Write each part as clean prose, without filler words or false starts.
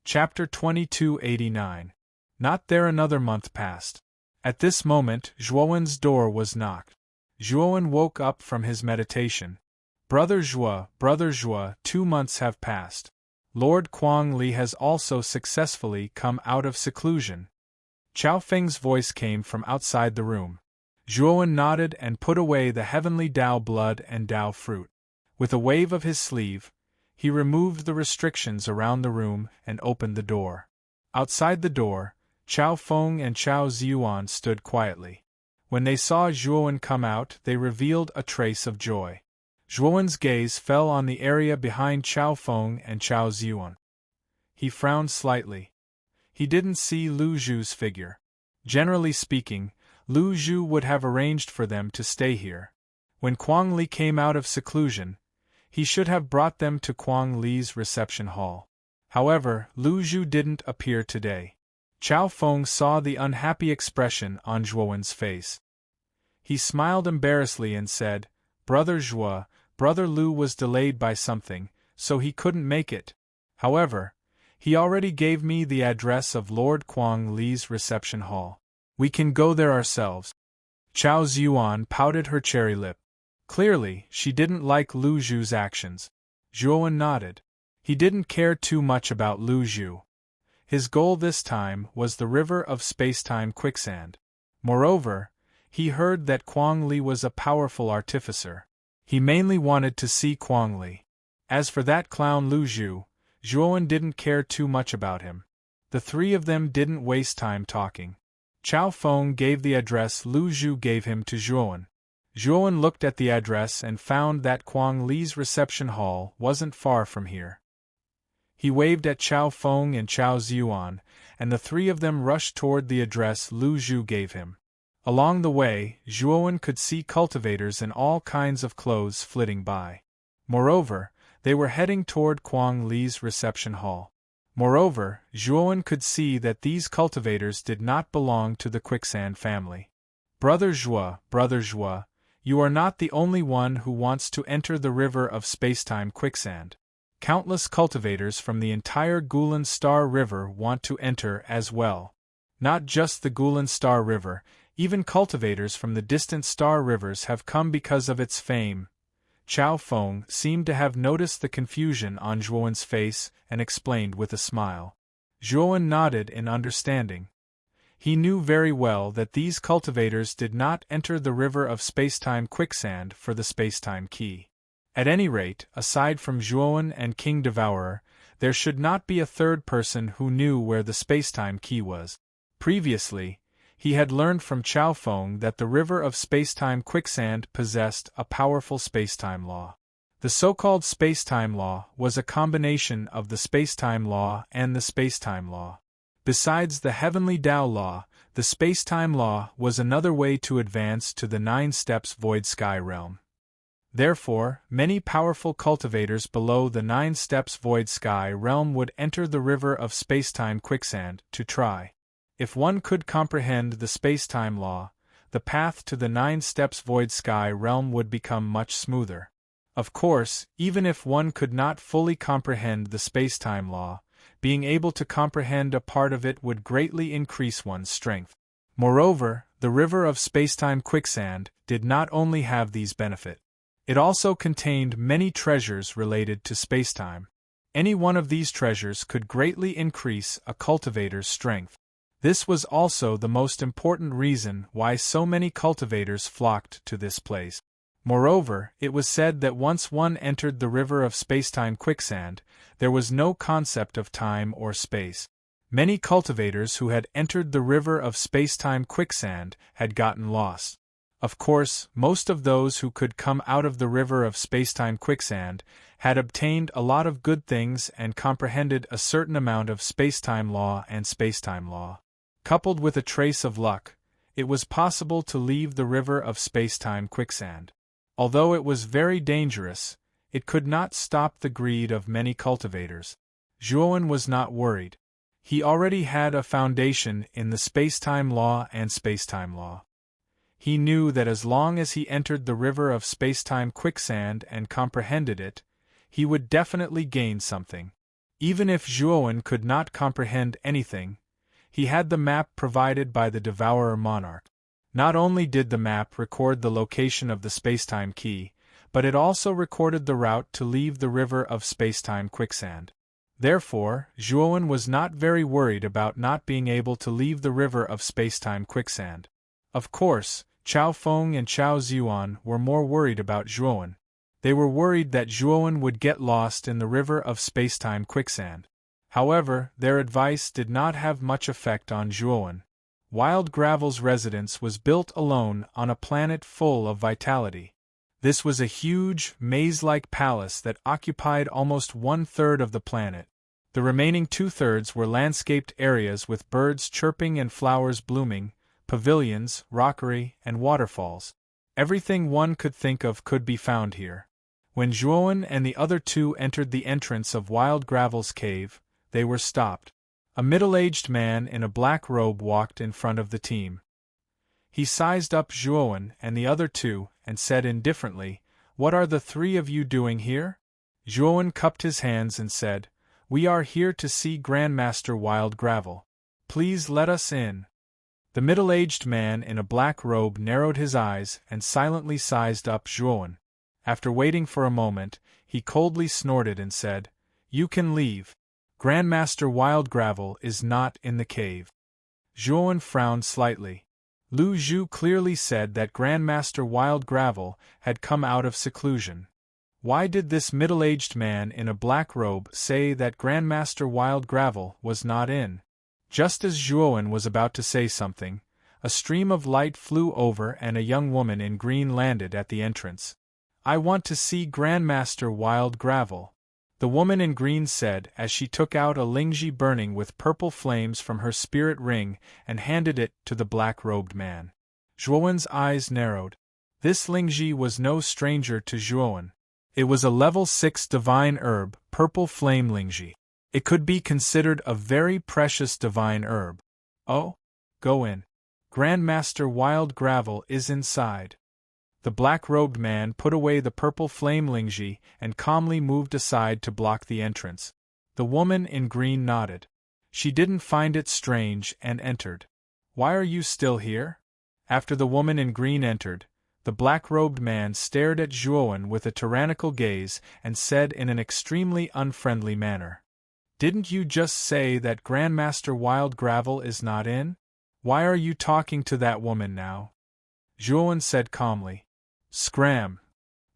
Chapter 2289. Not there. Another month passed. At this moment, Zhuowen's door was knocked. Zhuowen woke up from his meditation. Brother Zhuo, 2 months have passed. Lord Kuang Li has also successfully come out of seclusion. Chao Feng's voice came from outside the room. Zhuowen nodded and put away the heavenly Dao blood and Dao fruit. With a wave of his sleeve, he removed the restrictions around the room and opened the door. Outside the door, Chao Feng and Chao Ziyuan stood quietly. When they saw Zhuowen come out, they revealed a trace of joy. Zhuowen's gaze fell on the area behind Chao Feng and Chao Ziyuan. He frowned slightly. He didn't see Lu Zhu's figure. Generally speaking, Lu Zhu would have arranged for them to stay here. When Kuang Li came out of seclusion, he should have brought them to Kuang Li's reception hall. However, Lu Zhu didn't appear today. Chao Feng saw the unhappy expression on Zhuowen's face. He smiled embarrassedly and said, "Brother Zhuo, Brother Lu was delayed by something, so he couldn't make it. However, he already gave me the address of Lord Kuang Li's reception hall. We can go there ourselves." Chao Ziyuan pouted her cherry lip. Clearly, she didn't like Lu Zhu's actions. Zhuowen nodded. He didn't care too much about Lu Zhu. His goal this time was the river of space-time quicksand. Moreover, he heard that Kuang Li was a powerful artificer. He mainly wanted to see Kuang Li. As for that clown Lu Zhu, Zhuowen didn't care too much about him. The three of them didn't waste time talking. Chao Feng gave the address Lu Zhu gave him to Zhuowen. Zhuowen looked at the address and found that Kuang Li's reception hall wasn't far from here. He waved at Chao Feng and Chao Ziyuan, and the three of them rushed toward the address Lu Zhu gave him. Along the way, Zhuowen could see cultivators in all kinds of clothes flitting by. Moreover, they were heading toward Kuang Li's reception hall. Moreover, Zhuowen could see that these cultivators did not belong to the Quicksand family. Brother Zhuo, you are not the only one who wants to enter the river of spacetime quicksand. Countless cultivators from the entire Gulan Star River want to enter as well. Not just the Gulan Star River, even cultivators from the distant star rivers have come because of its fame. Chao Feng seemed to have noticed the confusion on Zhuowen's face and explained with a smile. Zhuowen nodded in understanding. He knew very well that these cultivators did not enter the river of spacetime quicksand for the spacetime key. At any rate, aside from Zhuowen and King Devourer, there should not be a third person who knew where the spacetime key was. Previously, he had learned from Chao Feng that the river of spacetime quicksand possessed a powerful spacetime law. The so-called spacetime law was a combination of the spacetime law and the spacetime law. Besides the heavenly Dao law, the spacetime law was another way to advance to the 9 steps void sky realm. Therefore, many powerful cultivators below the 9 steps void sky realm would enter the river of spacetime quicksand to try. If one could comprehend the spacetime law, the path to the 9 steps void sky realm would become much smoother. Of course, even if one could not fully comprehend the spacetime law, being able to comprehend a part of it would greatly increase one's strength. Moreover, the river of spacetime quicksand did not only have these benefits. It also contained many treasures related to spacetime. Any one of these treasures could greatly increase a cultivator's strength. This was also the most important reason why so many cultivators flocked to this place. Moreover, it was said that once one entered the river of spacetime quicksand, there was no concept of time or space. Many cultivators who had entered the river of spacetime quicksand had gotten lost. Of course, most of those who could come out of the river of spacetime quicksand had obtained a lot of good things and comprehended a certain amount of spacetime law and spacetime law. Coupled with a trace of luck, it was possible to leave the river of spacetime quicksand. Although it was very dangerous, it could not stop the greed of many cultivators. Zhuowen was not worried. He already had a foundation in the spacetime law and spacetime law. He knew that as long as he entered the river of spacetime quicksand and comprehended it, he would definitely gain something. Even if Zhuowen could not comprehend anything, he had the map provided by the Devourer Monarch. Not only did the map record the location of the spacetime key, but it also recorded the route to leave the river of spacetime quicksand. Therefore, Zhuowen was not very worried about not being able to leave the river of spacetime quicksand. Of course, Chao Feng and Chao Zhuan were more worried about Zhuowen. They were worried that Zhuowen would get lost in the river of spacetime quicksand. However, their advice did not have much effect on Zhuowen. Wild Gravel's residence was built alone on a planet full of vitality. This was a huge, maze-like palace that occupied almost 1/3 of the planet. The remaining 2/3 were landscaped areas with birds chirping and flowers blooming, pavilions, rockery, and waterfalls. Everything one could think of could be found here. When Zhuowen and the other two entered the entrance of Wild Gravel's cave, they were stopped. A middle-aged man in a black robe walked in front of the team. He sized up Zhuowen and the other two and said indifferently, "What are the three of you doing here?" Zhuowen cupped his hands and said, "We are here to see Grandmaster Wild Gravel. Please let us in." The middle-aged man in a black robe narrowed his eyes and silently sized up Zhuowen. After waiting for a moment, he coldly snorted and said, "You can leave. Grandmaster Wild Gravel is not in the cave." Zhuowen frowned slightly. Lu Zhu clearly said that Grandmaster Wild Gravel had come out of seclusion. Why did this middle-aged man in a black robe say that Grandmaster Wild Gravel was not in? Just as Zhuowen was about to say something, a stream of light flew over and a young woman in green landed at the entrance. "I want to see Grandmaster Wild Gravel," the woman in green said as she took out a lingji burning with purple flames from her spirit ring and handed it to the black-robed man. Zhuowen's eyes narrowed. This lingji was no stranger to Zhuowen. It was a level 6 divine herb, purple flame lingji. It could be considered a very precious divine herb. "Oh? Go in. Grandmaster Wild Gravel is inside." The black-robed man put away the purple flame lingji and calmly moved aside to block the entrance. The woman in green nodded. She didn't find it strange and entered. "Why are you still here?" After the woman in green entered, the black-robed man stared at Zhuowen with a tyrannical gaze and said in an extremely unfriendly manner, "Didn't you just say that Grandmaster Wild Gravel is not in? Why are you talking to that woman now?" Zhuowen said calmly, "Scram!"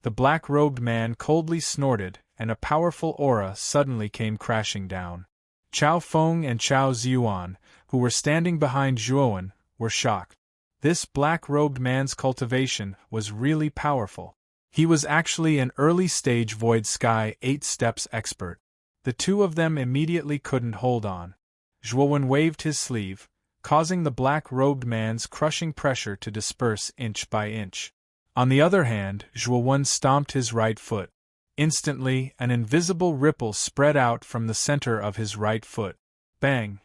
The black-robed man coldly snorted, and a powerful aura suddenly came crashing down. Chao Feng and Chao Zhuan, who were standing behind Zhuowen, were shocked. This black-robed man's cultivation was really powerful. He was actually an early-stage Void Sky 8 steps expert. The two of them immediately couldn't hold on. Zhuowen waved his sleeve, causing the black-robed man's crushing pressure to disperse inch by inch. On the other hand, Zhuowen stomped his right foot. Instantly, an invisible ripple spread out from the center of his right foot. Bang!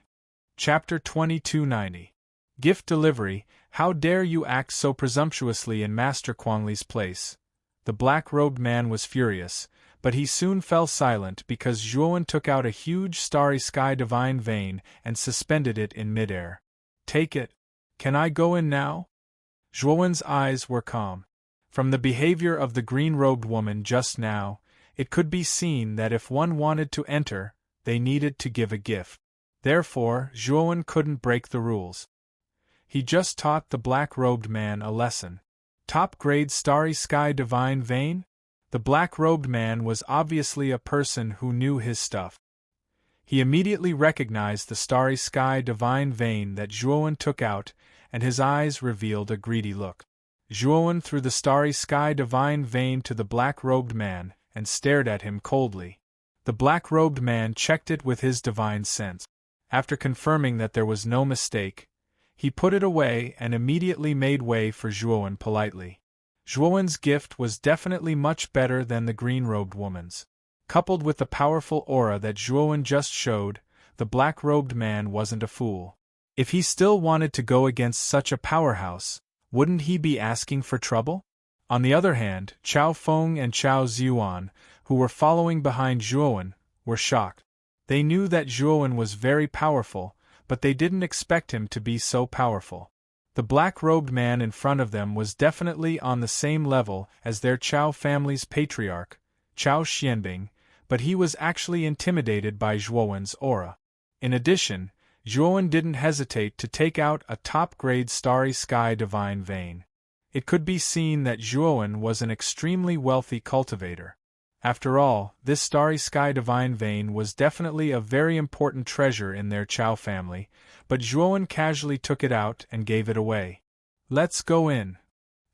Chapter 2290. Gift Delivery. How dare you act so presumptuously in Master Quangli's place? The black-robed man was furious, but he soon fell silent because Zhuowen took out a huge starry sky divine vein and suspended it in midair. "Take it. Can I go in now?" Zhuowen's eyes were calm. From the behavior of the green-robed woman just now, it could be seen that if one wanted to enter, they needed to give a gift. Therefore, Zhuowen couldn't break the rules. He just taught the black-robed man a lesson. Top-grade starry sky divine vein? The black-robed man was obviously a person who knew his stuff. He immediately recognized the starry sky divine vein that Zhuowen took out, and his eyes revealed a greedy look. Zhuowen threw the starry sky divine vein to the black-robed man and stared at him coldly. The black-robed man checked it with his divine sense. After confirming that there was no mistake, he put it away and immediately made way for Zhuowen politely. Zhuowen's gift was definitely much better than the green-robed woman's. Coupled with the powerful aura that Zhuowen just showed, the black-robed man wasn't a fool. If he still wanted to go against such a powerhouse, wouldn't he be asking for trouble? On the other hand, Chao Feng and Chao Zhuan, who were following behind Zhuowen, were shocked. They knew that Zhuowen was very powerful, but they didn't expect him to be so powerful. The black-robed man in front of them was definitely on the same level as their Chao family's patriarch, Chao Xianbing, but he was actually intimidated by Zhuowen's aura. In addition, Zhuowen didn't hesitate to take out a top-grade Starry Sky Divine Vein. It could be seen that Zhuowen was an extremely wealthy cultivator. After all, this Starry Sky Divine Vein was definitely a very important treasure in their Chao family, but Zhuowen casually took it out and gave it away. "Let's go in."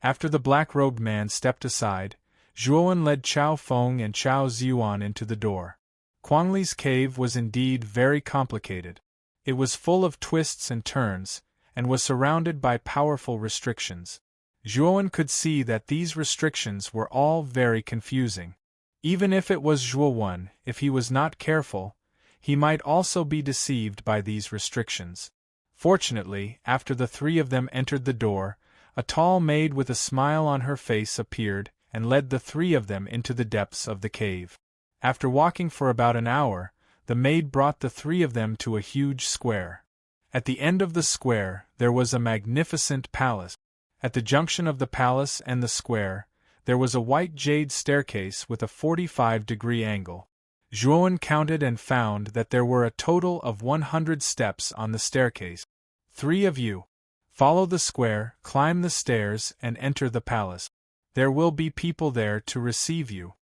After the black-robed man stepped aside, Zhuowen led Chao Feng and Chao Ziyuan into the door. Quangli's cave was indeed very complicated. It was full of twists and turns, and was surrounded by powerful restrictions. Zhuowen could see that these restrictions were all very confusing. Even if it was Zhuowen, if he was not careful, he might also be deceived by these restrictions. Fortunately, after the three of them entered the door, a tall maid with a smile on her face appeared and led the three of them into the depths of the cave. After walking for about an hour, the maid brought the three of them to a huge square. At the end of the square, there was a magnificent palace. At the junction of the palace and the square, there was a white jade staircase with a 45-degree angle. Zhuowen counted and found that there were a total of 100 steps on the staircase. "Three of you. Follow the square, climb the stairs, and enter the palace. There will be people there to receive you."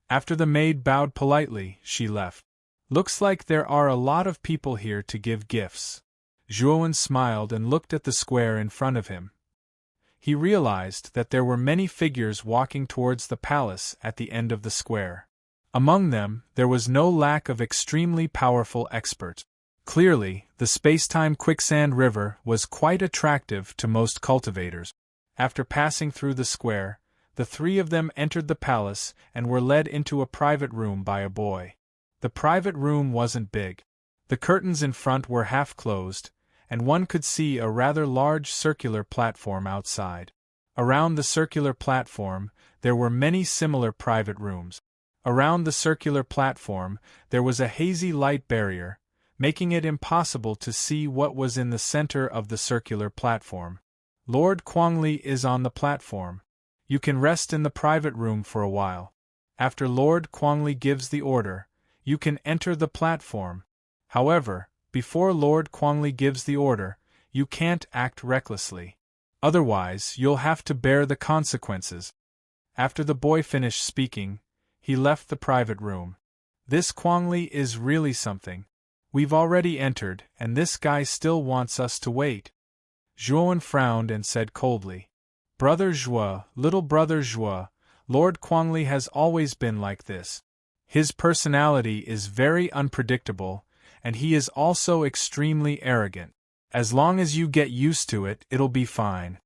After the maid bowed politely, she left. "Looks like there are a lot of people here to give gifts." Zhuowen smiled and looked at the square in front of him. He realized that there were many figures walking towards the palace at the end of the square. Among them, there was no lack of extremely powerful experts. Clearly, the space-time quicksand river was quite attractive to most cultivators. After passing through the square, the three of them entered the palace and were led into a private room by a boy. The private room wasn't big. The curtains in front were half closed, and one could see a rather large circular platform outside. Around the circular platform, there were many similar private rooms. Around the circular platform, there was a hazy light barrier, making it impossible to see what was in the center of the circular platform. "Lord Quangli is on the platform. You can rest in the private room for a while. After Lord Quangli gives the order, you can enter the platform. However, before Lord Quangli gives the order, you can't act recklessly. Otherwise, you'll have to bear the consequences." After the boy finished speaking, he left the private room. "This Quangli is really something. We've already entered, and this guy still wants us to wait." Zhuowen frowned and said coldly, "Brother Zhuo, little brother Zhuo, Lord Quangli has always been like this. His personality is very unpredictable, and he is also extremely arrogant. As long as you get used to it, it'll be fine."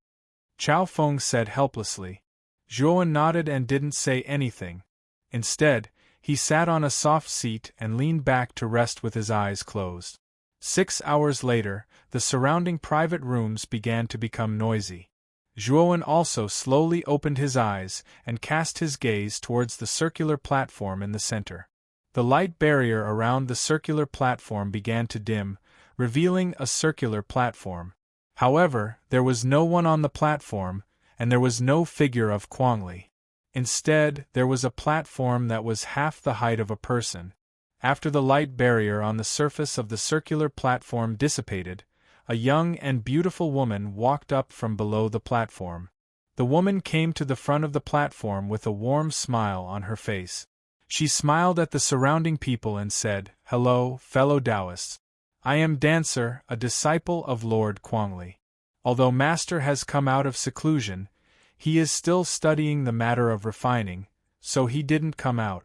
Chao Feng said helplessly. Zhuowen nodded and didn't say anything. Instead, he sat on a soft seat and leaned back to rest with his eyes closed. 6 hours later, the surrounding private rooms began to become noisy. Zhuowen also slowly opened his eyes and cast his gaze towards the circular platform in the center. The light barrier around the circular platform began to dim, revealing a circular platform. However, there was no one on the platform, and there was no figure of Quangli. Instead, there was a platform that was half the height of a person. After the light barrier on the surface of the circular platform dissipated, a young and beautiful woman walked up from below the platform. The woman came to the front of the platform with a warm smile on her face. She smiled at the surrounding people and said, "Hello, fellow Taoists. I am Dancer, a disciple of Lord Quangli. Although Master has come out of seclusion, he is still studying the matter of refining, so he didn't come out.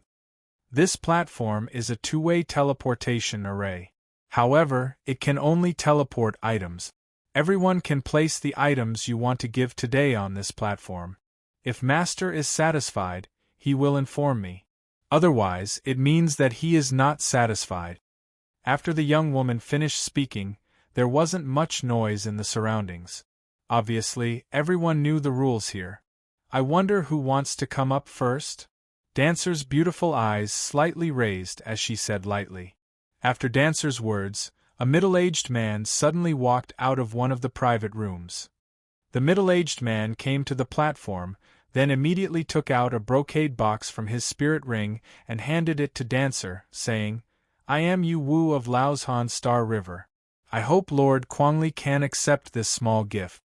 This platform is a two-way teleportation array. However, it can only teleport items. Everyone can place the items you want to give today on this platform. If Master is satisfied, he will inform me. Otherwise, it means that he is not satisfied." After the young woman finished speaking, there wasn't much noise in the surroundings. Obviously, everyone knew the rules here. "I wonder who wants to come up first?" Dancer's beautiful eyes slightly raised as she said lightly. After Dancer's words, a middle-aged man suddenly walked out of one of the private rooms. The middle-aged man came to the platform, then immediately took out a brocade box from his spirit ring and handed it to Dancer, saying, "I am Yu Wu of Laoshan Star River. I hope Lord Kuangli can accept this small gift."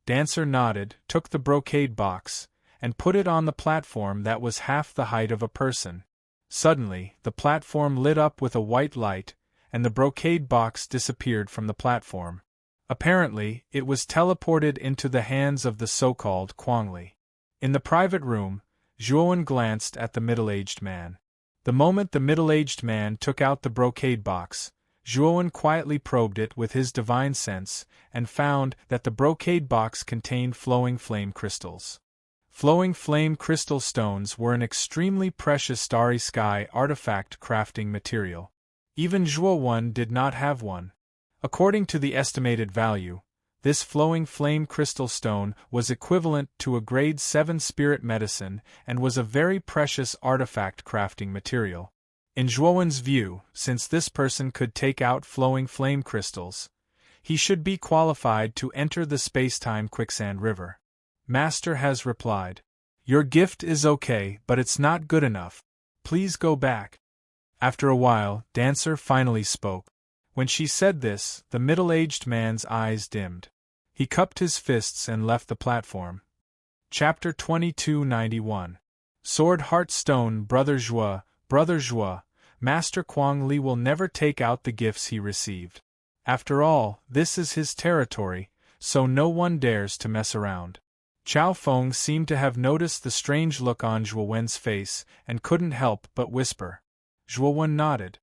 Dancer nodded, took the brocade box, and put it on the platform that was half the height of a person. Suddenly, the platform lit up with a white light, and the brocade box disappeared from the platform. Apparently, it was teleported into the hands of the so-called Kuangli. In the private room, Zhuowen glanced at the middle-aged man. The moment the middle-aged man took out the brocade box, Zhuowen quietly probed it with his divine sense and found that the brocade box contained flowing flame crystals. Flowing flame crystal stones were an extremely precious starry sky artifact crafting material. Even Zhuowen did not have one. According to the estimated value, this flowing flame crystal stone was equivalent to a grade 7 spirit medicine and was a very precious artifact crafting material. In Zhuowen's view, since this person could take out flowing flame crystals, he should be qualified to enter the space-time quicksand river. Master has replied, "Your gift is okay, but it's not good enough. Please go back." After a while, Dancer finally spoke. When she said this, the middle-aged man's eyes dimmed. He cupped his fists and left the platform. Chapter 2291. Sword Heart Stone. Brother Zhuo, Master Kuangli will never take out the gifts he received. After all, this is his territory, so no one dares to mess around. Chao Feng seemed to have noticed the strange look on Zhuowen's face and couldn't help but whisper. Zhuowen nodded.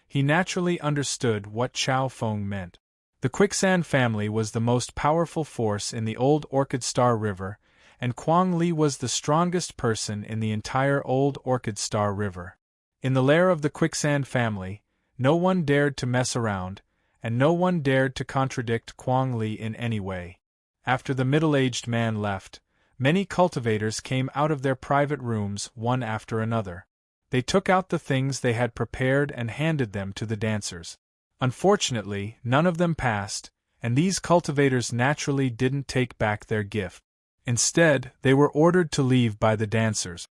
He naturally understood what Chao Feng meant. The Quicksand family was the most powerful force in the old Orchid Star River, and Kuang Li was the strongest person in the entire old Orchid Star River. In the lair of the Quicksand family, no one dared to mess around, and no one dared to contradict Kuang Li in any way. After the middle-aged man left, many cultivators came out of their private rooms one after another. They took out the things they had prepared and handed them to the dancers. Unfortunately, none of them passed, and these cultivators naturally didn't take back their gift. Instead, they were ordered to leave by the dancers.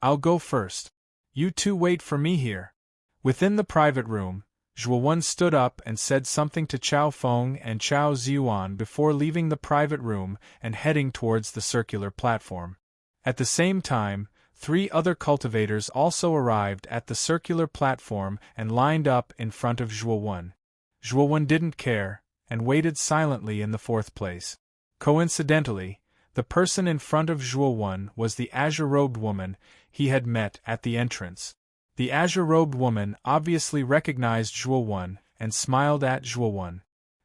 "I'll go first. You two wait for me here." Within the private room, Zhuowen stood up and said something to Chao Feng and Chao Ziyuan before leaving the private room and heading towards the circular platform. At the same time, 3 other cultivators also arrived at the circular platform and lined up in front of Zhuowen. Zhuowen didn't care, and waited silently in the 4th place. Coincidentally, the person in front of Zhuowen was the azure-robed woman he had met at the entrance. The azure-robed woman obviously recognized Zhuowen and smiled at Zhuowen.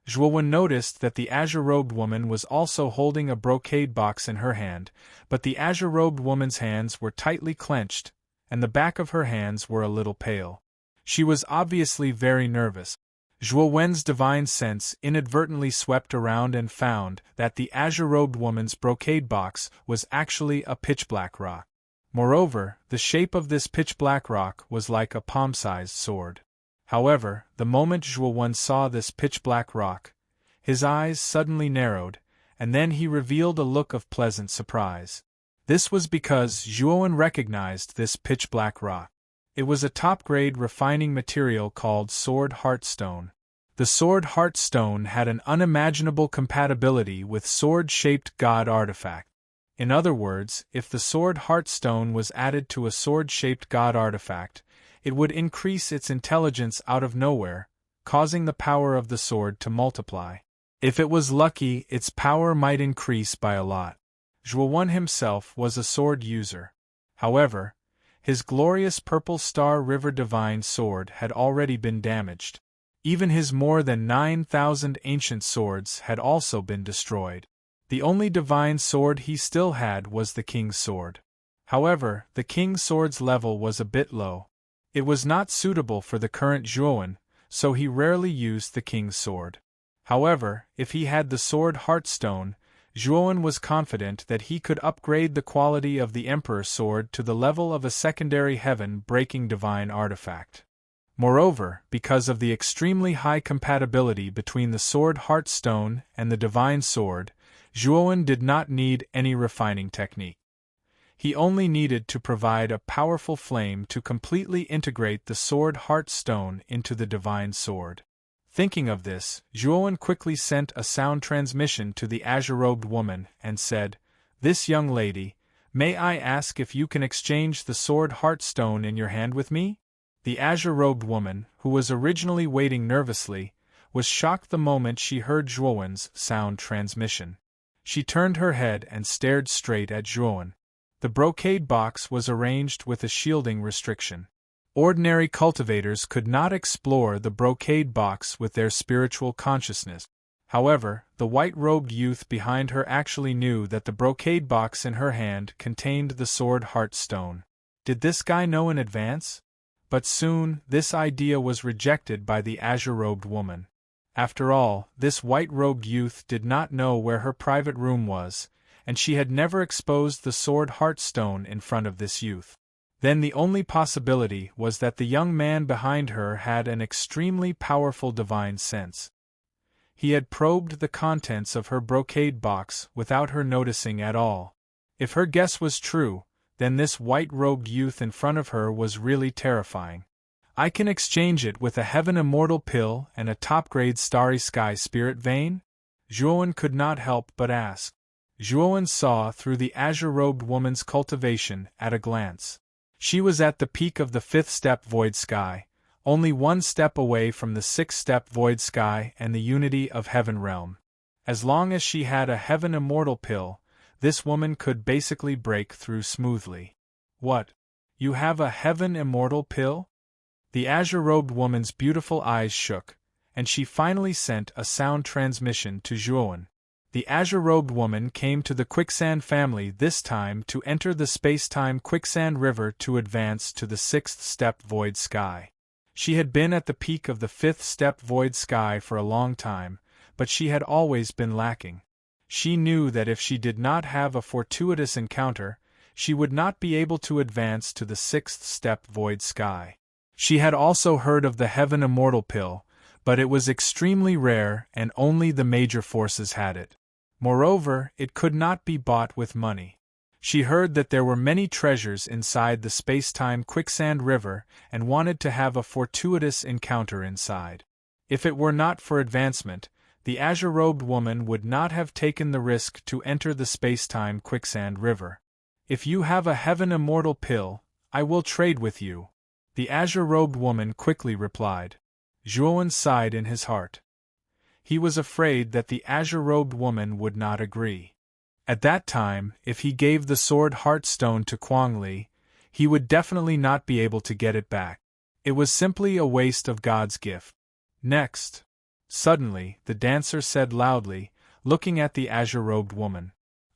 Zhuowen noticed that the azure-robed woman was also holding a brocade box in her hand, but the azure-robed woman's hands were tightly clenched, and the back of her hands were a little pale. She was obviously very nervous. Zhuowen's divine sense inadvertently swept around and found that the azure-robed woman's brocade box was actually a pitch-black rock. Moreover, the shape of this pitch-black rock was like a palm-sized sword. However, the moment Zhuowen saw this pitch-black rock, his eyes suddenly narrowed, and then he revealed a look of pleasant surprise. This was because Zhuowen recognized this pitch-black rock. It was a top-grade refining material called Sword Heart Stone. The Sword Heart Stone had an unimaginable compatibility with sword-shaped god artifact. In other words, if the Sword Heart Stone was added to a sword-shaped god artifact, it would increase its intelligence out of nowhere, causing the power of the sword to multiply. If it was lucky, its power might increase by a lot. Zhuowen himself was a sword user. However, his glorious Purple Star River Divine Sword had already been damaged. Even his more than 9,000 ancient swords had also been destroyed. The only divine sword he still had was the King's Sword. However, the King's Sword's level was a bit low. It was not suitable for the current Zhuowen, so he rarely used the King's Sword. However, if he had the Sword Heart Stone, Zhuowen was confident that he could upgrade the quality of the Emperor's Sword to the level of a secondary heaven-breaking divine artifact. Moreover, because of the extremely high compatibility between the sword heart stone and the divine sword, Zhuowen did not need any refining technique. He only needed to provide a powerful flame to completely integrate the sword heart stone into the divine sword. Thinking of this, Zhuowen quickly sent a sound transmission to the azure-robed woman and said, "This young lady, may I ask if you can exchange the sword heart stone in your hand with me?" The azure-robed woman, who was originally waiting nervously, was shocked the moment she heard Zhuowen's sound transmission. She turned her head and stared straight at Zhuowen. The brocade box was arranged with a shielding restriction. Ordinary cultivators could not explore the brocade box with their spiritual consciousness. However, the white-robed youth behind her actually knew that the brocade box in her hand contained the sword heart stone. Did this guy know in advance? But soon, this idea was rejected by the azure-robed woman. After all, this white-robed youth did not know where her private room was, and she had never exposed the sword heart stone in front of this youth. Then the only possibility was that the young man behind her had an extremely powerful divine sense. He had probed the contents of her brocade box without her noticing at all. If her guess was true, then this white-robed youth in front of her was really terrifying. "I can exchange it with a heaven immortal pill and a top-grade starry sky spirit vein?" Zhuowen could not help but ask. Zhuowen saw through the azure-robed woman's cultivation at a glance. She was at the peak of the 5th step void sky, only 1 step away from the 6th step void sky and the unity of heaven realm. As long as she had a heaven immortal pill, this woman could basically break through smoothly. "What? You have a heaven immortal pill?" The azure-robed woman's beautiful eyes shook, and she finally sent a sound transmission to Zhuowen. The azure-robed woman came to the quicksand family this time to enter the space-time quicksand river to advance to the 6th step void sky. She had been at the peak of the 5th step void sky for a long time, but she had always been lacking. She knew that if she did not have a fortuitous encounter, she would not be able to advance to the 6th step void sky. She had also heard of the heaven immortal pill, but it was extremely rare and only the major forces had it. Moreover, it could not be bought with money. She heard that there were many treasures inside the space-time quicksand river and wanted to have a fortuitous encounter inside. If it were not for advancement, the azure-robed woman would not have taken the risk to enter the space-time quicksand river. "If you have a heaven immortal pill, I will trade with you," the azure-robed woman quickly replied. Zhuowen sighed in his heart. He was afraid that the azure-robed woman would not agree. At that time, if he gave the sword heart stone to Kuang Li, he would definitely not be able to get it back. It was simply a waste of God's gift. "Next." Suddenly, the dancer said loudly, looking at the azure-robed woman.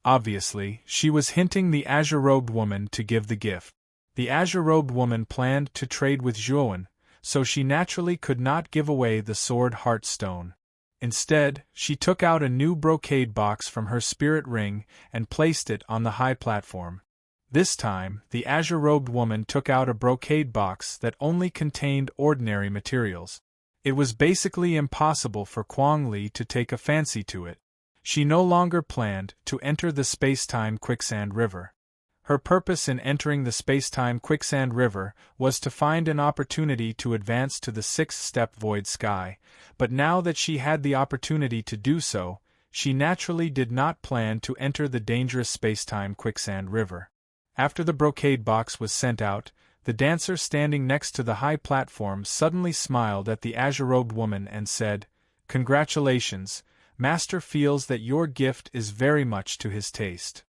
Obviously, she was hinting the azure-robed woman to give the gift. The azure-robed woman planned to trade with Zhuowen, so she naturally could not give away the sword heart stone. Instead, she took out a new brocade box from her spirit ring and placed it on the high platform. This time, the azure-robed woman took out a brocade box that only contained ordinary materials. It was basically impossible for Kuang Li to take a fancy to it. She no longer planned to enter the space-time quicksand river. Her purpose in entering the space-time quicksand river was to find an opportunity to advance to the 6th step void sky, but now that she had the opportunity to do so, she naturally did not plan to enter the dangerous space-time quicksand river. After the brocade box was sent out, the dancer standing next to the high platform suddenly smiled at the azure-robed woman and said, "Congratulations, Master feels that your gift is very much to his taste.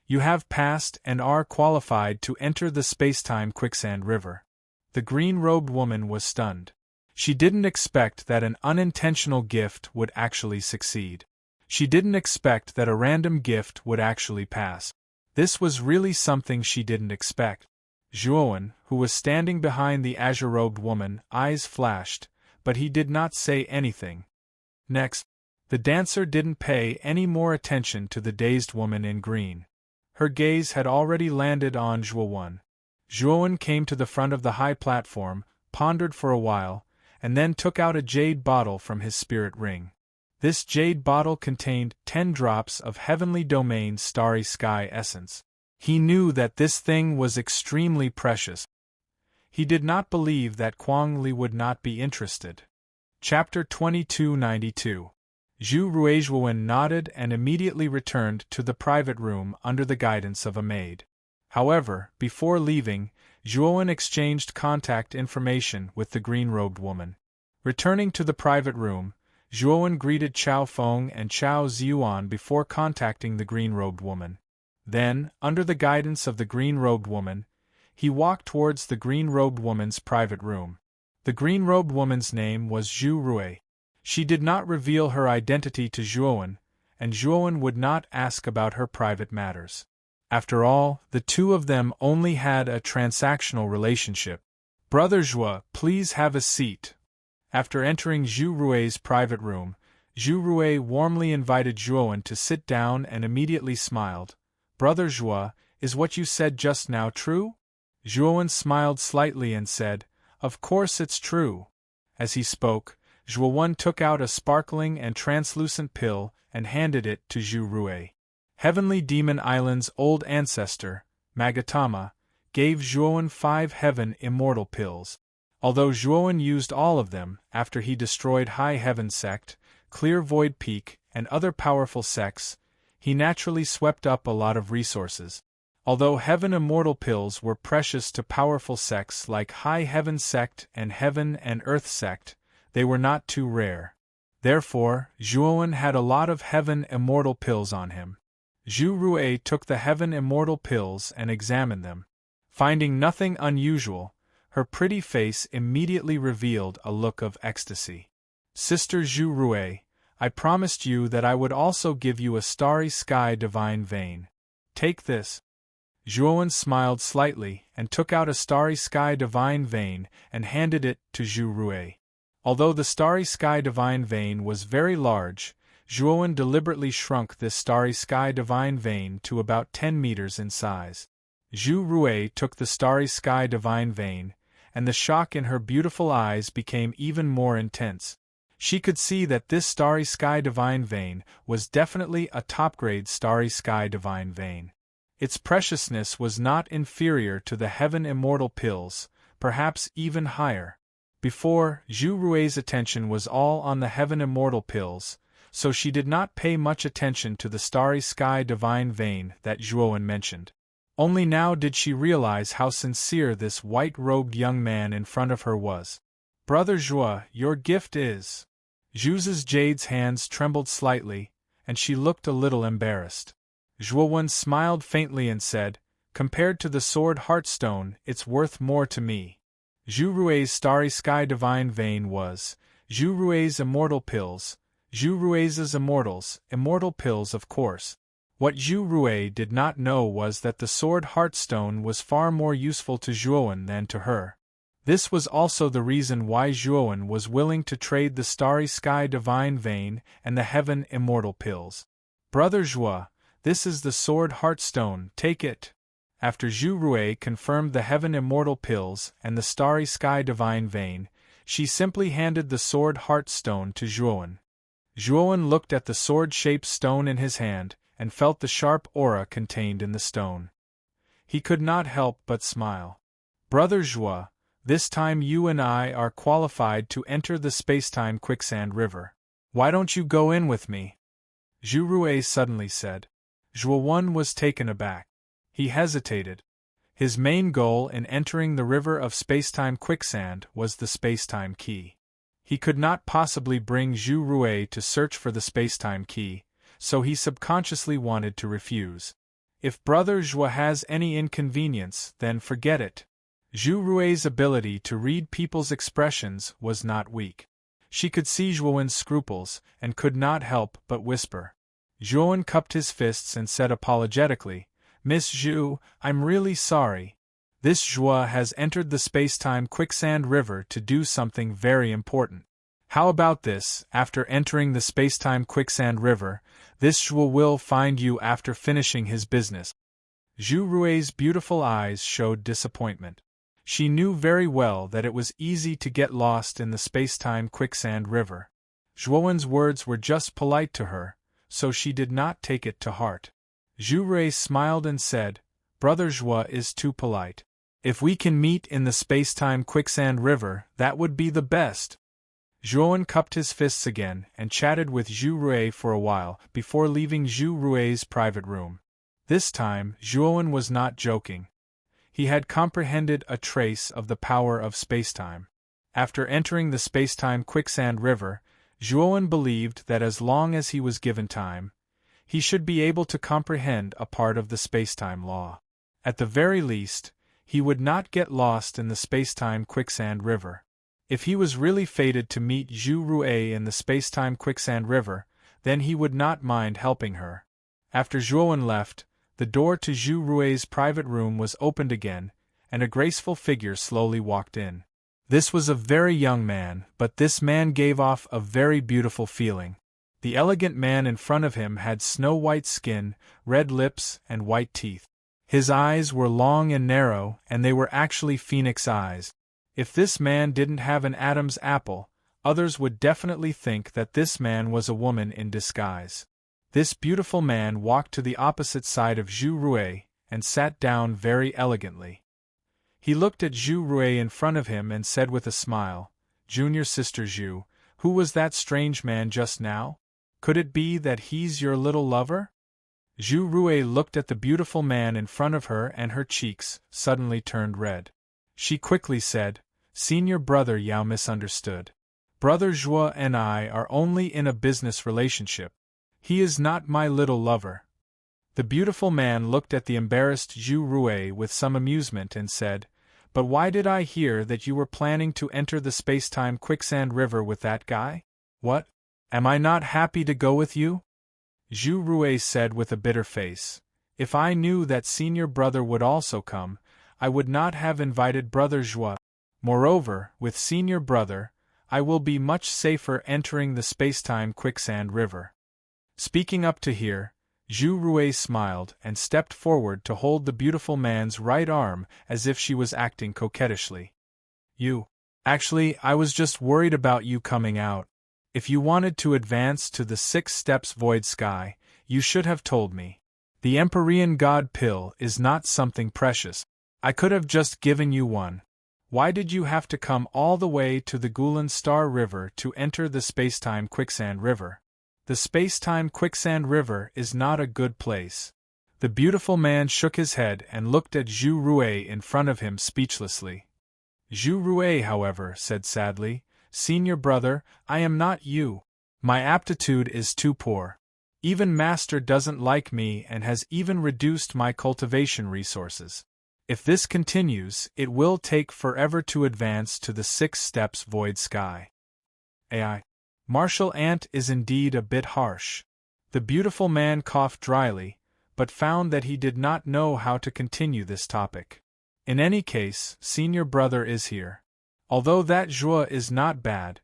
You have passed and are qualified to enter the space-time quicksand river." The green-robed woman was stunned. She didn't expect that an unintentional gift would actually succeed. She didn't expect that a random gift would actually pass. This was really something she didn't expect. Zhuowen, who was standing behind the azure-robed woman, eyes flashed, but he did not say anything. Next, the dancer didn't pay any more attention to the dazed woman in green. Her gaze had already landed on Zhuowen. Zhuowen came to the front of the high platform, pondered for a while, and then took out a jade bottle from his spirit ring. This jade bottle contained 10 drops of Heavenly Domain Starry Sky essence. He knew that this thing was extremely precious. He did not believe that Kuang Li would not be interested. Chapter 2292. Zhu Ruizhuan nodded and immediately returned to the private room under the guidance of a maid. However, before leaving, Zhuowen exchanged contact information with the green-robed woman. Returning to the private room, Zhuowen greeted Chao Feng and Chao Ziyuan before contacting the green-robed woman. Then, under the guidance of the green-robed woman, he walked towards the green-robed woman's private room. The green-robed woman's name was Zhu Rui. She did not reveal her identity to Zhuowen, and Zhuowen would not ask about her private matters. After all, the two of them only had a transactional relationship. "Brother Zhua, please have a seat." After entering Zhu Rui's private room, Zhu Rui warmly invited Zhuowen to sit down and immediately smiled. "Brother Zhua, is what you said just now true?" Zhuowen smiled slightly and said, "Of course it's true." As he spoke, Zhuowen took out a sparkling and translucent pill and handed it to Zhu Rui. Heavenly Demon Island's old ancestor, Magatama, gave Zhuowen 5 Heaven Immortal pills. Although Zhuowen used all of them after he destroyed High Heaven Sect, Clear Void Peak, and other powerful sects, he naturally swept up a lot of resources. Although Heaven Immortal pills were precious to powerful sects like High Heaven Sect and Heaven and Earth Sect, they were not too rare. Therefore, Zhuowen had a lot of Heaven Immortal pills on him. Zhu Rui took the Heaven Immortal pills and examined them. Finding nothing unusual, her pretty face immediately revealed a look of ecstasy. "Sister Zhu Rui, I promised you that I would also give you a Starry Sky Divine Vein. Take this." Zhuowen smiled slightly and took out a Starry Sky Divine Vein and handed it to Zhu Rui. Although the Starry Sky Divine Vein was very large, Zhuowen deliberately shrunk this Starry Sky Divine Vein to about 10 meters in size. Zhu Rui took the Starry Sky Divine Vein, and the shock in her beautiful eyes became even more intense. She could see that this Starry Sky Divine Vein was definitely a top-grade Starry Sky Divine Vein. Its preciousness was not inferior to the Heaven Immortal pills, perhaps even higher. Before, Zhu Rui's attention was all on the Heaven Immortal pills, so she did not pay much attention to the Starry Sky Divine Vein that Zhuowen mentioned. Only now did she realize how sincere this white-robed young man in front of her was. "Brother Zhua, your gift is..." Zhu's Jade's hands trembled slightly, and she looked a little embarrassed. Zhuowen smiled faintly and said, "Compared to the Sword Heartstone, it's worth more to me." Zhu Rui's Starry Sky Divine Vein was Zhu Rui's Immortal Pills, Zhu Rui's Immortal Pills of course. What Zhu Rui did not know was that the Sword Heartstone was far more useful to Zhuowen than to her. This was also the reason why Zhuowen was willing to trade the Starry Sky Divine Vein and the Heaven Immortal Pills. "Brother Zhua, this is the Sword Heartstone, take it." After Zhu Rui confirmed the Heaven Immortal Pills and the Starry Sky Divine Vein, she simply handed the Sword Heartstone to Zhuowen. Zhuowen looked at the sword-shaped stone in his hand, and felt the sharp aura contained in the stone. He could not help but smile. "Brother Zhua, this time you and I are qualified to enter the Spacetime Quicksand River. Why don't you go in with me?" Zhu Rui suddenly said. Zhuowen was taken aback. He hesitated. His main goal in entering the river of Spacetime Quicksand was the Spacetime Key. He could not possibly bring Zhu Rui to search for the Spacetime Key, so he subconsciously wanted to refuse. If Brother Zhua has any inconvenience, then forget it. Zhu Rui's ability to read people's expressions was not weak. She could see Zhuowen's scruples, and could not help but whisper. Zhuowen cupped his fists and said apologetically, "Miss Zhu, I'm really sorry. This Zhua has entered the Spacetime Quicksand River to do something very important. How about this, after entering the Spacetime Quicksand River, this Zhua will find you after finishing his business." Zhu Rui's beautiful eyes showed disappointment. She knew very well that it was easy to get lost in the space-time quicksand river. Zhuowen's words were just polite to her, so she did not take it to heart. Zhu Rui smiled and said, "Brother Zhuo is too polite. If we can meet in the space-time quicksand river, that would be the best." Zhuowen cupped his fists again and chatted with Zhu Rui for a while before leaving Zhu Rui's private room. This time, Zhuowen was not joking. He had comprehended a trace of the power of spacetime. After entering the spacetime quicksand river, Zhuowen believed that as long as he was given time, he should be able to comprehend a part of the spacetime law. At the very least, he would not get lost in the spacetime quicksand river. If he was really fated to meet Zhu Rui in the spacetime quicksand river, then he would not mind helping her. After Zhuowen left, the door to Zhu Rui's private room was opened again, and a graceful figure slowly walked in. This was a very young man, but this man gave off a very beautiful feeling. The elegant man in front of him had snow-white skin, red lips, and white teeth. His eyes were long and narrow, and they were actually phoenix eyes. If this man didn't have an Adam's apple, others would definitely think that this man was a woman in disguise. This beautiful man walked to the opposite side of Zhu Rui and sat down very elegantly. He looked at Zhu Rui in front of him and said with a smile, "Junior sister Zhu, who was that strange man just now? Could it be that he's your little lover?" Zhu Rui looked at the beautiful man in front of her and her cheeks suddenly turned red. She quickly said, "Senior brother Yao misunderstood. Brother Zhuo and I are only in a business relationship. He is not my little lover." The beautiful man looked at the embarrassed Zhu Rui with some amusement and said, "But why did I hear that you were planning to enter the spacetime quicksand river with that guy? What? Am I not happy to go with you?" Zhu Rui said with a bitter face, "If I knew that senior brother would also come, I would not have invited brother Zhuo. Moreover, with senior brother, I will be much safer entering the spacetime quicksand river." Speaking up to here, Zhu Rui smiled and stepped forward to hold the beautiful man's right arm as if she was acting coquettishly. Actually, I was just worried about you coming out. If you wanted to advance to the 6 steps void sky, you should have told me. The Empyrean God pill is not something precious. I could have just given you one. Why did you have to come all the way to the Gulan Star River to enter the spacetime quicksand river? The spacetime quicksand river is not a good place. The beautiful man shook his head and looked at Zhu Rui in front of him speechlessly. Zhu Rui, however, said sadly, "Senior brother, I am not you. My aptitude is too poor. Even Master doesn't like me and has even reduced my cultivation resources. If this continues, it will take forever to advance to the 6 steps void sky." AI. Martial ant is indeed a bit harsh. The beautiful man coughed dryly, but found that he did not know how to continue this topic. In any case, senior brother is here. Although that Zhuo is not bad,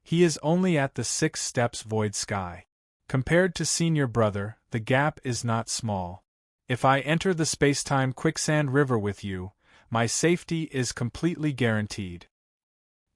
he is only at the 6 steps void sky. Compared to senior brother, the gap is not small. If I enter the spacetime quicksand river with you, my safety is completely guaranteed.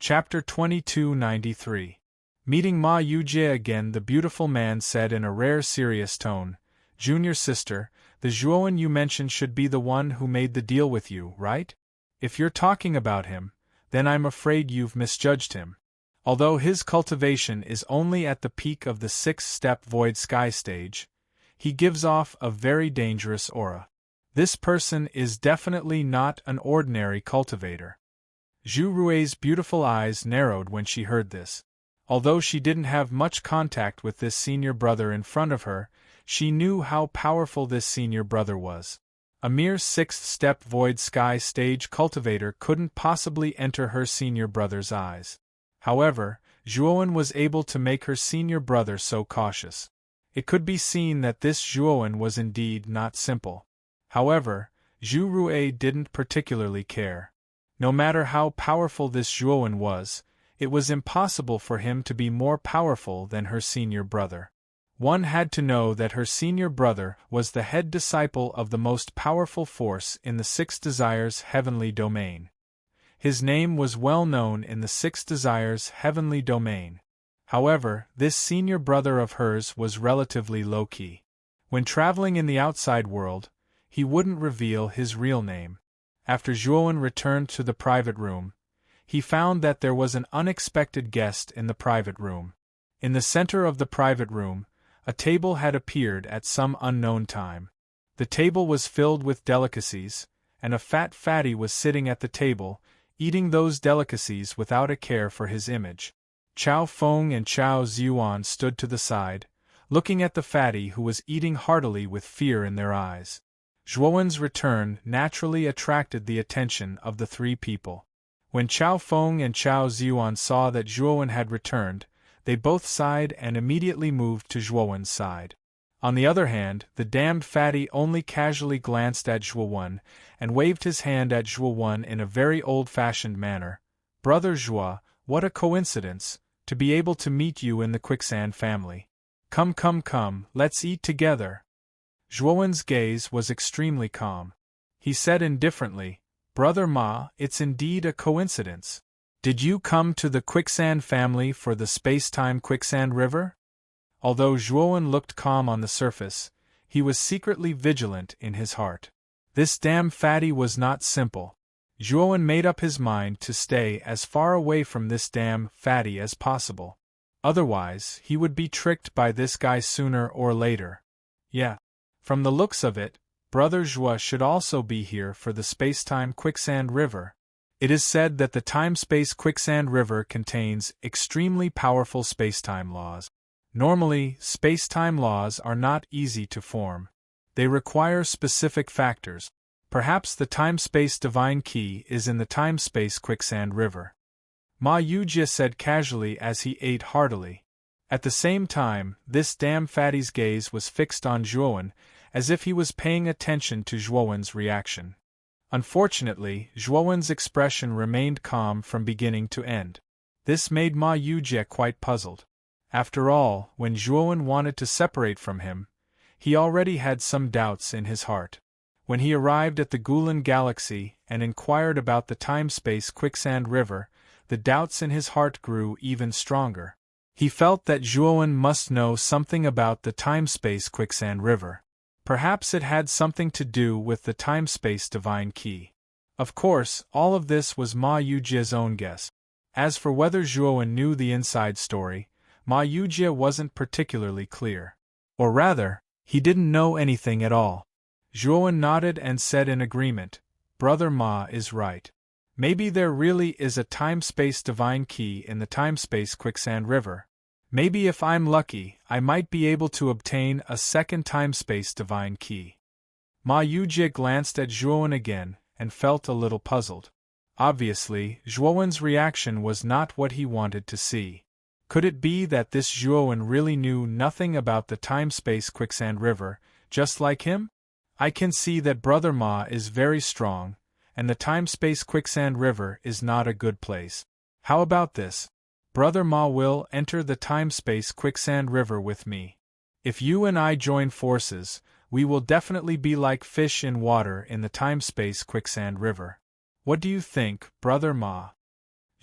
Chapter 2293. Meeting Ma Yujie again, the beautiful man said in a rare serious tone, "Junior sister, the Zhuowen you mentioned should be the one who made the deal with you, right? If you're talking about him, then I'm afraid you've misjudged him. Although his cultivation is only at the peak of the 6-step void sky stage, he gives off a very dangerous aura. This person is definitely not an ordinary cultivator." Zhu Rui's beautiful eyes narrowed when she heard this. Although she didn't have much contact with this senior brother in front of her, she knew how powerful this senior brother was. A mere 6th-step void sky stage cultivator couldn't possibly enter her senior brother's eyes. However, Zhuowen was able to make her senior brother so cautious. It could be seen that this Zhuowen was indeed not simple. However, Zhu Rui didn't particularly care. No matter how powerful this Zhuowen was, it was impossible for him to be more powerful than her senior brother. One had to know that her senior brother was the head disciple of the most powerful force in the 6 Desires heavenly domain. His name was well known in the Six Desires heavenly domain. However, this senior brother of hers was relatively low-key. When traveling in the outside world, he wouldn't reveal his real name. After Zhuowen returned to the private room, he found that there was an unexpected guest in the private room. In the center of the private room, a table had appeared at some unknown time. The table was filled with delicacies, and a fat fatty was sitting at the table, eating those delicacies without a care for his image. Chao Feng and Chao Ziyuan stood to the side, looking at the fatty who was eating heartily with fear in their eyes. Zhuowen's return naturally attracted the attention of the three people. When Chao Feng and Chao Ziyuan saw that Zhuowen had returned, they both sighed and immediately moved to Zhuowen's side. On the other hand, the damned fatty only casually glanced at Zhuowen and waved his hand at Zhuowen in a very old-fashioned manner. "Brother Zhuo, what a coincidence, to be able to meet you in the quicksand family. Come, let's eat together." Zhuowen's gaze was extremely calm. He said indifferently, "Brother Ma, it's indeed a coincidence. Did you come to the quicksand family for the space-time quicksand river?" Although Zhuowen looked calm on the surface, he was secretly vigilant in his heart. This damn fatty was not simple. Zhuowen made up his mind to stay as far away from this damn fatty as possible. Otherwise, he would be tricked by this guy sooner or later. Yeah. From the looks of it, Brother Zhuo should also be here for the space-time quicksand river. It is said that the time-space quicksand river contains extremely powerful space-time laws. Normally, space-time laws are not easy to form. They require specific factors. Perhaps the time-space divine key is in the time-space quicksand river. Ma Yujie said casually as he ate heartily. At the same time, this damn fatty's gaze was fixed on Zhuowen, as if he was paying attention to Zhuowen's reaction. Unfortunately, Zhuowen's expression remained calm from beginning to end. This made Ma Yujie quite puzzled. After all, when Zhuowen wanted to separate from him, he already had some doubts in his heart. When he arrived at the Gulan galaxy and inquired about the time-space quicksand river, the doubts in his heart grew even stronger. He felt that Zhuowen must know something about the time-space quicksand river. Perhaps it had something to do with the time-space divine key. Of course, all of this was Ma Yujie's own guess. As for whether Zhuowen knew the inside story, Ma Yujie wasn't particularly clear. Or rather, he didn't know anything at all. Zhuowen nodded and said in agreement, "Brother Ma is right. Maybe there really is a time-space divine key in the time-space quicksand river. Maybe if I'm lucky, I might be able to obtain a second time-space divine key." Ma Yujie glanced at Zhuowen again and felt a little puzzled. Obviously, Zhuowen's reaction was not what he wanted to see. Could it be that this Zhuowen really knew nothing about the time-space quicksand river, just like him? I can see that Brother Ma is very strong, and the time-space quicksand river is not a good place. How about this? Brother Ma will enter the time-space quicksand river with me. If you and I join forces, we will definitely be like fish in water in the time-space quicksand river. What do you think, Brother Ma?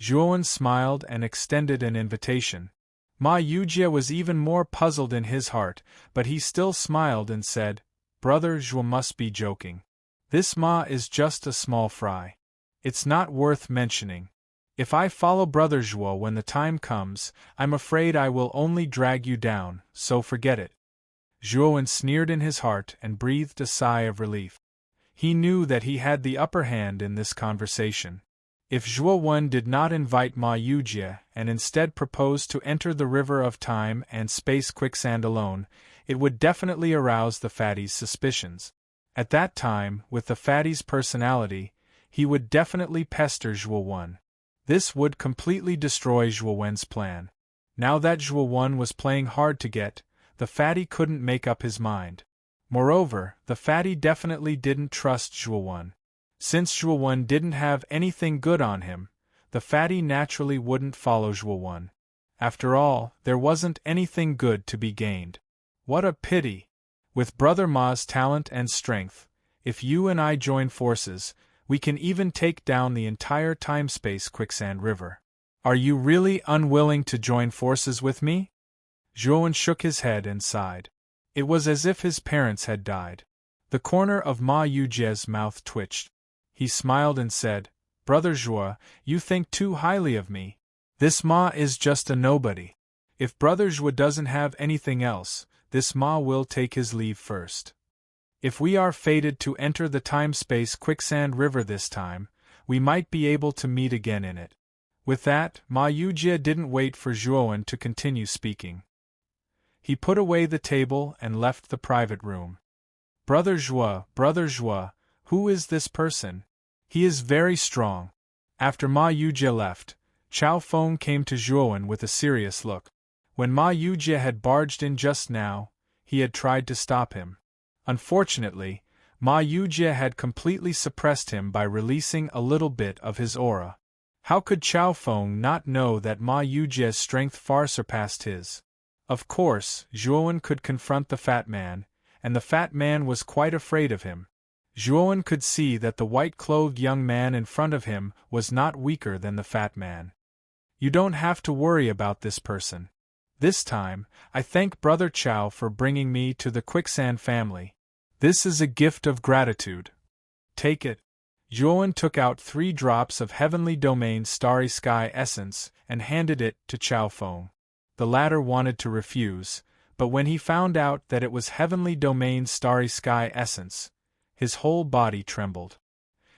Zhuowen smiled and extended an invitation. Ma Yujie was even more puzzled in his heart, but he still smiled and said, "Brother Zhuo must be joking. This Ma is just a small fry. It's not worth mentioning. If I follow Brother Zhuo when the time comes, I'm afraid I will only drag you down, so forget it." Zhuowen sneered in his heart and breathed a sigh of relief. He knew that he had the upper hand in this conversation. If Zhuowen did not invite Ma Yujie and instead proposed to enter the river of time and space quicksand alone, it would definitely arouse the fatty's suspicions. At that time, with the fatty's personality, he would definitely pester Zhuowen. This would completely destroy Zhuowen's plan. Now that Zhuowen was playing hard to get, the fatty couldn't make up his mind. Moreover, the fatty definitely didn't trust Zhuowen. Since Zhuowen didn't have anything good on him, the fatty naturally wouldn't follow Zhuowen. After all, there wasn't anything good to be gained. What a pity! With Brother Ma's talent and strength, if you and I join forces, We can even take down the entire time-space quicksand river. Are you really unwilling to join forces with me? Zhuowen shook his head and sighed. It was as if his parents had died. The corner of Ma Yujie's mouth twitched. He smiled and said, Brother Zhuo, you think too highly of me. This Ma is just a nobody. If Brother Zhuo doesn't have anything else, this Ma will take his leave first. If we are fated to enter the time-space quicksand river this time, we might be able to meet again in it. With that, Ma Yujie didn't wait for Zhuowen to continue speaking. He put away the table and left the private room. Brother Zhuo, who is this person? He is very strong. After Ma Yujie left, Chao Feng came to Zhuowen with a serious look. When Ma Yujie had barged in just now, he had tried to stop him. Unfortunately, Ma Yujie had completely suppressed him by releasing a little bit of his aura. How could Chao Feng not know that Ma Yujie's strength far surpassed his? Of course, Zhuowen could confront the fat man, and the fat man was quite afraid of him. Zhuowen could see that the white-clothed young man in front of him was not weaker than the fat man. You don't have to worry about this person. This time, I thank Brother Chao for bringing me to the Quicksand family. This is a gift of gratitude. Take it. Zhuowen took out 3 drops of Heavenly Domain Starry Sky Essence and handed it to Chao Feng. The latter wanted to refuse, but when he found out that it was Heavenly Domain Starry Sky Essence, his whole body trembled.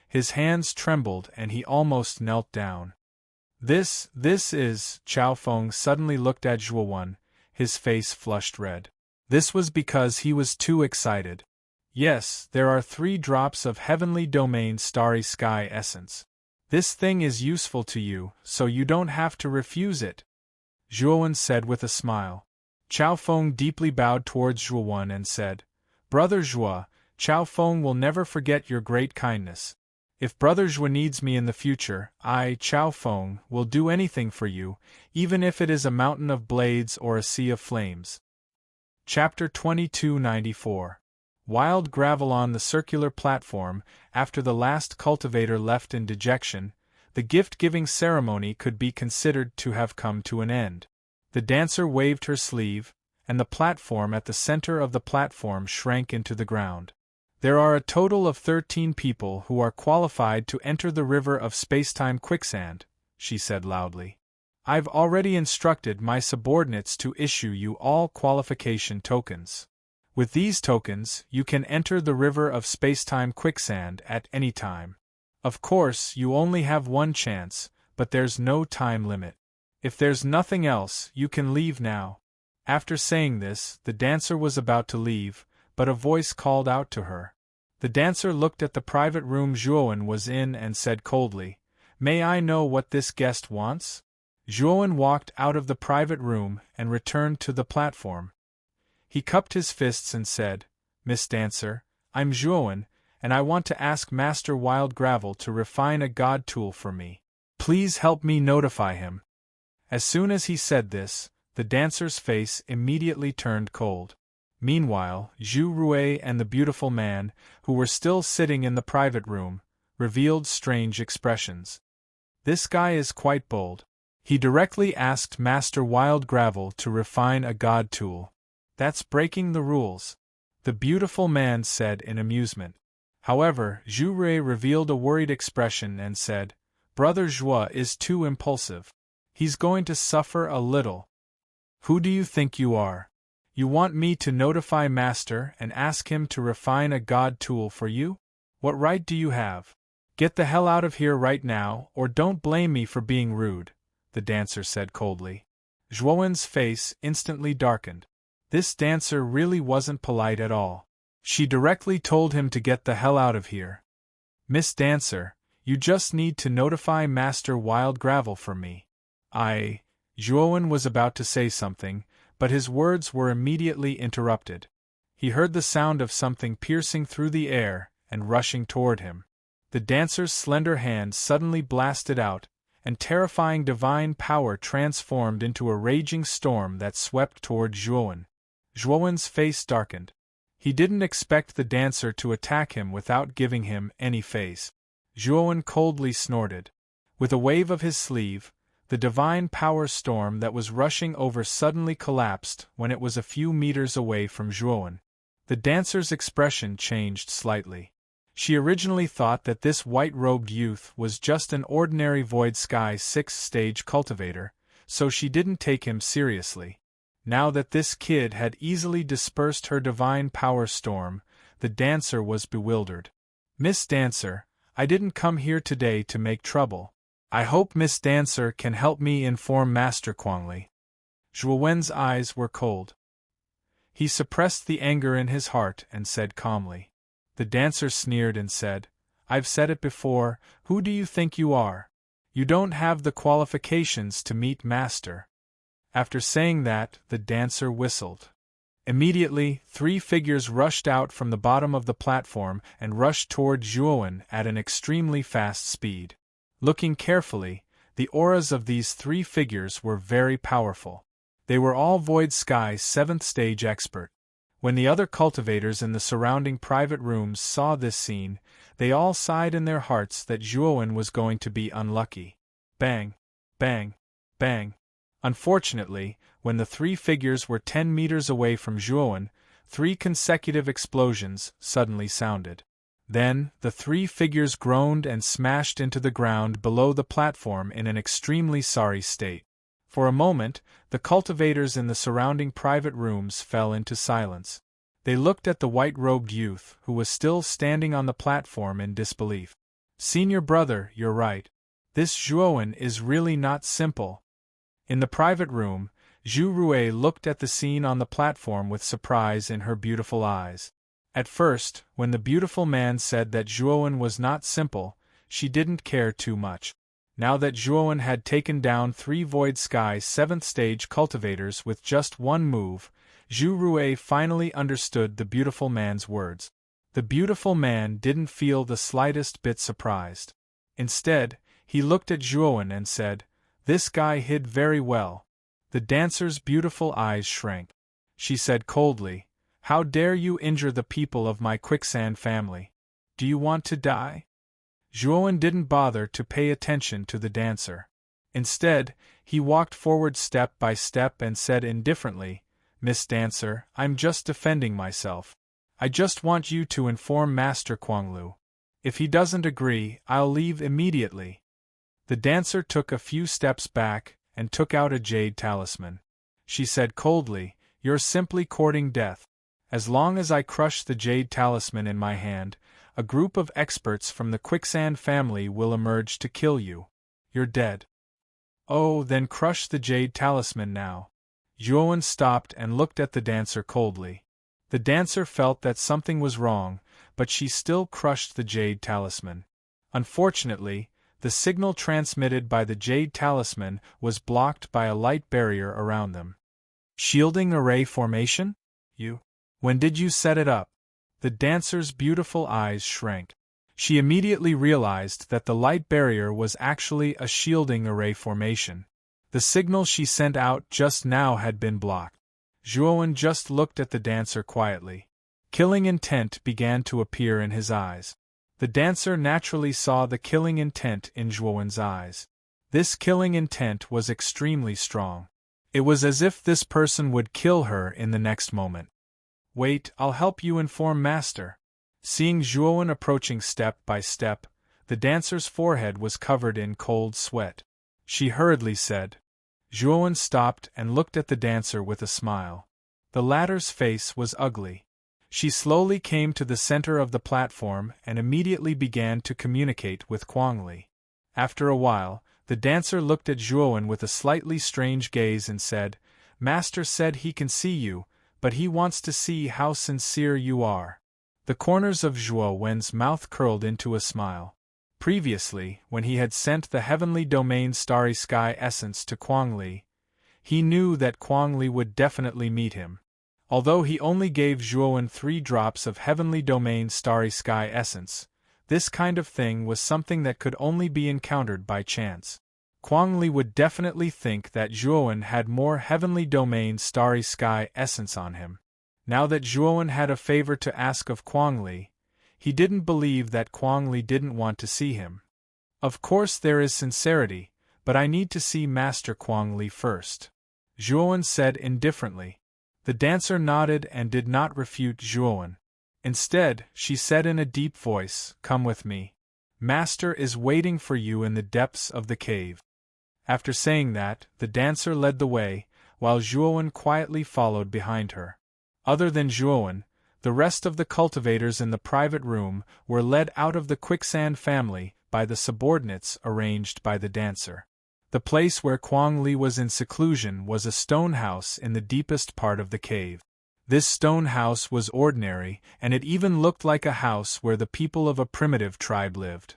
His hands trembled and he almost knelt down. This is… Chao Feng suddenly looked at Zhuowen, his face flushed red. This was because he was too excited. Yes, there are 3 drops of Heavenly Domain Starry Sky Essence. This thing is useful to you, so you don't have to refuse it, Zhuowen said with a smile. Chao Feng deeply bowed towards Zhuowen and said, Brother Zhuo, Chao Feng will never forget your great kindness. If Brother Zhuo needs me in the future, I, Chao Feng, will do anything for you, even if it is a mountain of blades or a sea of flames. Chapter 2294. Wild gravel. On the circular platform, after the last cultivator left in dejection, the gift-giving ceremony could be considered to have come to an end. The dancer waved her sleeve, and the platform at the center of the platform shrank into the ground. There are a total of 13 people who are qualified to enter the river of spacetime quicksand, she said loudly. I've already instructed my subordinates to issue you all qualification tokens. With these tokens, you can enter the river of spacetime quicksand at any time. Of course, you only have one chance, but there's no time limit. If there's nothing else, you can leave now. After saying this, the dancer was about to leave, but a voice called out to her. The dancer looked at the private room Zhuowen was in and said coldly, May I know what this guest wants? Zhuowen walked out of the private room and returned to the platform. He cupped his fists and said, Miss Dancer, I'm Zhuowen, and I want to ask Master Wild Gravel to refine a god tool for me. Please help me notify him. As soon as he said this, the dancer's face immediately turned cold. Meanwhile, Zhu Rui and the beautiful man, who were still sitting in the private room, revealed strange expressions. This guy is quite bold. He directly asked Master Wild Gravel to refine a god tool. That's breaking the rules, the beautiful man said in amusement. However, Zhu Rui revealed a worried expression and said, Brother Zhuo is too impulsive. He's going to suffer a little. Who do you think you are? You want me to notify Master and ask him to refine a god tool for you? What right do you have? Get the hell out of here right now, or don't blame me for being rude, the dancer said coldly. Zhuowen's face instantly darkened. This dancer really wasn't polite at all. She directly told him to get the hell out of here. Miss Dancer, you just need to notify Master Wild Gravel for me. Zhuowen was about to say something, but his words were immediately interrupted. He heard the sound of something piercing through the air and rushing toward him. The dancer's slender hand suddenly blasted out, and terrifying divine power transformed into a raging storm that swept toward Zhuowen. Zhuowen's face darkened. He didn't expect the dancer to attack him without giving him any face. Zhuowen coldly snorted. With a wave of his sleeve, the divine power storm that was rushing over suddenly collapsed when it was a few meters away from Zhuowen. The dancer's expression changed slightly. She originally thought that this white-robed youth was just an ordinary Void Sky 6th-stage cultivator, so she didn't take him seriously. Now that this kid had easily dispersed her divine power storm, the dancer was bewildered. "Miss Dancer, I didn't come here today to make trouble. I hope Miss Dancer can help me inform Master Kuangli." Zhuowen's eyes were cold. He suppressed the anger in his heart and said calmly. The dancer sneered and said, "I've said it before, who do you think you are? You don't have the qualifications to meet Master." After saying that, the dancer whistled. Immediately, 3 figures rushed out from the bottom of the platform and rushed toward Zhuowen at an extremely fast speed. Looking carefully, the auras of these 3 figures were very powerful. They were all Void Sky 7th stage expert. When the other cultivators in the surrounding private rooms saw this scene, they all sighed in their hearts that Zhuowen was going to be unlucky. Bang! Bang! Bang! Unfortunately, when the 3 figures were 10 meters away from Zhuowen, 3 consecutive explosions suddenly sounded. Then, the 3 figures groaned and smashed into the ground below the platform in an extremely sorry state. For a moment, the cultivators in the surrounding private rooms fell into silence. They looked at the white-robed youth, who was still standing on the platform in disbelief. "Senior brother, you're right. This Zhuowen is really not simple." In the private room, Zhu Rui looked at the scene on the platform with surprise in her beautiful eyes. At first, when the beautiful man said that Zhuowen was not simple, she didn't care too much. Now that Zhuowen had taken down 3 Void Sky 7th stage cultivators with just one move, Zhu Rui finally understood the beautiful man's words. The beautiful man didn't feel the slightest bit surprised. Instead, he looked at Zhuowen and said, "This guy hid very well." The dancer's beautiful eyes shrank. She said coldly, "How dare you injure the people of my quicksand family? Do you want to die?" Zhuowen didn't bother to pay attention to the dancer. Instead, he walked forward step by step and said indifferently, "Miss Dancer, I'm just defending myself. I just want you to inform Master Kuanglu. If he doesn't agree, I'll leave immediately." The dancer took a few steps back and took out a jade talisman. She said coldly, "You're simply courting death. As long as I crush the jade talisman in my hand, a group of experts from the quicksand family will emerge to kill you. You're dead." "Oh, then crush the jade talisman now." Zhuowen stopped and looked at the dancer coldly. The dancer felt that something was wrong, but she still crushed the jade talisman. Unfortunately, the signal transmitted by the jade talisman was blocked by a light barrier around them. "Shielding array formation? When did you set it up?" The dancer's beautiful eyes shrank. She immediately realized that the light barrier was actually a shielding array formation. The signal she sent out just now had been blocked. Zhuowen just looked at the dancer quietly. Killing intent began to appear in his eyes. The dancer naturally saw the killing intent in Zhuowen's eyes. This killing intent was extremely strong. It was as if this person would kill her in the next moment. "Wait, I'll help you inform Master." Seeing Zhuowen approaching step by step, the dancer's forehead was covered in cold sweat. She hurriedly said. Zhuowen stopped and looked at the dancer with a smile. The latter's face was ugly. She slowly came to the center of the platform and immediately began to communicate with Kuangli. After a while, the dancer looked at Zhuowen with a slightly strange gaze and said, "Master said he can see you, but he wants to see how sincere you are." The corners of Zhuowen's mouth curled into a smile. Previously, when he had sent the Heavenly Domain Starry Sky Essence to Kuangli, he knew that Kuangli would definitely meet him. Although he only gave Zhuowen 3 drops of Heavenly Domain Starry Sky Essence, this kind of thing was something that could only be encountered by chance. Kuangli would definitely think that Zhuowen had more Heavenly Domain Starry Sky Essence on him. Now that Zhuowen had a favor to ask of Kuangli, He didn't believe that Kwang Li didn't want to see him. Of course there is sincerity, but I need to see Master Kwang Li first, Zhuowen said indifferently. The dancer nodded and did not refute Zhuowen. Instead, she said in a deep voice, "Come with me. Master is waiting for you in the depths of the cave." After saying that, the dancer led the way, while Zhuowen quietly followed behind her. Other than Zhuowen, the rest of the cultivators in the private room were led out of the Quicksand family by the subordinates arranged by the dancer. The place where Kwang Li was in seclusion was a stone house in the deepest part of the cave. This stone house was ordinary, and it even looked like a house where the people of a primitive tribe lived.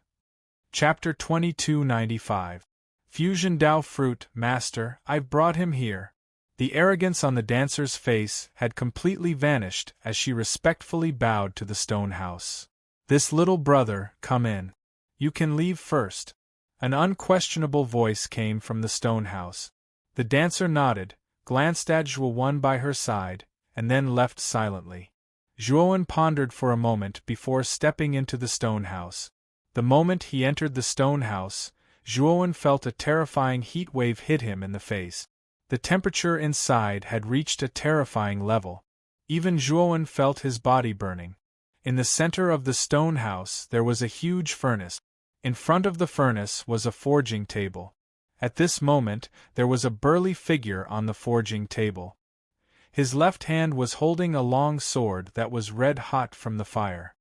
Chapter 2295. Fusion Dao Fruit, Master, I've brought him here. The arrogance on the dancer's face had completely vanished as she respectfully bowed to the stone house. This little brother, come in. You can leave first. An unquestionable voice came from the stone house. The dancer nodded, glanced at Zhuowen by her side, and then left silently. Zhuowen pondered for a moment before stepping into the stone house. The moment he entered the stone house, Zhuowen felt a terrifying heat wave hit him in the face. The temperature inside had reached a terrifying level. Even Zhuowen felt his body burning. In the center of the stone house there was a huge furnace. In front of the furnace was a forging table. At this moment, there was a burly figure on the forging table. His left hand was holding a long sword that was red-hot from the fire.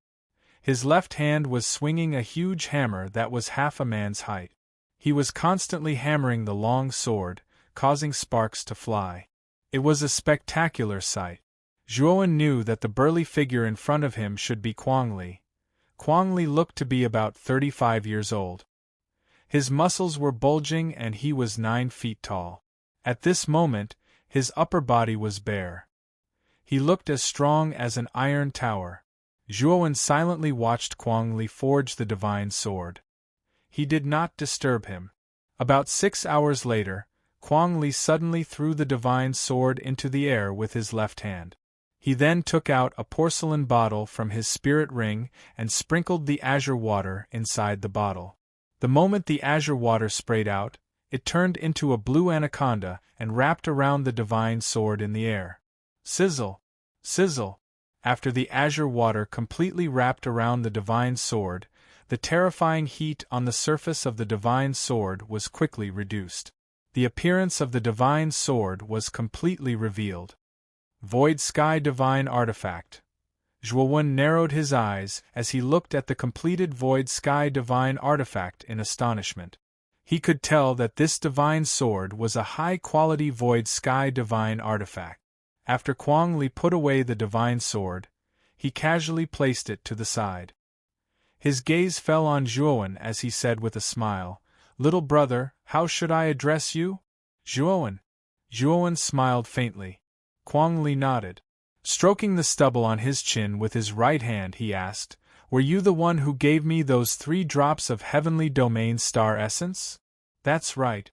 His left hand was swinging a huge hammer that was half a man's height. He was constantly hammering the long sword, causing sparks to fly. It was a spectacular sight. Zhuowen knew that the burly figure in front of him should be Kwang Li. Kwang Li looked to be about 35 years old. His muscles were bulging and he was 9 feet tall. At this moment, his upper body was bare. He looked as strong as an iron tower. Zhuowen silently watched Kwang Li forge the divine sword. He did not disturb him. About 6 hours later, Kwang Li suddenly threw the divine sword into the air with his left hand. He then took out a porcelain bottle from his spirit ring and sprinkled the azure water inside the bottle. The moment the azure water sprayed out, it turned into a blue anaconda and wrapped around the divine sword in the air. Sizzle! Sizzle! After the azure water completely wrapped around the divine sword, the terrifying heat on the surface of the divine sword was quickly reduced. The appearance of the divine sword was completely revealed. Void Sky Divine Artifact. Zhuowen narrowed his eyes as he looked at the completed Void Sky Divine Artifact in astonishment. He could tell that this divine sword was a high-quality Void Sky Divine Artifact. After Kwang Li put away the divine sword, he casually placed it to the side. His gaze fell on Zhuowen as he said with a smile, "Little brother, how should I address you?" "Zhuowen." Zhuowen smiled faintly. Kwang Li nodded. Stroking the stubble on his chin with his right hand, he asked, "Were you the one who gave me those 3 drops of Heavenly Domain Star Essence?" "That's right,"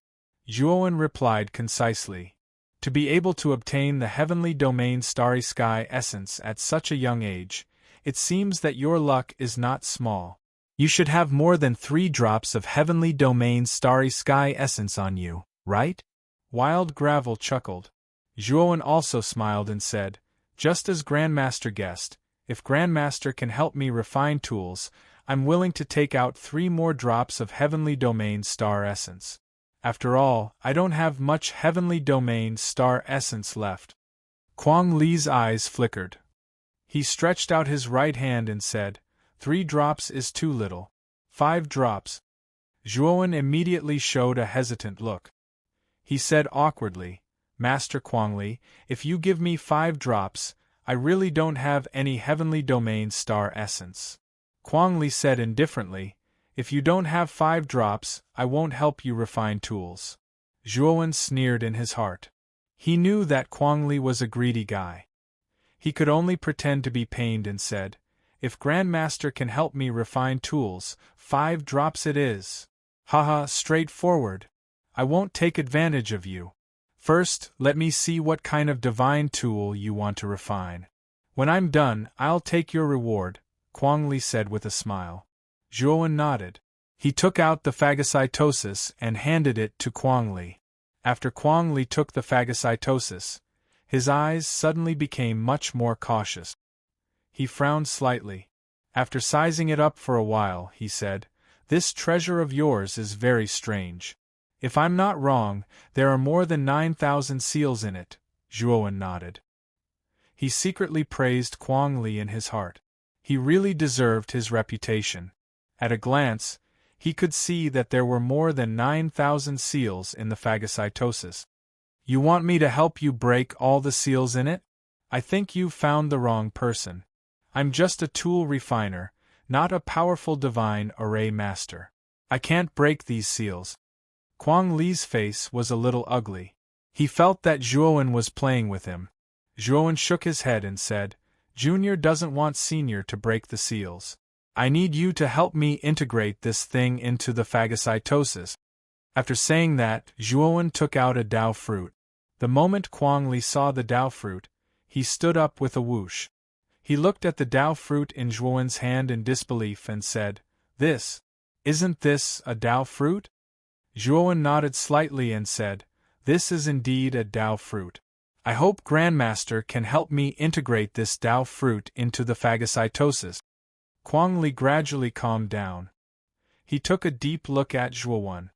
Zhuowen replied concisely. To be able to obtain the Heavenly Domain Starry Sky Essence at such a young age, it seems that your luck is not small. You should have more than 3 drops of Heavenly Domain Starry Sky Essence on you, right? Wild Gravel chuckled. Zhuowen also smiled and said, "Just as Grandmaster guessed, if Grandmaster can help me refine tools, I'm willing to take out 3 more drops of Heavenly Domain Star Essence. After all, I don't have much Heavenly Domain Star Essence left." Kwang Li's eyes flickered. He stretched out his right hand and said, "3 drops is too little. 5 drops. Zhuowen immediately showed a hesitant look. He said awkwardly, "Master Kwang Li, if you give me 5 drops, I really don't have any Heavenly Domain Star Essence." Kwang Li said indifferently, "If you don't have 5 drops, I won't help you refine tools." Zhuowen sneered in his heart. He knew that Kwang Li was a greedy guy. He could only pretend to be pained and said, "If Grandmaster can help me refine tools, 5 drops it is. Haha, straightforward. I won't take advantage of you. First, let me see what kind of divine tool you want to refine. When I'm done, I'll take your reward, Quang Li said with a smile. Zhuowen nodded. He took out the phagocytosis and handed it to Quang Li. After Quang Li took the phagocytosis, his eyes suddenly became much more cautious. He frowned slightly. After sizing it up for a while, he said, "This treasure of yours is very strange. If I'm not wrong, there are more than 9,000 seals in it." Zhuowen nodded. He secretly praised Quang Li in his heart. He really deserved his reputation. At a glance, he could see that there were more than 9,000 seals in the phagocytosis. "You want me to help you break all the seals in it? I think you've found the wrong person. I'm just a tool refiner, not a powerful divine array master. I can't break these seals." Quang Li's face was a little ugly. He felt that Zhuowen was playing with him. Zhuowen shook his head and said, "Junior doesn't want Senior to break the seals. I need you to help me integrate this thing into the phagocytosis." After saying that, Zhuowen took out a Dao fruit. The moment Quang Li saw the Dao fruit, he stood up with a whoosh. He looked at the Dao fruit in Zhuowen's hand in disbelief and said, Isn't this a Dao fruit?" Zhuowen nodded slightly and said, "This is indeed a Dao fruit. I hope Grandmaster can help me integrate this Dao fruit into the phagocytosis." Quang Li gradually calmed down. He took a deep look at Zhuowen.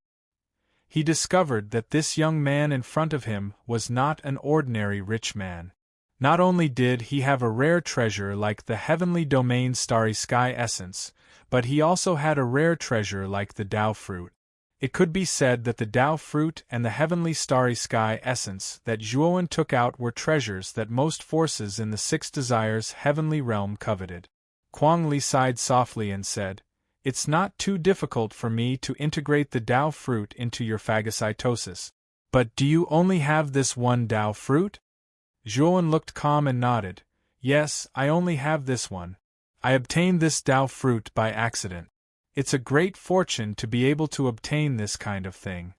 He discovered that this young man in front of him was not an ordinary rich man. Not only did he have a rare treasure like the heavenly domain starry sky essence, but he also had a rare treasure like the Dao fruit. It could be said that the Dao fruit and the heavenly starry sky essence that Zhuowen took out were treasures that most forces in the Six Desires heavenly realm coveted. Quang Li sighed softly and said, "It's not too difficult for me to integrate the Dao fruit into your phagocytosis. But do you only have this one Dao fruit?" Zhuowen looked calm and nodded. "Yes, I only have this one. I obtained this Dao fruit by accident. It's a great fortune to be able to obtain this kind of thing."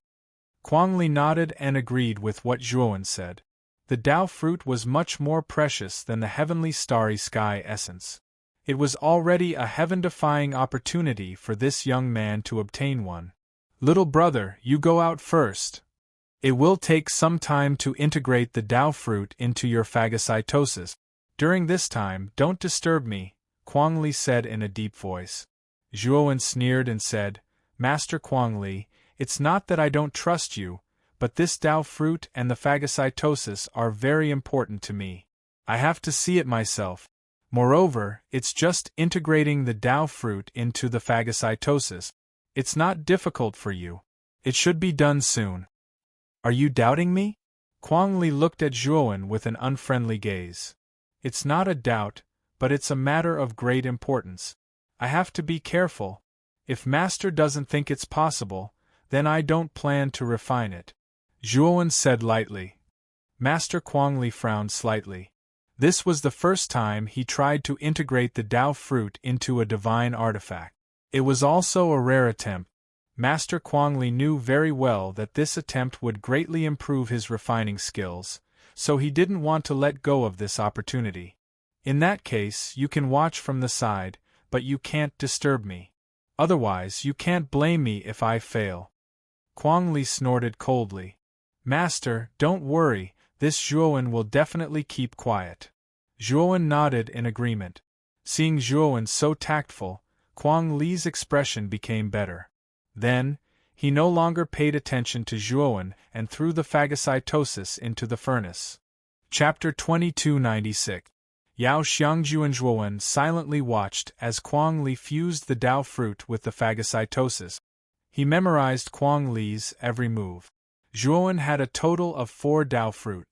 Quang Li nodded and agreed with what Zhuowen said. The Dao fruit was much more precious than the heavenly starry sky essence. It was already a heaven-defying opportunity for this young man to obtain one. "Little brother, you go out first. It will take some time to integrate the Dao fruit into your phagocytosis. During this time, don't disturb me," Quang Li said in a deep voice. Zhuowen sneered and said, "Master Quang Li, it's not that I don't trust you, but this Dao fruit and the phagocytosis are very important to me. I have to see it myself. Moreover, it's just integrating the Dao fruit into the phagocytosis. It's not difficult for you. It should be done soon." "Are you doubting me?" Quang Li looked at Zhuowen with an unfriendly gaze. "It's not a doubt, but it's a matter of great importance. I have to be careful. If Master doesn't think it's possible, then I don't plan to refine it," Zhuowen said lightly. Master Quang Li frowned slightly. This was the first time he tried to integrate the Dao fruit into a divine artifact. It was also a rare attempt. Master Quang Li knew very well that this attempt would greatly improve his refining skills, so he didn't want to let go of this opportunity. "In that case, you can watch from the side, but you can't disturb me. Otherwise, you can't blame me if I fail." Quang Li snorted coldly. "Master, don't worry, this Zhuowen will definitely keep quiet." Zhuowen nodded in agreement. Seeing Zhuowen so tactful, Quang Li's expression became better. Then, he no longer paid attention to Zhuowen and threw the phagocytosis into the furnace. Chapter 2296. Yao Xiangju and Zhuowen silently watched as Quang Li fused the Dao fruit with the phagocytosis. He memorized Quang Li's every move. Zhuowen had a total of 4 Dao fruit.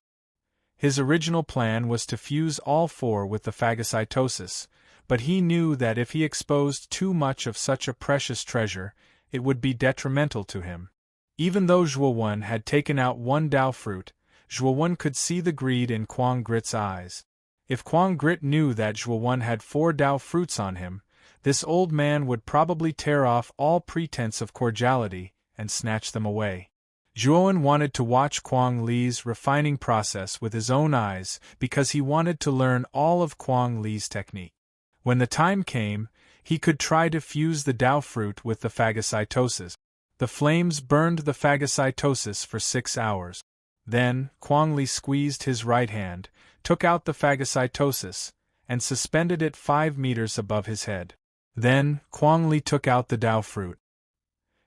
His original plan was to fuse all 4 with the phagocytosis, but he knew that if he exposed too much of such a precious treasure, it would be detrimental to him. Even though Zhuowen had taken out 1 Dao fruit, Zhuowen could see the greed in Quang Grit's eyes. If Quang Grit knew that Zhuowen had 4 Dao fruits on him, this old man would probably tear off all pretense of cordiality and snatch them away. Zhuowen wanted to watch Quang Li's refining process with his own eyes because he wanted to learn all of Quang Li's technique. When the time came, he could try to fuse the Tao fruit with the phagocytosis. The flames burned the phagocytosis for 6 hours. Then, Kuang Li squeezed his right hand, took out the phagocytosis, and suspended it 5 meters above his head. Then, Kuang Li took out the Tao fruit.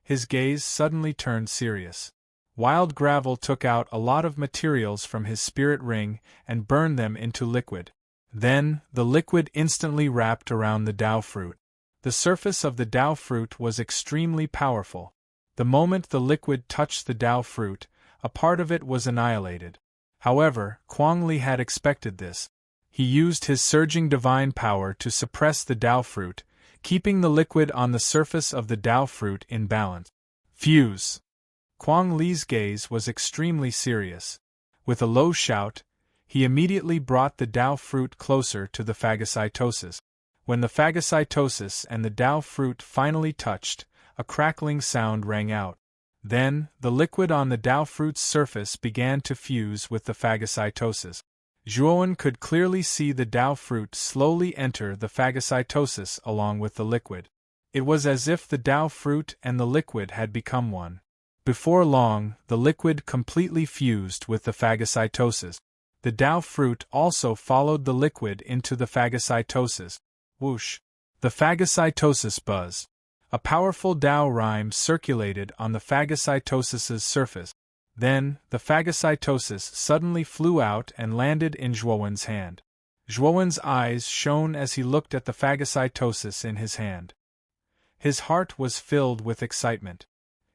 His gaze suddenly turned serious. Wild Gravel took out a lot of materials from his spirit ring and burned them into liquid. Then, the liquid instantly wrapped around the Tao fruit. The surface of the Tao fruit was extremely powerful. The moment the liquid touched the Tao fruit, a part of it was annihilated. However, Kuang Li had expected this. He used his surging divine power to suppress the Tao fruit, keeping the liquid on the surface of the Tao fruit in balance. Fuse! Kuang Li's gaze was extremely serious. With a low shout, he immediately brought the Tao fruit closer to the phagocytosis. When the phagocytosis and the Tao fruit finally touched, a crackling sound rang out. Then, the liquid on the Tao fruit's surface began to fuse with the phagocytosis. Zhuowen could clearly see the Tao fruit slowly enter the phagocytosis along with the liquid. It was as if the Tao fruit and the liquid had become one. Before long, the liquid completely fused with the phagocytosis. The Tao fruit also followed the liquid into the phagocytosis. Whoosh! The phagocytosis buzzed. A powerful Tao rhyme circulated on the phagocytosis's surface. Then, the phagocytosis suddenly flew out and landed in Zhuowen's hand. Zhuowen's eyes shone as he looked at the phagocytosis in his hand. His heart was filled with excitement.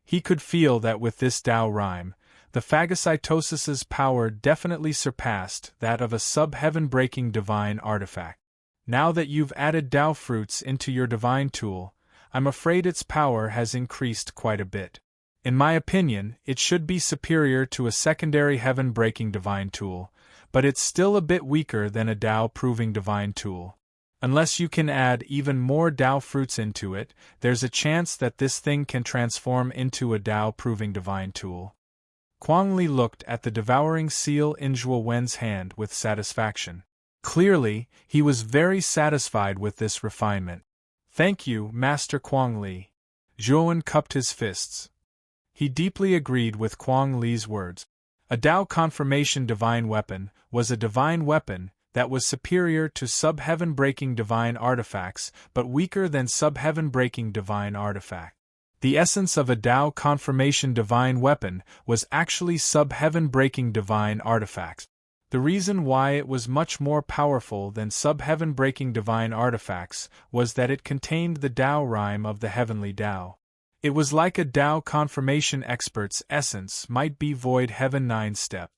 He could feel that with this Tao rhyme, the phagocytosis's power definitely surpassed that of a sub-heaven-breaking divine artifact. Now that you've added Tao fruits into your divine tool, I'm afraid its power has increased quite a bit. In my opinion, it should be superior to a secondary heaven-breaking divine tool, but it's still a bit weaker than a Tao-proving divine tool. Unless you can add even more Tao fruits into it, there's a chance that this thing can transform into a Tao-proving divine tool. Kuang Li looked at the devouring seal in Zhuowen's hand with satisfaction. Clearly, he was very satisfied with this refinement. Thank you, Master Kuang Li. Zhuowen cupped his fists. He deeply agreed with Kuang Li's words. A Tao confirmation divine weapon was a divine weapon that was superior to sub-heaven-breaking divine artifacts but weaker than sub-heaven-breaking divine artifact. The essence of a Tao confirmation divine weapon was actually sub-heaven-breaking divine artifacts. The reason why it was much more powerful than sub-heaven-breaking divine artifacts was that it contained the Tao rhyme of the heavenly Tao. It was like a Tao confirmation expert's essence might be void heaven 9-step.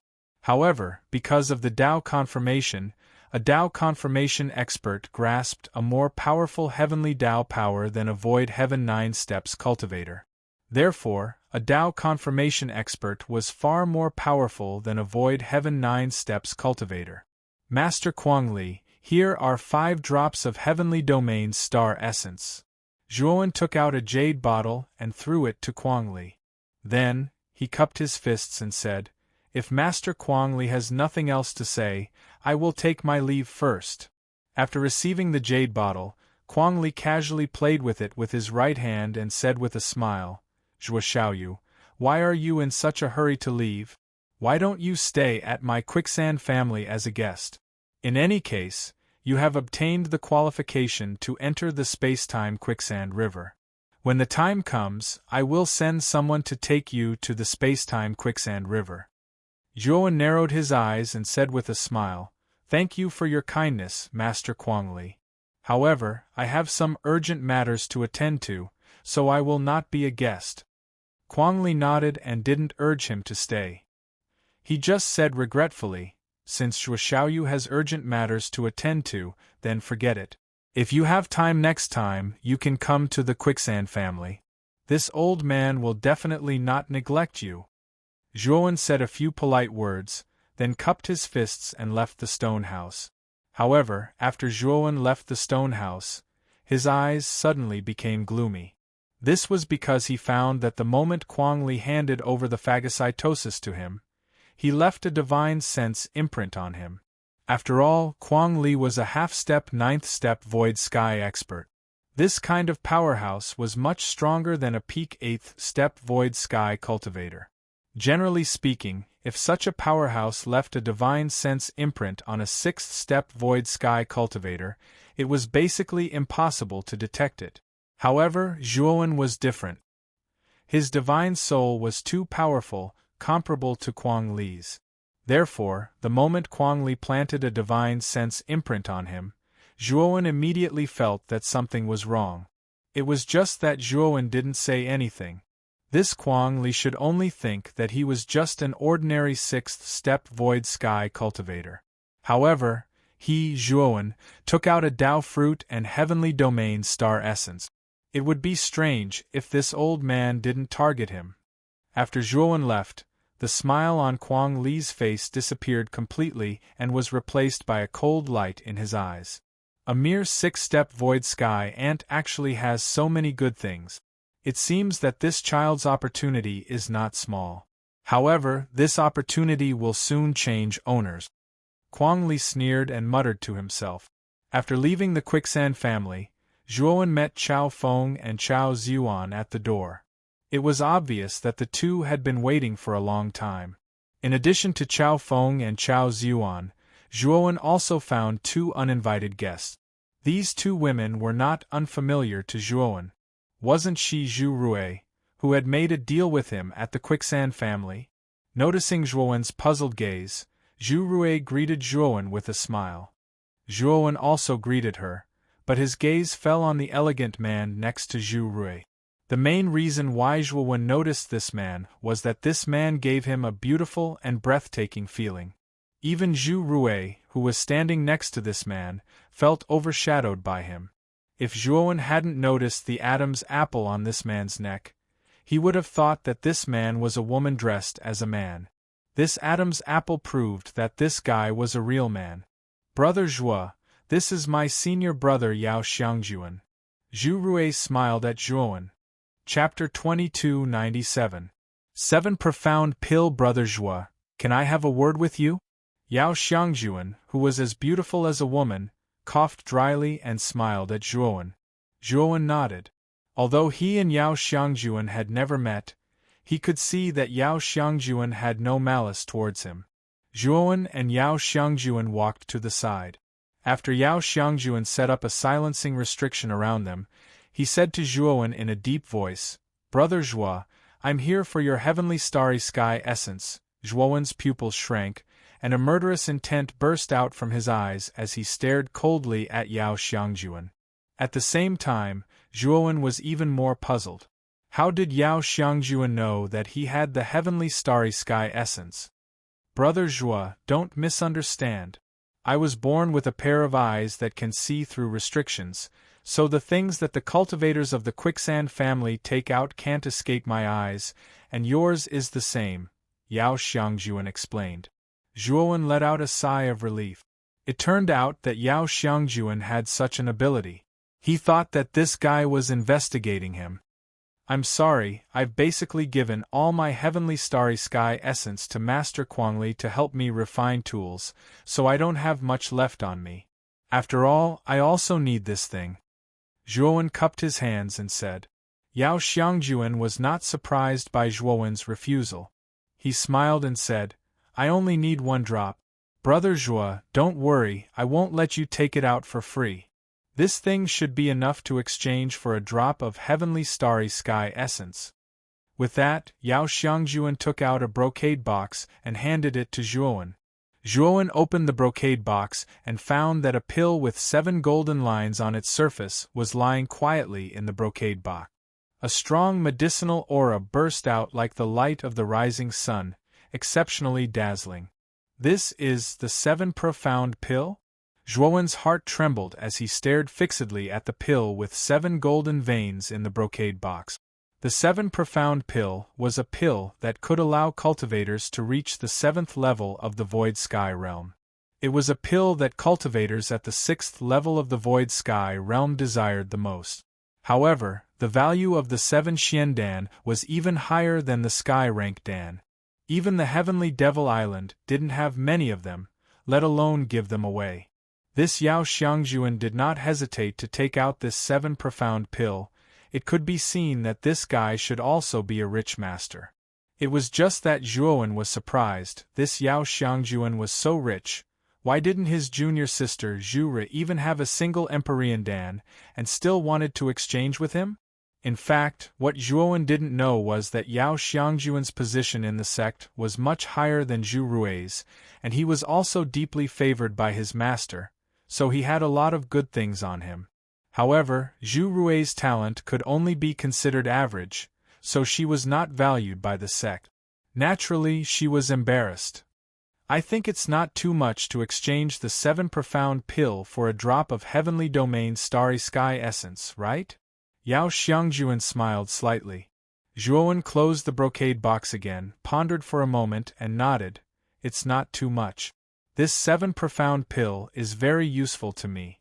However, because of the Tao confirmation, a Tao confirmation expert grasped a more powerful heavenly Tao power than a void heaven 9-steps cultivator. Therefore, a Tao confirmation expert was far more powerful than a void heaven 9-steps cultivator. Master Kuang Li, here are 5 drops of heavenly domain's star essence. Zhuowen took out a jade bottle and threw it to Kuang Li. Then, he cupped his fists and said, "If Master Kuang Li has nothing else to say, I will take my leave first." After receiving the jade bottle, Kuang Li casually played with it with his right hand and said with a smile, "Zhuo Xiaoyu, why are you in such a hurry to leave? Why don't you stay at my quicksand family as a guest? In any case, you have obtained the qualification to enter the space-time quicksand river. When the time comes, I will send someone to take you to the space-time quicksand river." Zhuowen narrowed his eyes and said with a smile, "Thank you for your kindness, Master Kuang Li. However, I have some urgent matters to attend to, so I will not be a guest." Kuang Li nodded and didn't urge him to stay. He just said regretfully, "Since Zhuo Xiaoyu has urgent matters to attend to, then forget it. If you have time next time, you can come to the quicksand family. This old man will definitely not neglect you." Zhuowen said a few polite words, then cupped his fists and left the stone house. However, after Zhuowen left the stone house, his eyes suddenly became gloomy. This was because he found that the moment Kuang Li handed over the phagocytosis to him, he left a divine sense imprint on him. After all, Kwang Li was a half-step ninth-step void sky expert. This kind of powerhouse was much stronger than a peak eighth-step void sky cultivator. Generally speaking, if such a powerhouse left a divine sense imprint on a sixth-step void sky cultivator, it was basically impossible to detect it. However, Zhuowen was different. His divine soul was too powerful, comparable to Kwang Li's. Therefore, the moment Kwang Li planted a divine sense imprint on him, Zhuowen immediately felt that something was wrong. It was just that Zhuowen didn't say anything. This Kwang Li should only think that he was just an ordinary sixth-step void sky cultivator. However, he, Zhuowen, took out a Dao fruit and heavenly domain star essence. It would be strange if this old man didn't target him. After Zhuowen left, the smile on Kwang Li's face disappeared completely and was replaced by a cold light in his eyes. A mere six-step void sky ant actually has so many good things. It seems that this child's opportunity is not small. However, this opportunity will soon change owners. Kwang Li sneered and muttered to himself. After leaving the Quicksand family, Zhuowen met Chao Feng and Chao Zhuan at the door. It was obvious that the two had been waiting for a long time. In addition to Chao Feng and Chao Zhuan, Zhuowen also found two uninvited guests. These two women were not unfamiliar to Zhuowen. Wasn't she Zhu Rui, who had made a deal with him at the Quicksand family? Noticing Zhuowen's puzzled gaze, Zhu Rui greeted Zhuowen with a smile. Zhuowen also greeted her, but his gaze fell on the elegant man next to Zhu Rui. The main reason why Zhuowen noticed this man was that this man gave him a beautiful and breathtaking feeling. Even Zhu Rui, who was standing next to this man, felt overshadowed by him. If Zhuowen hadn't noticed the Adam's apple on this man's neck, he would have thought that this man was a woman dressed as a man. This Adam's apple proved that this guy was a real man. Brother Zhuo, this is my senior brother Yao Xiangjuan. Zhu Rui smiled at Zhuowen. Chapter 2297. 7 Profound Pill. Brother Zhuo, can I have a word with you? Yao Xiangjuan, who was as beautiful as a woman, coughed dryly and smiled at Zhuowen. Zhuowen nodded. Although he and Yao Xiangjuan had never met, he could see that Yao Xiangjuan had no malice towards him. Zhuowen and Yao Xiangjuan walked to the side. After Yao Xiangjuan set up a silencing restriction around them, he said to Zhuowen in a deep voice, Brother Zhuo, I'm here for your heavenly starry sky essence. Zhuowen's pupils shrank, and a murderous intent burst out from his eyes as he stared coldly at Yao Xiangjuan. At the same time, Zhuowen was even more puzzled. How did Yao Xiangjuan know that he had the heavenly starry sky essence? Brother Zhuo, don't misunderstand. I was born with a pair of eyes that can see through restrictions, so the things that the cultivators of the Quicksand family take out can't escape my eyes, and yours is the same, Yao Xiangjuan explained. Zhuowen let out a sigh of relief. It turned out that Yao Xiangjuan had such an ability. He thought that this guy was investigating him. I'm sorry, I've basically given all my heavenly starry sky essence to Master Kwang Li to help me refine tools, so I don't have much left on me. After all, I also need this thing. Zhuowen cupped his hands and said. Yao Xiangjuan was not surprised by Zhuowen's refusal. He smiled and said, I only need 1 drop. Brother Zhuo, don't worry, I won't let you take it out for free. This thing should be enough to exchange for a drop of heavenly starry sky essence. With that, Yao Xiangjuan took out a brocade box and handed it to Zhuowen. Zhuowen opened the brocade box and found that a pill with 7 golden lines on its surface was lying quietly in the brocade box. A strong medicinal aura burst out like the light of the rising sun, exceptionally dazzling. This is the 7 Profound Pill? Zhuowen's heart trembled as he stared fixedly at the pill with 7 golden veins in the brocade box. The 7 Profound Pill was a pill that could allow cultivators to reach the 7th level of the Void Sky Realm. It was a pill that cultivators at the 6th level of the Void Sky Realm desired the most. However, the value of the 7 Xian Dan was even higher than the Sky Rank Dan. Even the Heavenly Devil Island didn't have many of them, let alone give them away. This Yao Xiangjuan did not hesitate to take out this 7 profound pill. It could be seen that this guy should also be a rich master. It was just that Zhuowen was surprised. This Yao Xiangjuan was so rich. Why didn't his junior sister Zhu Re even have a single Empyrean Dan and still wanted to exchange with him? In fact, what Zhuowen didn't know was that Yao Xiangjuan's position in the sect was much higher than Zhu Rui's, and he was also deeply favored by his master, so he had a lot of good things on him. However, Zhu Rui's talent could only be considered average, so she was not valued by the sect. Naturally, she was embarrassed. I think it's not too much to exchange the 7 profound pill for a drop of heavenly domain starry sky essence, right? Yao Xiangjuan smiled slightly. Zhuowen closed the brocade box again, pondered for a moment, and nodded. It's not too much. This 7 profound pill is very useful to me.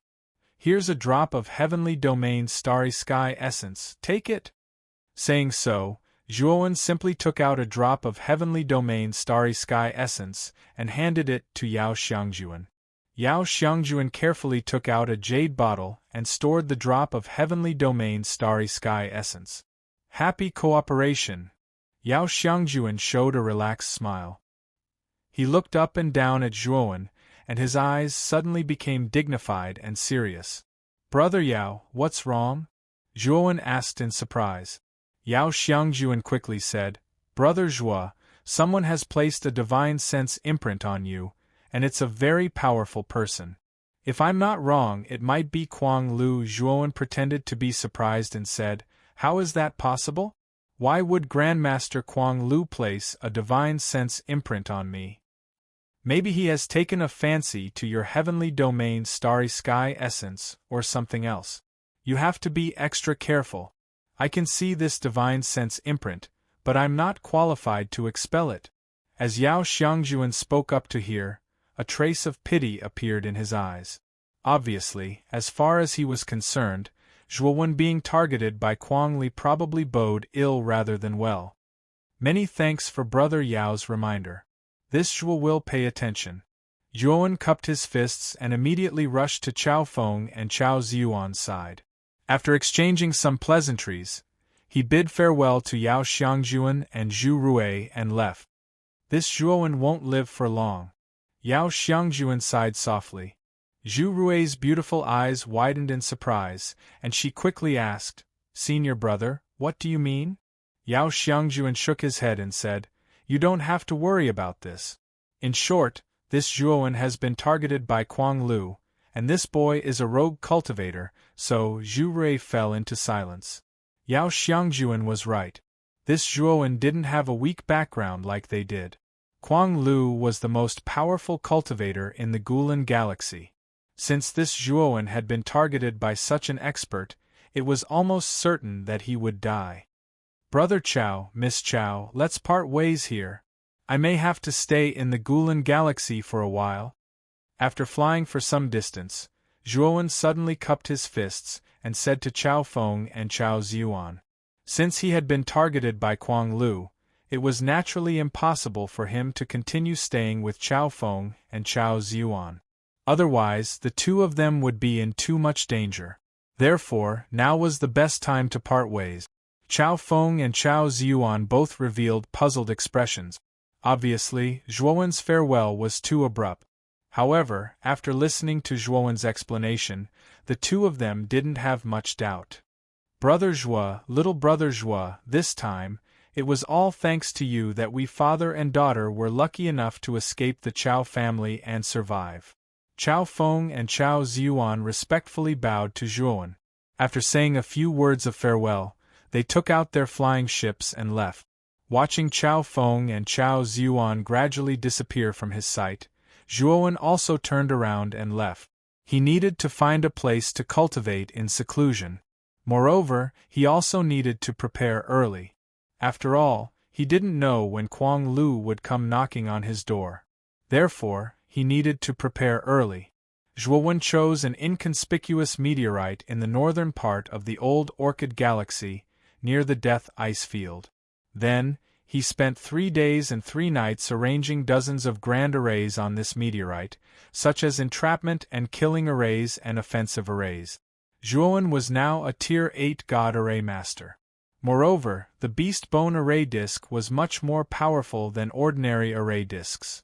Here's a drop of heavenly domain starry sky essence, take it. Saying so, Zhuowen simply took out a drop of heavenly domain starry sky essence and handed it to Yao Xiangjuan. Yao Xiangjuan carefully took out a jade bottle and stored the drop of heavenly domain starry sky essence. Happy cooperation. Yao Xiangjuan showed a relaxed smile. He looked up and down at Zhuowen, and his eyes suddenly became dignified and serious. Brother Yao, what's wrong? Zhuowen asked in surprise. Yao Xiangjuan quickly said, Brother Zhuo, someone has placed a divine sense imprint on you, and it's a very powerful person. If I'm not wrong, it might be Kuang Lu. Zhuowen pretended to be surprised and said, How is that possible? Why would Grandmaster Kuang Lu place a divine sense imprint on me? Maybe he has taken a fancy to your heavenly domain starry sky essence, or something else. You have to be extra careful. I can see this divine sense imprint, but I'm not qualified to expel it. As Yao Xiangjuan spoke up to hear, a trace of pity appeared in his eyes. Obviously, as far as he was concerned, Zhuowen being targeted by Kuang Li probably bode ill rather than well. Many thanks for Brother Yao's reminder. This Zhuo will pay attention. Zhuowen cupped his fists and immediately rushed to Chao Feng and Chao Ziyuan's side. After exchanging some pleasantries, he bid farewell to Yao Xiangjuan and Zhu Rui and left. This Zhuowen won't live for long. Yao Xiangjuan sighed softly. Zhu Rui's beautiful eyes widened in surprise, and she quickly asked, Senior brother, what do you mean? Yao Xiangjuan shook his head and said, You don't have to worry about this. In short, this Zhuowen has been targeted by Kuang Lu, and this boy is a rogue cultivator, so Zhu Rui fell into silence. Yao Xiangjuan was right. This Zhuowen didn't have a weak background like they did. Kuang Lu was the most powerful cultivator in the Gulan galaxy. Since this Zhuowen had been targeted by such an expert, it was almost certain that he would die. Brother Chao, Miss Chao, let's part ways here. I may have to stay in the Gulan galaxy for a while. After flying for some distance, Zhuowen suddenly cupped his fists and said to Chao Feng and Chao Ziyuan. Since he had been targeted by Kuang Lu, it was naturally impossible for him to continue staying with Chao Feng and Chao Ziyuan. Otherwise, the two of them would be in too much danger. Therefore, now was the best time to part ways. Chao Feng and Chao Ziyuan both revealed puzzled expressions. Obviously, Zhuowen's farewell was too abrupt. However, after listening to Zhuowen's explanation, the two of them didn't have much doubt. Brother Zhuo, little brother Zhuo, this time, it was all thanks to you that we father and daughter were lucky enough to escape the Chao family and survive. Chao Feng and Chao Ziyuan respectfully bowed to Zhuowen. After saying a few words of farewell, they took out their flying ships and left. Watching Chao Feng and Chao Ziyuan gradually disappear from his sight, Zhuowen also turned around and left. He needed to find a place to cultivate in seclusion. Moreover, he also needed to prepare early. After all, he didn't know when Kuang Lu would come knocking on his door. Therefore, he needed to prepare early. Zhuowen chose an inconspicuous meteorite in the northern part of the old Orchid Galaxy, near the Death Ice Field. Then, He spent 3 days and 3 nights arranging dozens of grand arrays on this meteorite, such as entrapment and killing arrays and offensive arrays. Zhuowen was now a Tier 8 God Array Master. Moreover, the Beast Bone Array Disc was much more powerful than ordinary array discs.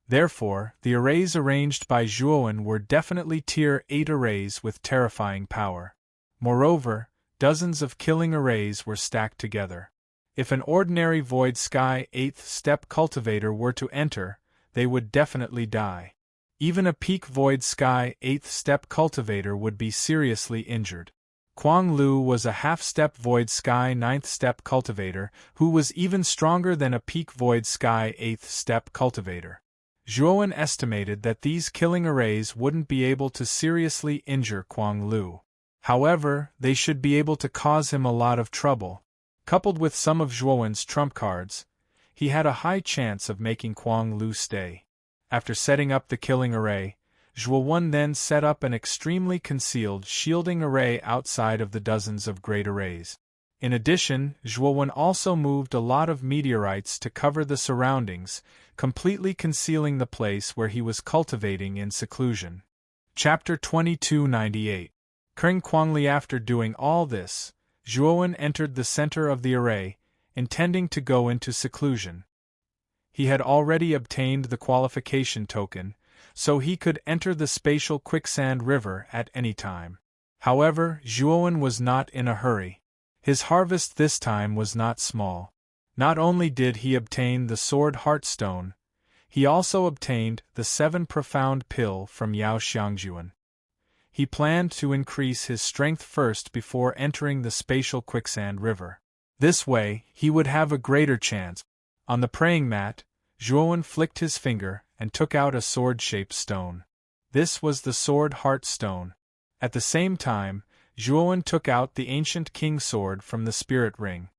Therefore, the arrays arranged by Zhuowen were definitely Tier 8 arrays with terrifying power. Moreover, dozens of killing arrays were stacked together. If an ordinary Void Sky 8th Step Cultivator were to enter, they would definitely die. Even a Peak Void Sky 8th Step Cultivator would be seriously injured. Kuang Lu was a half-step Void Sky 9th Step Cultivator, who was even stronger than a Peak Void Sky 8th Step Cultivator. Zhuowen estimated that these killing arrays wouldn't be able to seriously injure Kuang Lu. However, they should be able to cause him a lot of trouble. Coupled with some of Zhuowen's trump cards, he had a high chance of making Kuang Lu stay. After setting up the killing array, Zhuowen then set up an extremely concealed shielding array outside of the dozens of great arrays. In addition, Zhuowen also moved a lot of meteorites to cover the surroundings, completely concealing the place where he was cultivating in seclusion. Chapter 2298. Kring Kuangli. After doing all this, Zhuowen entered the center of the array, intending to go into seclusion. He had already obtained the qualification token, so he could enter the spatial quicksand river at any time. However, Zhuowen was not in a hurry. His harvest this time was not small. Not only did he obtain the Sword Heartstone, he also obtained the 7 Profound Pill from Yao Xiangjuan. He planned to increase his strength first before entering the spatial quicksand river. This way, he would have a greater chance. On the praying mat, Zhuowen flicked his finger and took out a sword-shaped stone. This was the Sword Heart Stone. At the same time, Zhuowen took out the ancient King Sword from the Spirit Ring.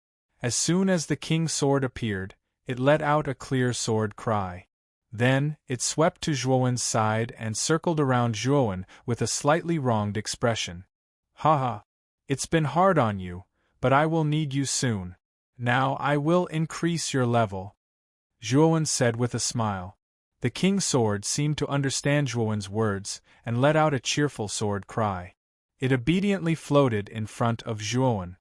As soon as the King Sword appeared, it let out a clear sword cry. Then, it swept to Zhuowen's side and circled around Zhuowen with a slightly wronged expression. "Haha. It's been hard on you, but I will need you soon. Now I will increase your level," Zhuowen said with a smile. The King Sword seemed to understand Zhuowen's words and let out a cheerful sword cry. It obediently floated in front of Zhuowen.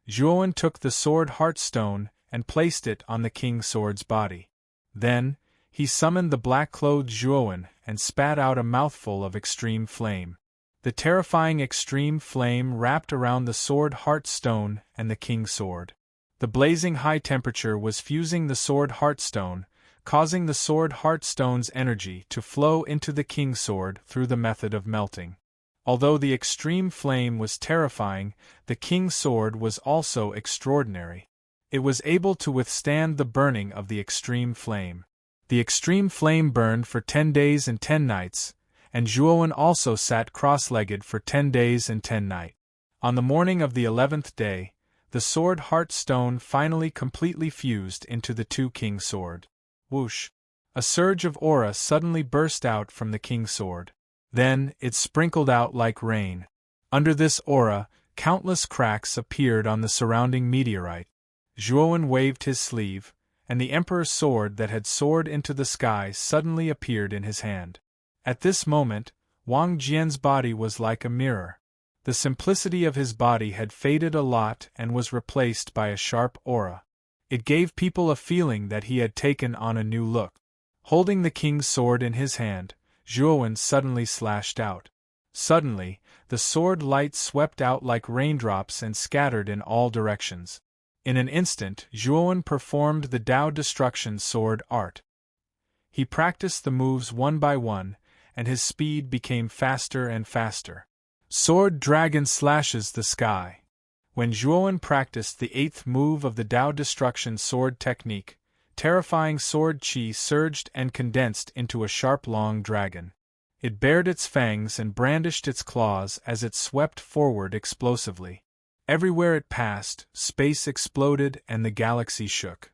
Zhuowen took the Sword Heartstone and placed it on the King Sword's body. Then, he summoned the black-clothed Zhuowen and spat out a mouthful of extreme flame. The terrifying extreme flame wrapped around the Sword Heartstone and the King Sword. The blazing high temperature was fusing the Sword Heartstone, causing the Sword Heartstone's energy to flow into the King Sword through the method of melting. Although the extreme flame was terrifying, the King Sword was also extraordinary. It was able to withstand the burning of the extreme flame. The extreme flame burned for 10 days and 10 nights, and Zhuowen also sat cross-legged for 10 days and 10 nights. On the morning of the 11th day, the Sword Heartstone finally completely fused into the 2 King Sword. Whoosh! A surge of aura suddenly burst out from the King Sword. Then, it sprinkled out like rain. Under this aura, countless cracks appeared on the surrounding meteorite. Zhuowen waved his sleeve, and the Emperor's sword that had soared into the sky suddenly appeared in his hand. At this moment, Wang Jian's body was like a mirror. The simplicity of his body had faded a lot and was replaced by a sharp aura. It gave people a feeling that he had taken on a new look. Holding the King's sword in his hand, Zhuowen suddenly slashed out. Suddenly, the sword light swept out like raindrops and scattered in all directions. In an instant, Zhuowen performed the Tao Destruction Sword art. He practiced the moves one by one, and his speed became faster and faster. Sword Dragon slashes the sky. When Zhuowen practiced the 8th move of the Tao Destruction Sword technique, terrifying sword chi surged and condensed into a sharp long dragon. It bared its fangs and brandished its claws as it swept forward explosively. Everywhere it passed, space exploded and the galaxy shook.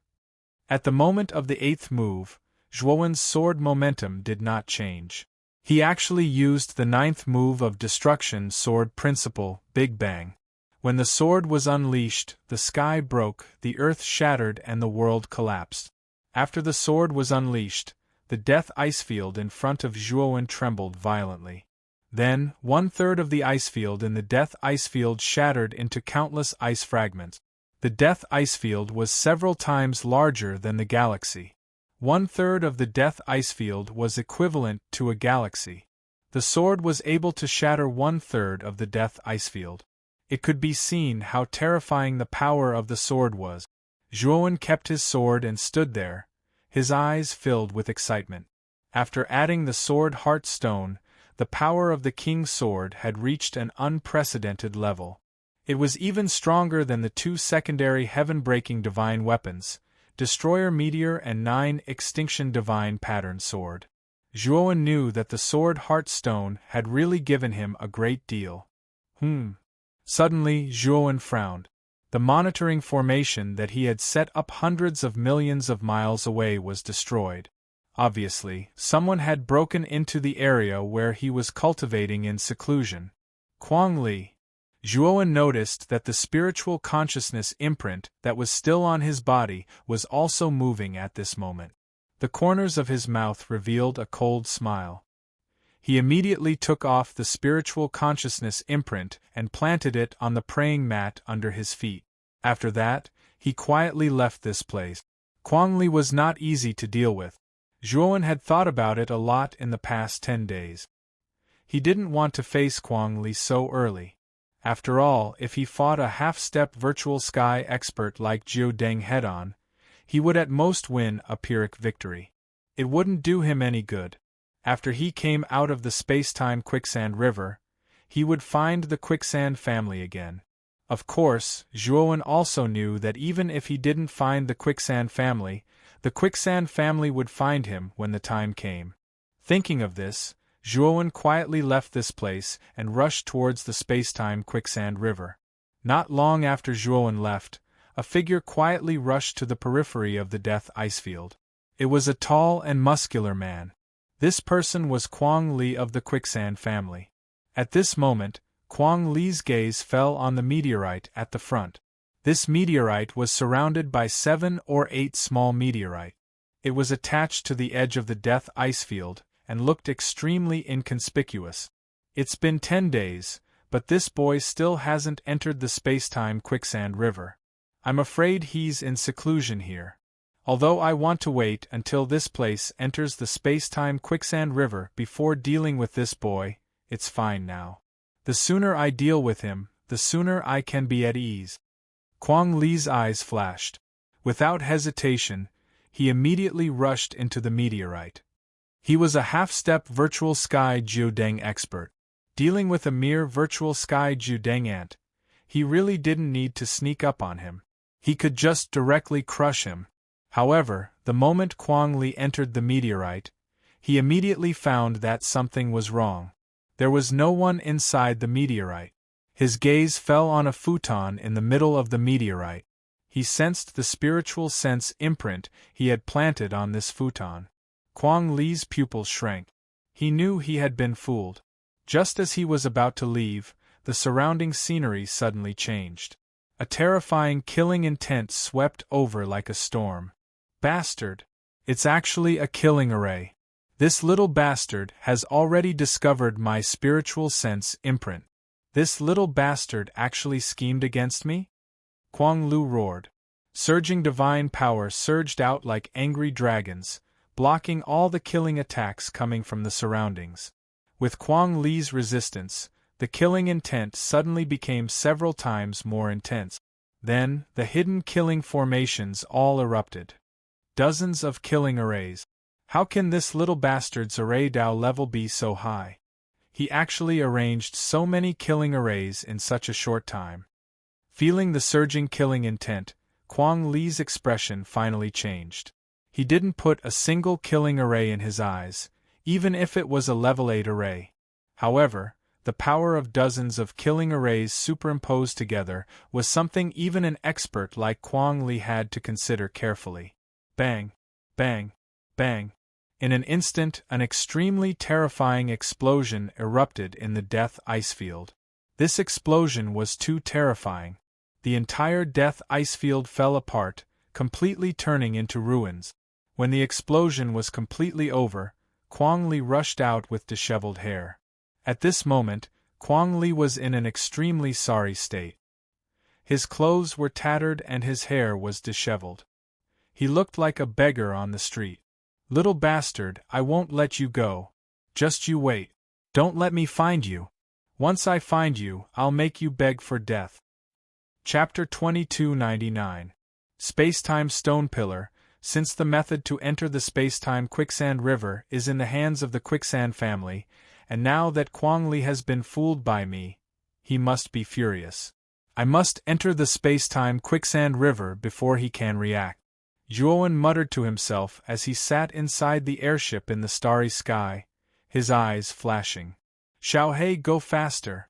At the moment of the 8th move, Zhuowen's sword momentum did not change. He actually used the 9th move of Destruction Sword Principle, Big Bang. When the sword was unleashed, the sky broke, the earth shattered, and the world collapsed. After the sword was unleashed, the death ice field in front of Zhuowen trembled violently. Then, 1/3 of the ice field in the death ice field shattered into countless ice fragments. The death ice field was several times larger than the galaxy. 1/3 of the death ice field was equivalent to a galaxy. The sword was able to shatter 1/3 of the death ice field. It could be seen how terrifying the power of the sword was. Zhuowen kept his sword and stood there, his eyes filled with excitement. After adding the sword heart stone, the power of the king's sword had reached an unprecedented level. It was even stronger than the 2 secondary heaven-breaking divine weapons, Destroyer Meteor and 9 Extinction Divine Pattern Sword. Zhuowen knew that the sword heart stone had really given him a great deal. Suddenly, Zhuowen frowned. The monitoring formation that he had set up hundreds of millions of miles away was destroyed. Obviously, someone had broken into the area where he was cultivating in seclusion. Quang Li. Zhuowen noticed that the spiritual consciousness imprint that was still on his body was also moving at this moment. The corners of his mouth revealed a cold smile. He immediately took off the spiritual consciousness imprint and planted it on the praying mat under his feet. After that, he quietly left this place. Quang Li was not easy to deal with. Zhuowen had thought about it a lot in the past 10 days. He didn't want to face Quang Li so early. After all, if he fought a half-step virtual sky expert like Jiu Deng head-on, he would at most win a Pyrrhic victory. It wouldn't do him any good. After he came out of the space-time quicksand river, he would find the quicksand family again. Of course, Zhuowen also knew that even if he didn't find the quicksand family would find him when the time came. Thinking of this, Zhuowen quietly left this place and rushed towards the space-time quicksand river. Not long after Zhuowen left, a figure quietly rushed to the periphery of the death ice field. It was a tall and muscular man. This person was Quang Li of the quicksand family. At this moment, Quang Li's gaze fell on the meteorite at the front. This meteorite was surrounded by 7 or 8 small meteorites. It was attached to the edge of the death ice field and looked extremely inconspicuous. It's been 10 days, but this boy still hasn't entered the space-time quicksand river. I'm afraid he's in seclusion here. Although I want to wait until this place enters the space-time quicksand river before dealing with this boy, it's fine now. The sooner I deal with him, the sooner I can be at ease. Quang Li's eyes flashed. Without hesitation, he immediately rushed into the meteorite. He was a half-step virtual sky Jiu Deng expert. Dealing with a mere virtual sky Jiu Deng ant, he really didn't need to sneak up on him. He could just directly crush him. However, the moment Quang Li entered the meteorite, he immediately found that something was wrong. There was no one inside the meteorite. His gaze fell on a futon in the middle of the meteorite. He sensed the spiritual sense imprint he had planted on this futon. Quang Li's pupils shrank. He knew he had been fooled. Just as he was about to leave, the surrounding scenery suddenly changed. A terrifying killing intent swept over like a storm. Bastard! It's actually a killing array. This little bastard has already discovered my spiritual sense imprint. This little bastard actually schemed against me? Quang Lu roared. Surging divine power surged out like angry dragons, blocking all the killing attacks coming from the surroundings. With Quang Li's resistance, the killing intent suddenly became several times more intense. Then, the hidden killing formations all erupted. Dozens of killing arrays. How can this little bastard's array Dao level be so high? He actually arranged so many killing arrays in such a short time. Feeling the surging killing intent, Quang Li's expression finally changed. He didn't put a single killing array in his eyes, even if it was a level 8 array. However, the power of dozens of killing arrays superimposed together was something even an expert like Quang Li had to consider carefully. Bang! Bang! Bang! In an instant, an extremely terrifying explosion erupted in the death ice field. This explosion was too terrifying. The entire death icefield fell apart, completely turning into ruins. When the explosion was completely over, Kwang Li rushed out with disheveled hair. At this moment, Kwang Li was in an extremely sorry state. His clothes were tattered and his hair was disheveled. He looked like a beggar on the street. "Little bastard, I won't let you go. Just you wait. Don't let me find you. Once I find you, I'll make you beg for death." Chapter 2299. Spacetime Stone Pillar. Since the method to enter the Spacetime Quicksand River is in the hands of the Quicksand family, and now that Kwang Li has been fooled by me, he must be furious. I must enter the Spacetime Quicksand River before he can react. Zhuowen muttered to himself as he sat inside the airship in the starry sky, his eyes flashing. "Xiaohei, go faster,"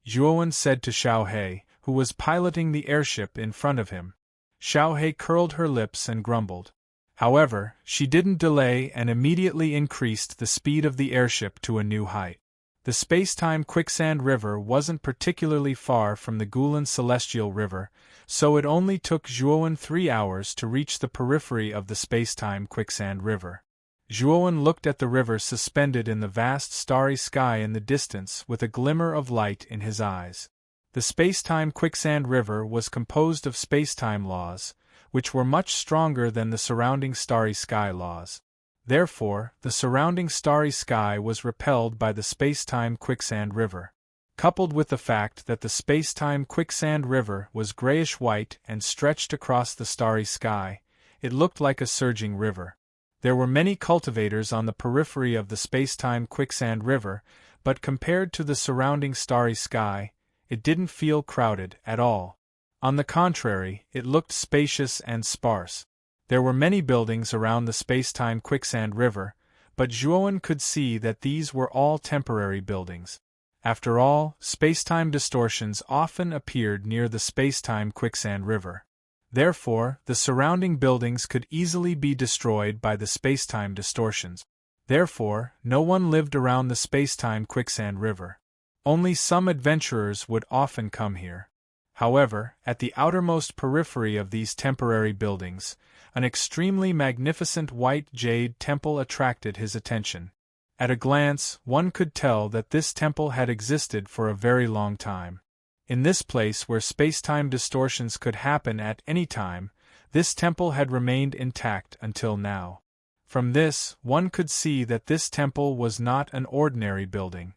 Zhuowen said to Xiaohei, who was piloting the airship in front of him. Xiaohei curled her lips and grumbled. However, she didn't delay and immediately increased the speed of the airship to a new height. The Spacetime Quicksand River wasn't particularly far from the Gulan Celestial River, so it only took Zhuowen 3 hours to reach the periphery of the Spacetime Quicksand River. Zhuowen looked at the river suspended in the vast starry sky in the distance with a glimmer of light in his eyes. The Spacetime Quicksand River was composed of spacetime laws, which were much stronger than the surrounding starry sky laws. Therefore, the surrounding starry sky was repelled by the Spacetime Quicksand River. Coupled with the fact that the Spacetime Quicksand River was grayish-white and stretched across the starry sky, it looked like a surging river. There were many cultivators on the periphery of the Spacetime Quicksand River, but compared to the surrounding starry sky, it didn't feel crowded at all. On the contrary, it looked spacious and sparse. There were many buildings around the Spacetime Quicksand River, but Zhuowen could see that these were all temporary buildings. After all, spacetime distortions often appeared near the Spacetime Quicksand River. Therefore, the surrounding buildings could easily be destroyed by the spacetime distortions. Therefore, no one lived around the Spacetime Quicksand River. Only some adventurers would often come here. However, at the outermost periphery of these temporary buildings, an extremely magnificent white jade temple attracted his attention. At a glance, one could tell that this temple had existed for a very long time. In this place where spacetime distortions could happen at any time, this temple had remained intact until now. From this, one could see that this temple was not an ordinary building.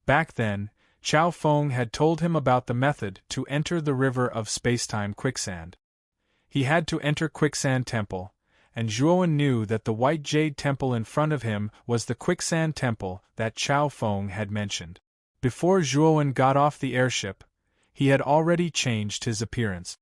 Back then, Chao Feng had told him about the method to enter the river of spacetime quicksand. He had to enter Quicksand Temple, and Zhuowen knew that the white jade temple in front of him was the Quicksand Temple that Chao Feng had mentioned. Before Zhuowen got off the airship, he had already changed his appearance.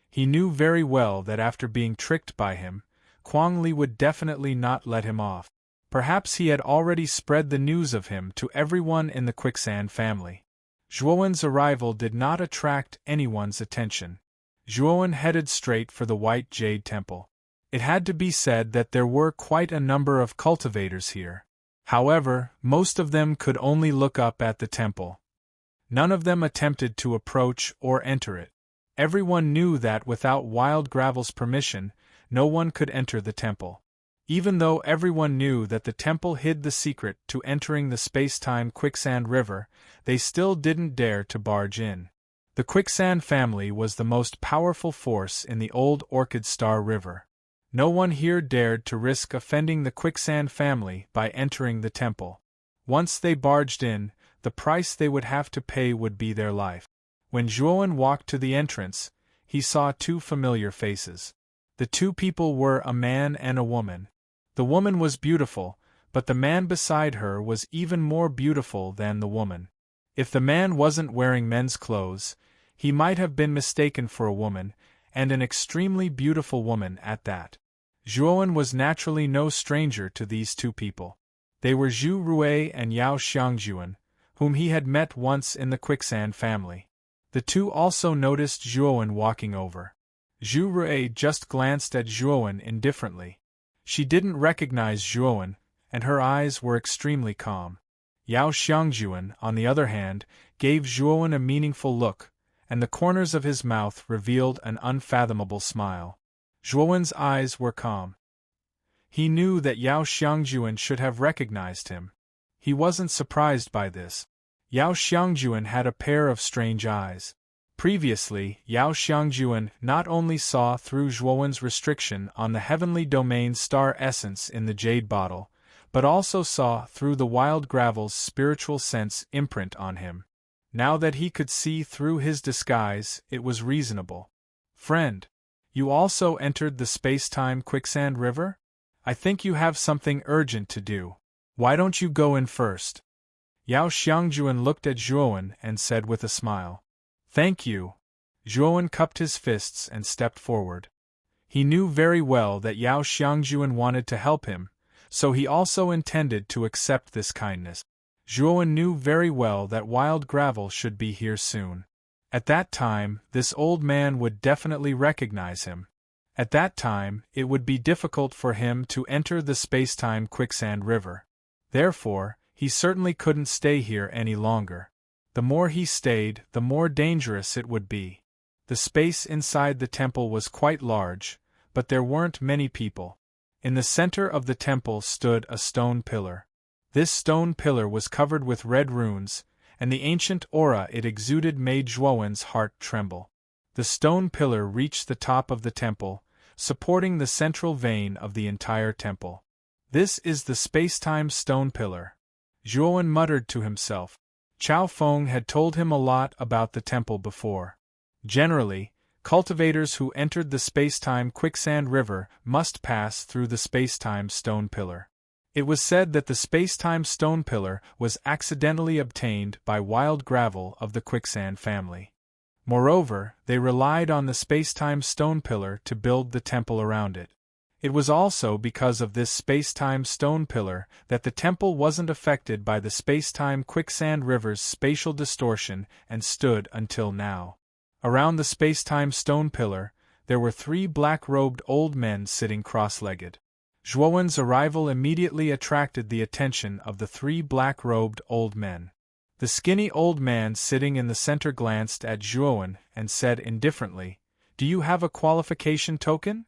He knew very well that after being tricked by him, Kwang Li would definitely not let him off. Perhaps he had already spread the news of him to everyone in the Quicksand family. Zhuowen's arrival did not attract anyone's attention. Zhuowen headed straight for the White Jade Temple. It had to be said that there were quite a number of cultivators here. However, most of them could only look up at the temple. None of them attempted to approach or enter it. Everyone knew that without Wild Gravel's permission, no one could enter the temple. Even though everyone knew that the temple hid the secret to entering the Spacetime Quicksand River, they still didn't dare to barge in. The Quicksand family was the most powerful force in the old Orchid Star River. No one here dared to risk offending the Quicksand family by entering the temple. Once they barged in, the price they would have to pay would be their life. When Zhuowen walked to the entrance, he saw two familiar faces. The two people were a man and a woman. The woman was beautiful, but the man beside her was even more beautiful than the woman. If the man wasn't wearing men's clothes, he might have been mistaken for a woman, and an extremely beautiful woman at that. Zhuowen was naturally no stranger to these two people. They were Zhu Rui and Yao Xiangjuan, whom he had met once in the Quicksand family. The two also noticed Zhuowen walking over. Zhu Rui just glanced at Zhuowen indifferently. She didn't recognize Zhuowen, and her eyes were extremely calm. Yao Xiangjuan, on the other hand, gave Zhuowen a meaningful look, and the corners of his mouth revealed an unfathomable smile. Zhuowen's eyes were calm. He knew that Yao Xiangjuan should have recognized him. He wasn't surprised by this. Yao Xiangjuan had a pair of strange eyes. Previously, Yao Xiangjuan not only saw through Zhuowen's restriction on the heavenly domain star essence in the jade bottle, but also saw through the wild gravel's spiritual sense imprint on him. Now that he could see through his disguise, it was reasonable. "Friend, you also entered the space-time quicksand river? I think you have something urgent to do. Why don't you go in first?" Yao Xiangjuan looked at Zhuowen and said with a smile. "Thank you." Zhuowen cupped his fists and stepped forward. He knew very well that Yao Xiangjuan wanted to help him, so he also intended to accept this kindness. Zhuowen knew very well that wild gravel should be here soon. At that time, this old man would definitely recognize him. At that time, it would be difficult for him to enter the space-time quicksand river. Therefore, he certainly couldn't stay here any longer. The more he stayed, the more dangerous it would be. The space inside the temple was quite large, but there weren't many people. In the center of the temple stood a stone pillar. This stone pillar was covered with red runes, and the ancient aura it exuded made Zhuowen's heart tremble. The stone pillar reached the top of the temple, supporting the central vein of the entire temple. "This is the space-time stone pillar," Zhuowen muttered to himself. Chao Feng had told him a lot about the temple before. Generally, cultivators who entered the space-time quicksand river must pass through the space-time stone pillar. It was said that the space-time stone pillar was accidentally obtained by wild gravel of the quicksand family. Moreover, they relied on the space-time stone pillar to build the temple around it. It was also because of this space-time stone pillar that the temple wasn't affected by the space-time quicksand river's spatial distortion and stood until now. Around the space-time stone pillar, there were 3 black-robed old men sitting cross-legged. Zhuowen's arrival immediately attracted the attention of the 3 black-robed old men. The skinny old man sitting in the center glanced at Zhuowen and said indifferently, "Do you have a qualification token?"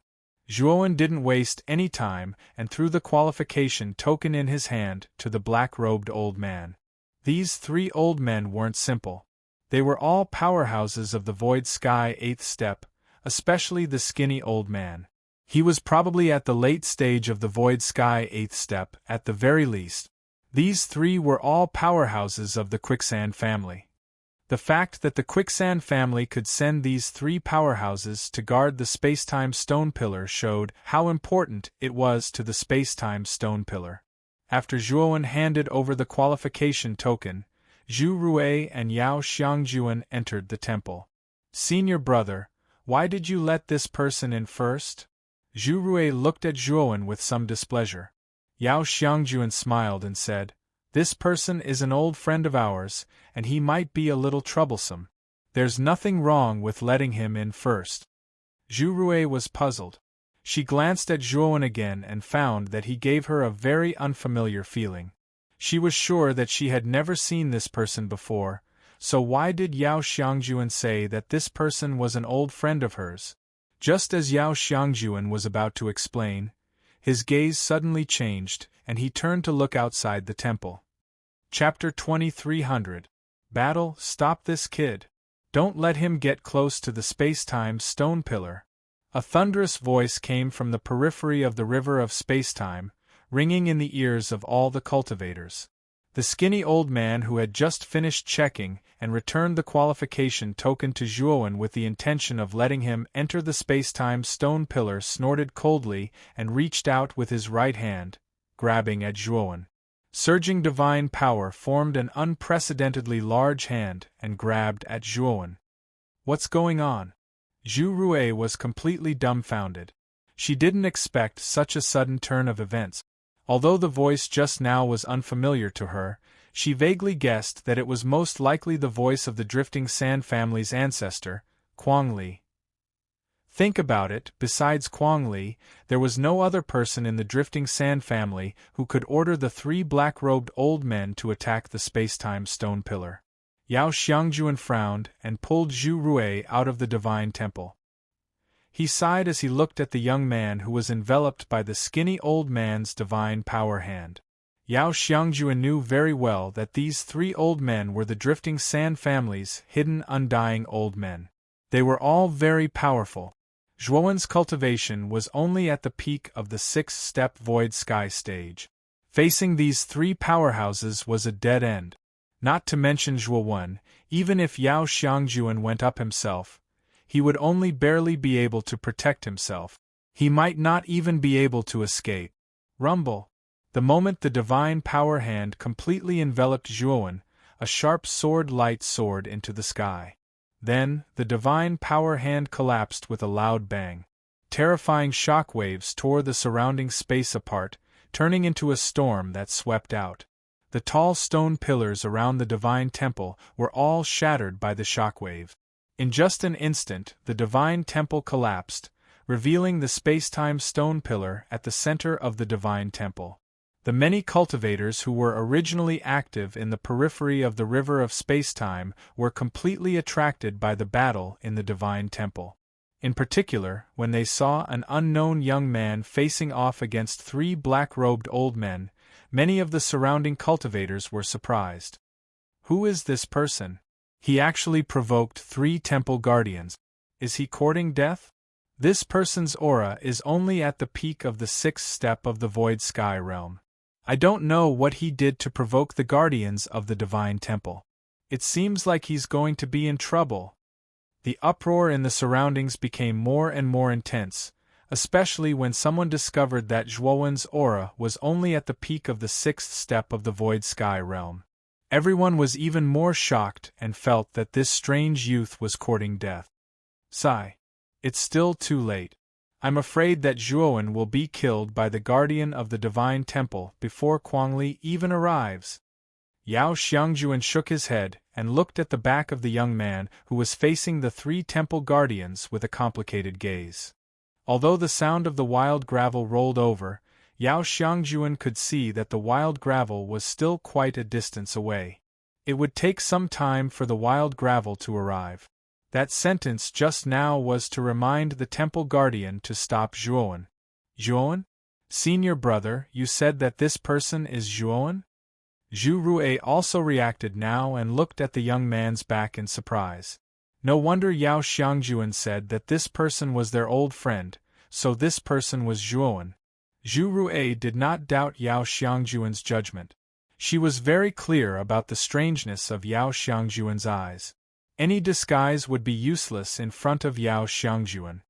Zhuowen didn't waste any time and threw the qualification token in his hand to the black-robed old man. These 3 old men weren't simple. They were all powerhouses of the Void Sky 8th step, especially the skinny old man. He was probably at the late stage of the Void Sky 8th step, at the very least. These 3 were all powerhouses of the Quicksand family. The fact that the Quicksand family could send these 3 powerhouses to guard the space-time stone pillar showed how important it was to the space-time stone pillar. After Zhuowen handed over the qualification token, Zhu Rui and Yao Xiangjuan entered the temple. "Senior brother, why did you let this person in first?" Zhu Rui looked at Zhuowen with some displeasure. Yao Xiangjuan smiled and said, "This person is an old friend of ours, and he might be a little troublesome. There's nothing wrong with letting him in first." Zhu Rui was puzzled. She glanced at Zhuowen again and found that he gave her a very unfamiliar feeling. She was sure that she had never seen this person before, so why did Yao Xiangjuan say that this person was an old friend of hers? Just as Yao Xiangjuan was about to explain, his gaze suddenly changed, and he turned to look outside the temple. Chapter 2300. Battle, stop this kid. Don't let him get close to the space-time stone pillar. A thunderous voice came from the periphery of the river of space-time, ringing in the ears of all the cultivators. The skinny old man who had just finished checking and returned the qualification token to Zhuowen with the intention of letting him enter the space-time stone pillar snorted coldly and reached out with his right hand, grabbing at Zhuowen. Surging divine power formed an unprecedentedly large hand and grabbed at Zhuowen. "What's going on?" Zhu Rui was completely dumbfounded. She didn't expect such a sudden turn of events. Although the voice just now was unfamiliar to her, she vaguely guessed that it was most likely the voice of the Drifting Sand family's ancestor, Quang Li. Think about it, besides Quang Li, there was no other person in the Drifting Sand family who could order the 3 black-robed old men to attack the space-time stone pillar. Yao Xiangjuan frowned and pulled Zhu Rui out of the divine temple. He sighed as he looked at the young man who was enveloped by the skinny old man's divine power hand. Yao Xiangjuan knew very well that these three old men were the drifting sand family's hidden undying old men. They were all very powerful. Zhuowen's cultivation was only at the peak of the sixth-step void sky stage. Facing these three powerhouses was a dead end. Not to mention Zhuowen, even if Yao Xiangjuan went up himself, he would only barely be able to protect himself. He might not even be able to escape. Rumble. The moment the divine power hand completely enveloped Zhuowen, a sharp sword light soared into the sky. Then, the divine power hand collapsed with a loud bang. Terrifying shock waves tore the surrounding space apart, turning into a storm that swept out. The tall stone pillars around the divine temple were all shattered by the shockwave. In just an instant, the divine temple collapsed, revealing the space-time stone pillar at the center of the divine temple. The many cultivators who were originally active in the periphery of the river of space-time were completely attracted by the battle in the divine temple. In particular, when they saw an unknown young man facing off against three black-robed old men, many of the surrounding cultivators were surprised. Who is this person? He actually provoked three temple guardians. Is he courting death? This person's aura is only at the peak of the sixth step of the void sky realm. I don't know what he did to provoke the guardians of the divine temple. It seems like he's going to be in trouble. The uproar in the surroundings became more and more intense, especially when someone discovered that Zhuowen's aura was only at the peak of the sixth step of the void sky realm. Everyone was even more shocked and felt that this strange youth was courting death. Sigh. It's still too late. I'm afraid that Zhuowen will be killed by the guardian of the divine temple before Kuangli even arrives. Yao Xiangjuan shook his head and looked at the back of the young man who was facing the three temple guardians with a complicated gaze. Although the sound of the wild gravel rolled over, Yao Xiangjuan could see that the wild gravel was still quite a distance away. It would take some time for the wild gravel to arrive. That sentence just now was to remind the temple guardian to stop Zhuowen. Zhuowen? Senior brother, you said that this person is Zhuowen? Zhu Rui also reacted now and looked at the young man's back in surprise. No wonder Yao Xiangjuan said that this person was their old friend, so this person was Zhuowen. Zhu Rui did not doubt Yao Xiangjuan's judgment. She was very clear about the strangeness of Yao Xiangjuan's eyes. Any disguise would be useless in front of Yao Xiangjuan.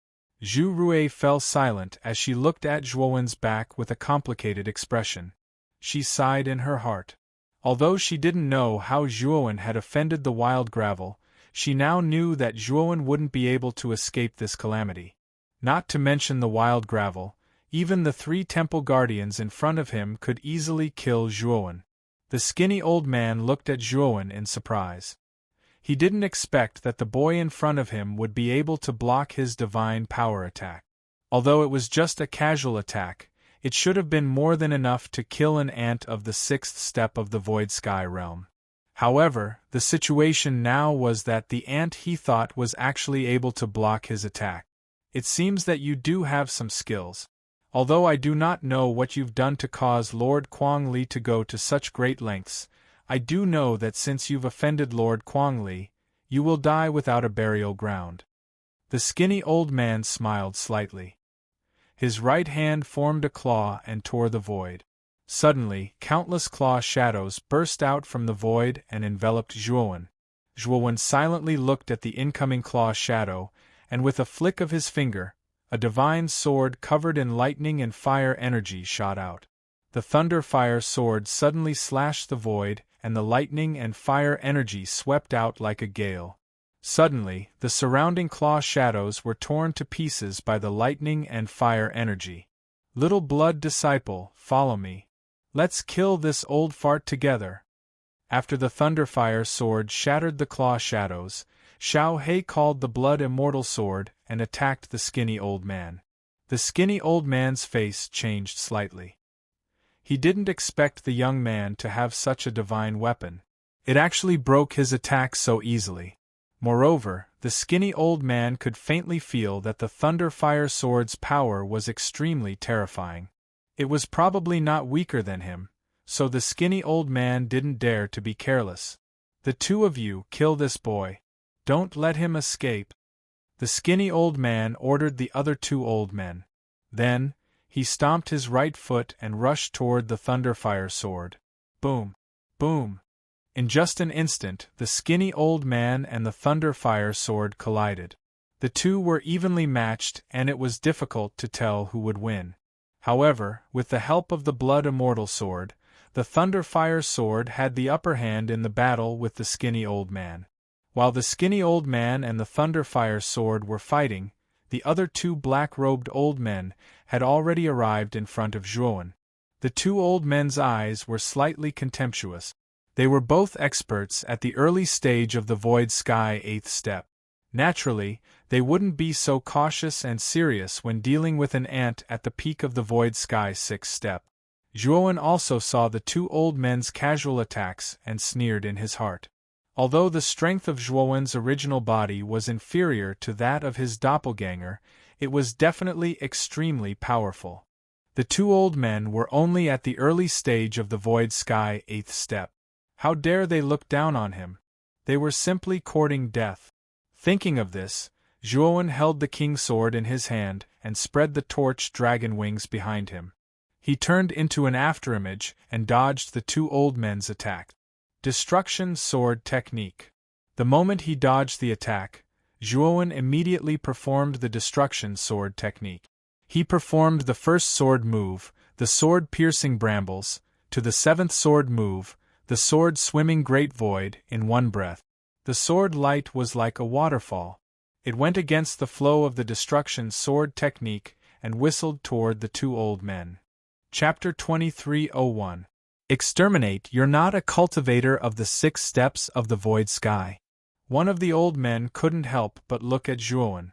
Zhu Rui fell silent as she looked at Zhuowen's back with a complicated expression. She sighed in her heart. Although she didn't know how Zhuowen had offended the wild gravel, she now knew that Zhuowen wouldn't be able to escape this calamity. Not to mention the wild gravel, even the three temple guardians in front of him could easily kill Zhuowen. The skinny old man looked at Zhuowen in surprise. He didn't expect that the boy in front of him would be able to block his divine power attack. Although it was just a casual attack, it should have been more than enough to kill an ant of the sixth step of the void sky realm. However, the situation now was that the ant he thought was actually able to block his attack. It seems that you do have some skills. Although I do not know what you've done to cause Lord Kuangli to go to such great lengths, I do know that since you've offended Lord Kuangli, you will die without a burial ground. The skinny old man smiled slightly. His right hand formed a claw and tore the void. Suddenly, countless claw shadows burst out from the void and enveloped Zhuowen. Zhuowen silently looked at the incoming claw shadow, and with a flick of his finger, a divine sword covered in lightning and fire energy shot out. The thunder-fire sword suddenly slashed the void, and the lightning and fire energy swept out like a gale. Suddenly, the surrounding claw shadows were torn to pieces by the lightning and fire energy. Little blood disciple, follow me. Let's kill this old fart together. After the thunderfire sword shattered the claw shadows, Xiao He called the blood immortal sword and attacked the skinny old man. The skinny old man's face changed slightly. He didn't expect the young man to have such a divine weapon. It actually broke his attack so easily. Moreover, the skinny old man could faintly feel that the Thunderfire sword's power was extremely terrifying. It was probably not weaker than him, so the skinny old man didn't dare to be careless. "The two of you kill this boy. Don't let him escape," the skinny old man ordered the other two old men. Then, he stomped his right foot and rushed toward the Thunderfire sword. Boom! Boom! In just an instant, the skinny old man and the Thunderfire sword collided. The two were evenly matched and it was difficult to tell who would win. However, with the help of the Blood Immortal sword, the Thunderfire sword had the upper hand in the battle with the skinny old man. While the skinny old man and the Thunderfire sword were fighting, the other two black-robed old men had already arrived in front of Zhuowen. The two old men's eyes were slightly contemptuous. They were both experts at the early stage of the Void Sky 8th step. Naturally, they wouldn't be so cautious and serious when dealing with an ant at the peak of the Void Sky 6th step. Zhuowen also saw the two old men's casual attacks and sneered in his heart. Although the strength of Zhuowen's original body was inferior to that of his doppelganger, it was definitely extremely powerful. The two old men were only at the early stage of the Void Sky 8th step. How dare they look down on him? They were simply courting death. Thinking of this, Zhuowen held the King Sword in his hand and spread the torch dragon wings behind him. He turned into an afterimage and dodged the two old men's attack. Destruction Sword Technique. The moment he dodged the attack, Zhuowen immediately performed the Destruction Sword Technique. He performed the first sword move, the sword-piercing brambles, to the seventh sword move, the sword-swimming great void, in one breath. The sword light was like a waterfall. It went against the flow of the Destruction Sword Technique and whistled toward the two old men. Chapter 2301. Exterminate. You're not a cultivator of the 6 steps of the Void Sky. One of the old men couldn't help but look at Zhuowen.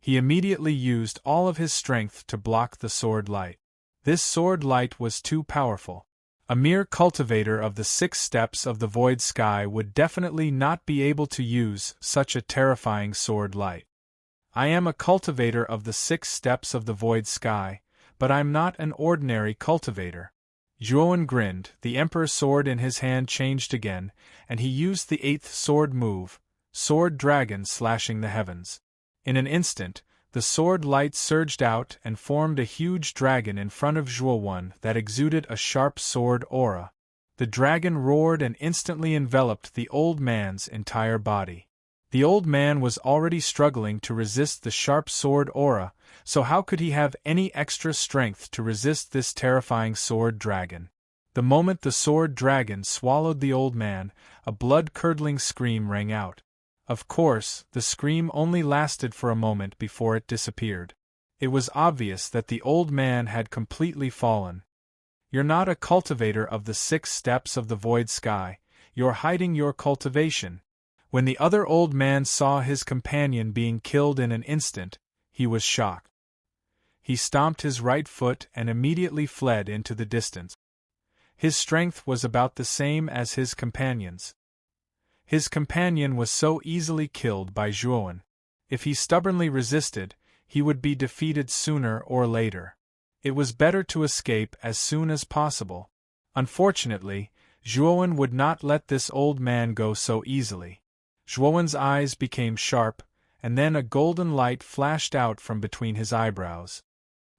He immediately used all of his strength to block the sword light. This sword light was too powerful. A mere cultivator of the 6 steps of the Void Sky would definitely not be able to use such a terrifying sword light. I am a cultivator of the 6 steps of the Void Sky, but I'm not an ordinary cultivator. Zhuowen grinned, the Emperor's sword in his hand changed again, and he used the 8th sword move, Sword Dragon slashing the heavens. In an instant, the sword light surged out and formed a huge dragon in front of Zhuowen that exuded a sharp sword aura. The dragon roared and instantly enveloped the old man's entire body. The old man was already struggling to resist the sharp sword aura, so how could he have any extra strength to resist this terrifying sword dragon? The moment the sword dragon swallowed the old man, a blood-curdling scream rang out. Of course, the scream only lasted for a moment before it disappeared. It was obvious that the old man had completely fallen. You're not a cultivator of the 6 steps of the Void Sky, you're hiding your cultivation. When the other old man saw his companion being killed in an instant, he was shocked. He stomped his right foot and immediately fled into the distance. His strength was about the same as his companion's. His companion was so easily killed by Zhuowen. If he stubbornly resisted, he would be defeated sooner or later. It was better to escape as soon as possible. Unfortunately, Zhuowen would not let this old man go so easily. Zhuowen's eyes became sharp, and then a golden light flashed out from between his eyebrows.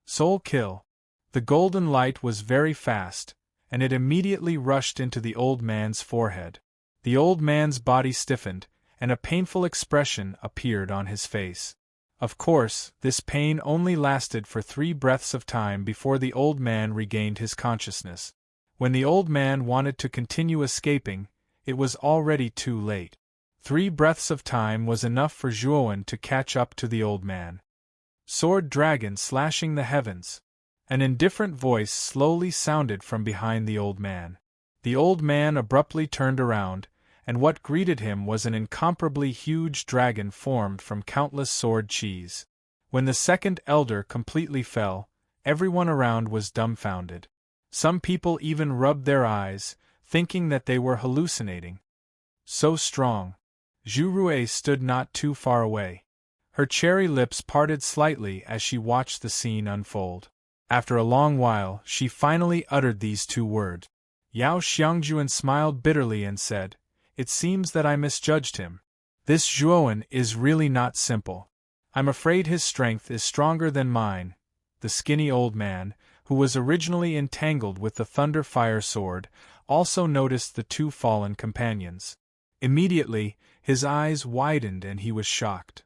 Soul Kill. The golden light was very fast, and it immediately rushed into the old man's forehead. The old man's body stiffened, and a painful expression appeared on his face. Of course, this pain only lasted for 3 breaths of time before the old man regained his consciousness. When the old man wanted to continue escaping, it was already too late. 3 breaths of time was enough for Zhuowen to catch up to the old man. Sword Dragon slashing the heavens. An indifferent voice slowly sounded from behind the old man. The old man abruptly turned around, and what greeted him was an incomparably huge dragon formed from countless sword cheese. When the second elder completely fell, everyone around was dumbfounded. Some people even rubbed their eyes, thinking that they were hallucinating. So strong. Zhu Rui stood not too far away. Her cherry lips parted slightly as she watched the scene unfold. After a long while, she finally uttered these two words. Yao Xiangjuan smiled bitterly and said, "It seems that I misjudged him. This Zhuowen is really not simple. I'm afraid his strength is stronger than mine." The skinny old man, who was originally entangled with the thunder fire sword, also noticed the two fallen companions. Immediately, his eyes widened and he was shocked.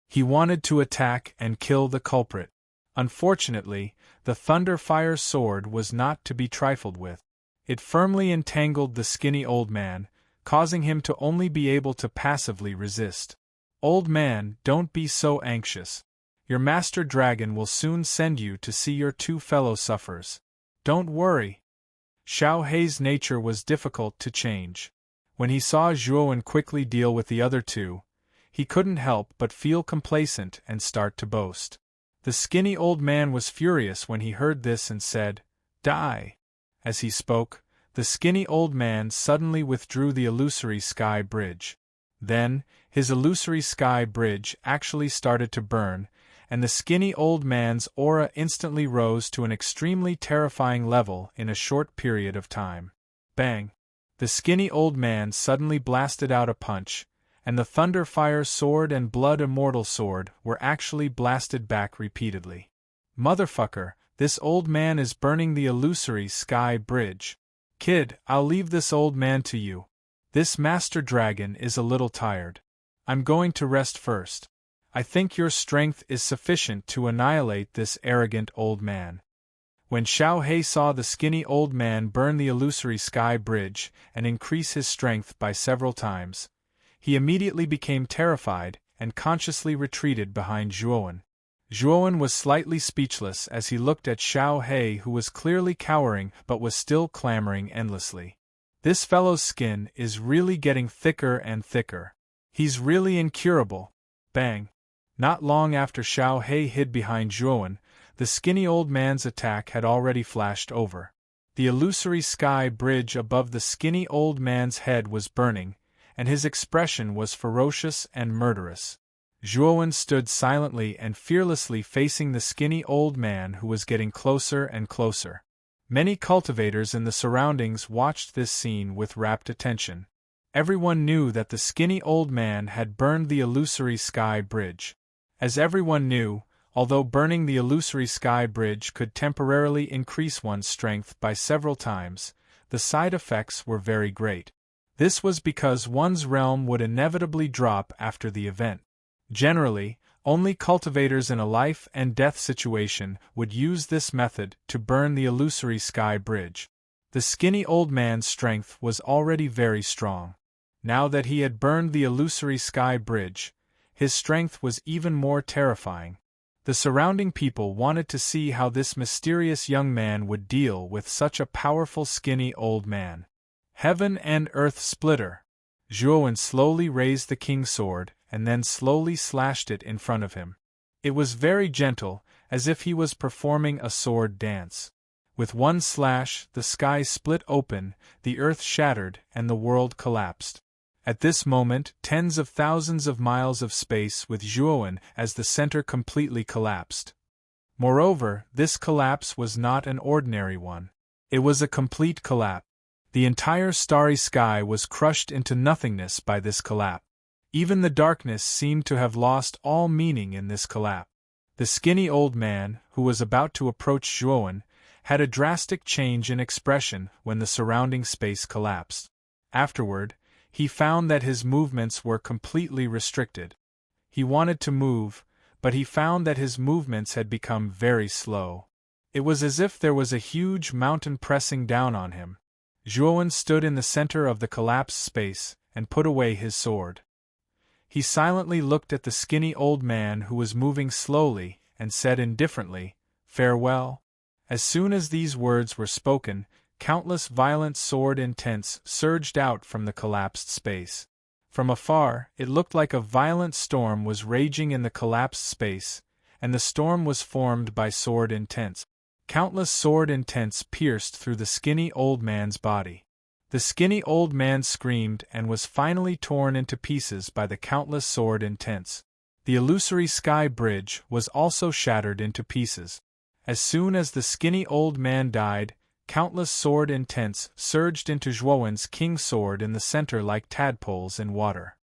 He wanted to attack and kill the culprit. Unfortunately, the thunder fire sword was not to be trifled with. It firmly entangled the skinny old man, causing him to only be able to passively resist. "Old man, don't be so anxious. Your master dragon will soon send you to see your two fellow sufferers. Don't worry." Xiao Hei's nature was difficult to change. When he saw Zhuowen quickly deal with the other two, he couldn't help but feel complacent and start to boast. The skinny old man was furious when he heard this and said, "Die." As he spoke, the skinny old man suddenly withdrew the illusory sky bridge. Then, his illusory sky bridge actually started to burn, and the skinny old man's aura instantly rose to an extremely terrifying level in a short period of time. Bang! The skinny old man suddenly blasted out a punch, and the thunder fire sword and blood immortal sword were actually blasted back repeatedly. "Motherfucker, this old man is burning the illusory sky bridge. Kid, I'll leave this old man to you. This master dragon is a little tired. I'm going to rest first. I think your strength is sufficient to annihilate this arrogant old man." When Xiao Hei saw the skinny old man burn the illusory sky bridge and increase his strength by several times, he immediately became terrified and consciously retreated behind Zhuowen. Zhuowen was slightly speechless as he looked at Xiao Hei, who was clearly cowering but was still clamoring endlessly. This fellow's skin is really getting thicker and thicker. He's really incurable. Bang! Not long after Xiao Hei hid behind Zhuowen, the skinny old man's attack had already flashed over. The illusory sky bridge above the skinny old man's head was burning, and his expression was ferocious and murderous. Zhuowen stood silently and fearlessly facing the skinny old man who was getting closer and closer. Many cultivators in the surroundings watched this scene with rapt attention. Everyone knew that the skinny old man had burned the illusory sky bridge. As everyone knew, although burning the illusory sky bridge could temporarily increase one's strength by several times, the side effects were very great. This was because one's realm would inevitably drop after the event. Generally, only cultivators in a life and death situation would use this method to burn the illusory sky bridge. The skinny old man's strength was already very strong. Now that he had burned the illusory sky bridge, his strength was even more terrifying. The surrounding people wanted to see how this mysterious young man would deal with such a powerful skinny old man. Heaven and Earth Splitter. Zhuowen slowly raised the king's sword and then slowly slashed it in front of him. It was very gentle, as if he was performing a sword dance. With one slash, the sky split open, the earth shattered, and the world collapsed. At this moment, tens of thousands of miles of space with Zhuowen as the center completely collapsed. Moreover, this collapse was not an ordinary one. It was a complete collapse. The entire starry sky was crushed into nothingness by this collapse. Even the darkness seemed to have lost all meaning in this collapse. The skinny old man, who was about to approach Zhuowen, had a drastic change in expression when the surrounding space collapsed. Afterward, he found that his movements were completely restricted. He wanted to move, but he found that his movements had become very slow. It was as if there was a huge mountain pressing down on him. Zhuowen stood in the center of the collapsed space and put away his sword. He silently looked at the skinny old man who was moving slowly and said indifferently, "Farewell." As soon as these words were spoken, countless violent sword intents surged out from the collapsed space. From afar, it looked like a violent storm was raging in the collapsed space, and the storm was formed by sword intents. Countless sword intents pierced through the skinny old man's body. The skinny old man screamed and was finally torn into pieces by the countless sword intents. The illusory sky bridge was also shattered into pieces. As soon as the skinny old man died, countless sword intents surged into Zhuowen's king's sword in the center like tadpoles in water.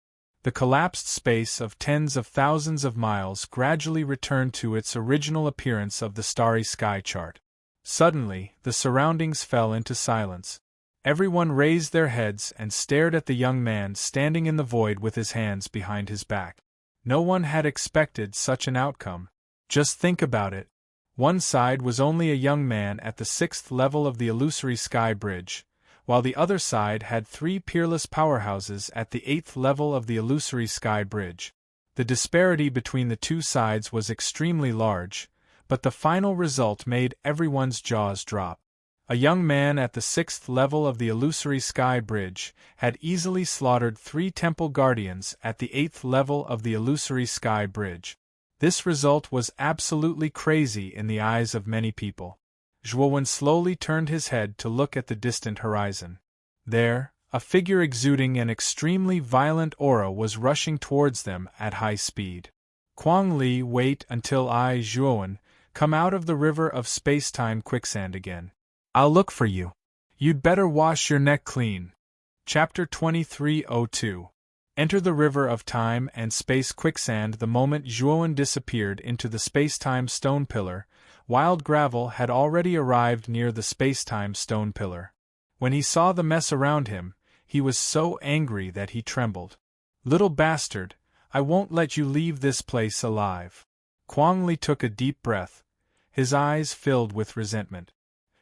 The collapsed space of tens of thousands of miles gradually returned to its original appearance of the starry sky chart. Suddenly, the surroundings fell into silence. Everyone raised their heads and stared at the young man standing in the void with his hands behind his back. No one had expected such an outcome. Just think about it. One side was only a young man at the 6th level of the illusory sky bridge, while the other side had 3 peerless powerhouses at the 8th level of the illusory sky bridge. The disparity between the two sides was extremely large, but the final result made everyone's jaws drop. A young man at the 6th level of the illusory sky bridge had easily slaughtered 3 temple guardians at the 8th level of the illusory sky bridge. This result was absolutely crazy in the eyes of many people. Zhuowen slowly turned his head to look at the distant horizon. There, a figure exuding an extremely violent aura was rushing towards them at high speed. Kuang Li, wait until I, Zhuowen, come out of the river of space-time quicksand again. I'll look for you. You'd better wash your neck clean. Chapter 2302. Enter the river of time and space quicksand. The moment Zhuowen disappeared into the space-time stone pillar, Wild Gravel had already arrived near the space-time stone pillar. When he saw the mess around him, he was so angry that he trembled. Little bastard, I won't let you leave this place alive. Kuang Li took a deep breath, his eyes filled with resentment.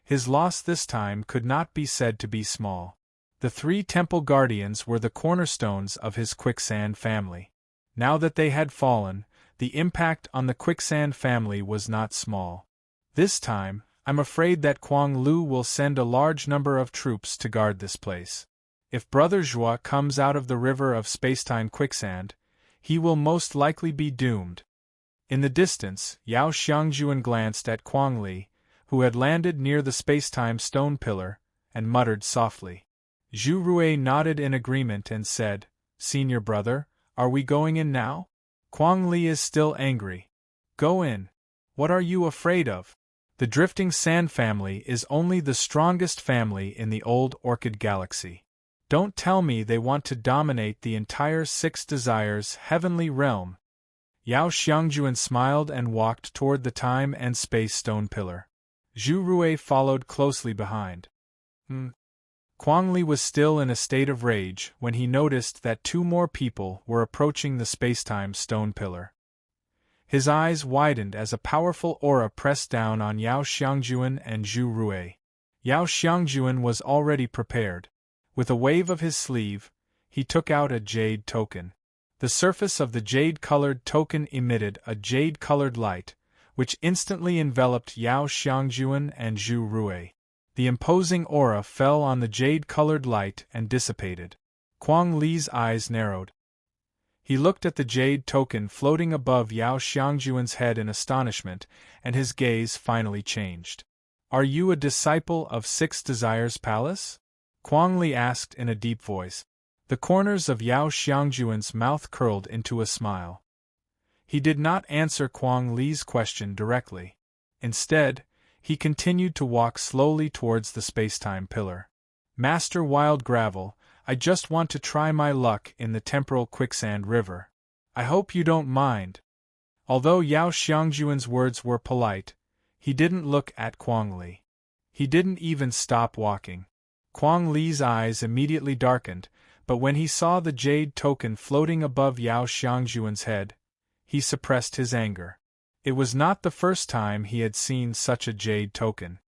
His loss this time could not be said to be small. The 3 temple guardians were the cornerstones of his quicksand family. Now that they had fallen, the impact on the quicksand family was not small. This time, I'm afraid that Kuang Lu will send a large number of troops to guard this place. If Brother Zhua comes out of the river of spacetime quicksand, he will most likely be doomed. In the distance, Yao Xiangjuan glanced at Kuang Li, who had landed near the spacetime stone pillar, and muttered softly. Zhu Rui nodded in agreement and said, Senior brother, are we going in now? Kuang Li is still angry. Go in. What are you afraid of? The Drifting Sand family is only the strongest family in the old Orchid Galaxy. Don't tell me they want to dominate the entire 6 Desires heavenly realm. Yao Xiangjuan smiled and walked toward the time and space stone pillar. Zhu Rui followed closely behind. Kuang Li was still in a state of rage when he noticed that 2 more people were approaching the spacetime stone pillar. His eyes widened as a powerful aura pressed down on Yao Xiangjuan and Zhu Rui. Yao Xiangjuan was already prepared. With a wave of his sleeve, he took out a jade token. The surface of the jade-colored token emitted a jade-colored light, which instantly enveloped Yao Xiangjuan and Zhu Rui. The imposing aura fell on the jade-colored light and dissipated. Kuang Li's eyes narrowed. He looked at the jade token floating above Yao Xiangjuan's head in astonishment, and his gaze finally changed. Are you a disciple of 6 Desires Palace? Kuang Li asked in a deep voice. The corners of Yao Xiangjuan's mouth curled into a smile. He did not answer Kuang Li's question directly. Instead, he continued to walk slowly towards the spacetime pillar. Master Wild Gravel, I just want to try my luck in the temporal quicksand river. I hope you don't mind. Although Yao Xiangjuan's words were polite, he didn't look at Kuang Li. He didn't even stop walking. Kuang Li's eyes immediately darkened, but when he saw the jade token floating above Yao Xiangjuan's head, he suppressed his anger. It was not the first time he had seen such a jade token.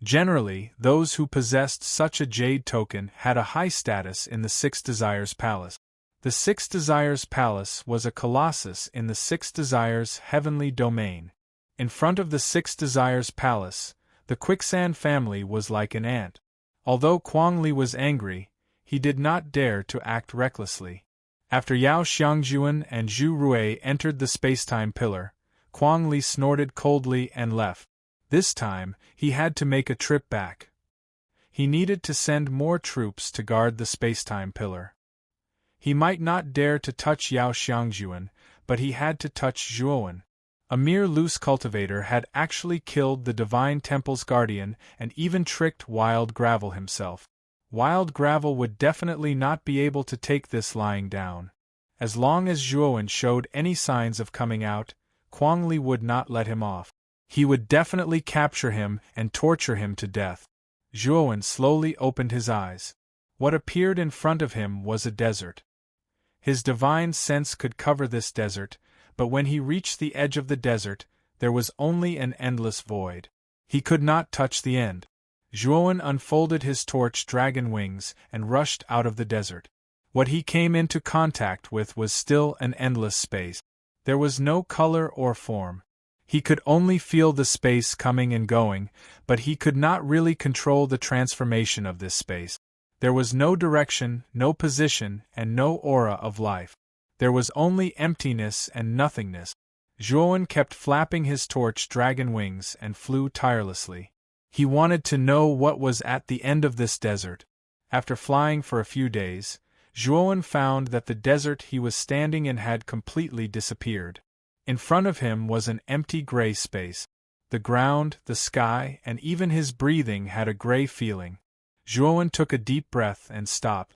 Generally, those who possessed such a jade token had a high status in the 6 Desires Palace. The 6 Desires Palace was a colossus in the 6 Desires heavenly domain. In front of the 6 Desires Palace, the Quicksand family was like an ant. Although Kuang Li was angry, he did not dare to act recklessly. After Yao Xiangjuan and Zhu Rui entered the spacetime pillar, Kuang Li snorted coldly and left. This time, he had to make a trip back. He needed to send more troops to guard the spacetime pillar. He might not dare to touch Yao Xiangjuan, but he had to touch Zhuowen. A mere loose cultivator had actually killed the Divine Temple's guardian and even tricked Wild Gravel himself. Wild Gravel would definitely not be able to take this lying down. As long as Zhuowen showed any signs of coming out, Kuang-Li would not let him off. He would definitely capture him and torture him to death. Zhuowen slowly opened his eyes. What appeared in front of him was a desert. His divine sense could cover this desert, but when he reached the edge of the desert, there was only an endless void. He could not touch the end. Zhuowen unfolded his torch dragon wings and rushed out of the desert. What he came into contact with was still an endless space. There was no color or form. He could only feel the space coming and going, but he could not really control the transformation of this space. There was no direction, no position, and no aura of life. There was only emptiness and nothingness. Zhuowen kept flapping his torch dragon wings and flew tirelessly. He wanted to know what was at the end of this desert. After flying for a few days, Zhuowen found that the desert he was standing in had completely disappeared. In front of him was an empty gray space. The ground, the sky, and even his breathing had a gray feeling. Zhuowen took a deep breath and stopped.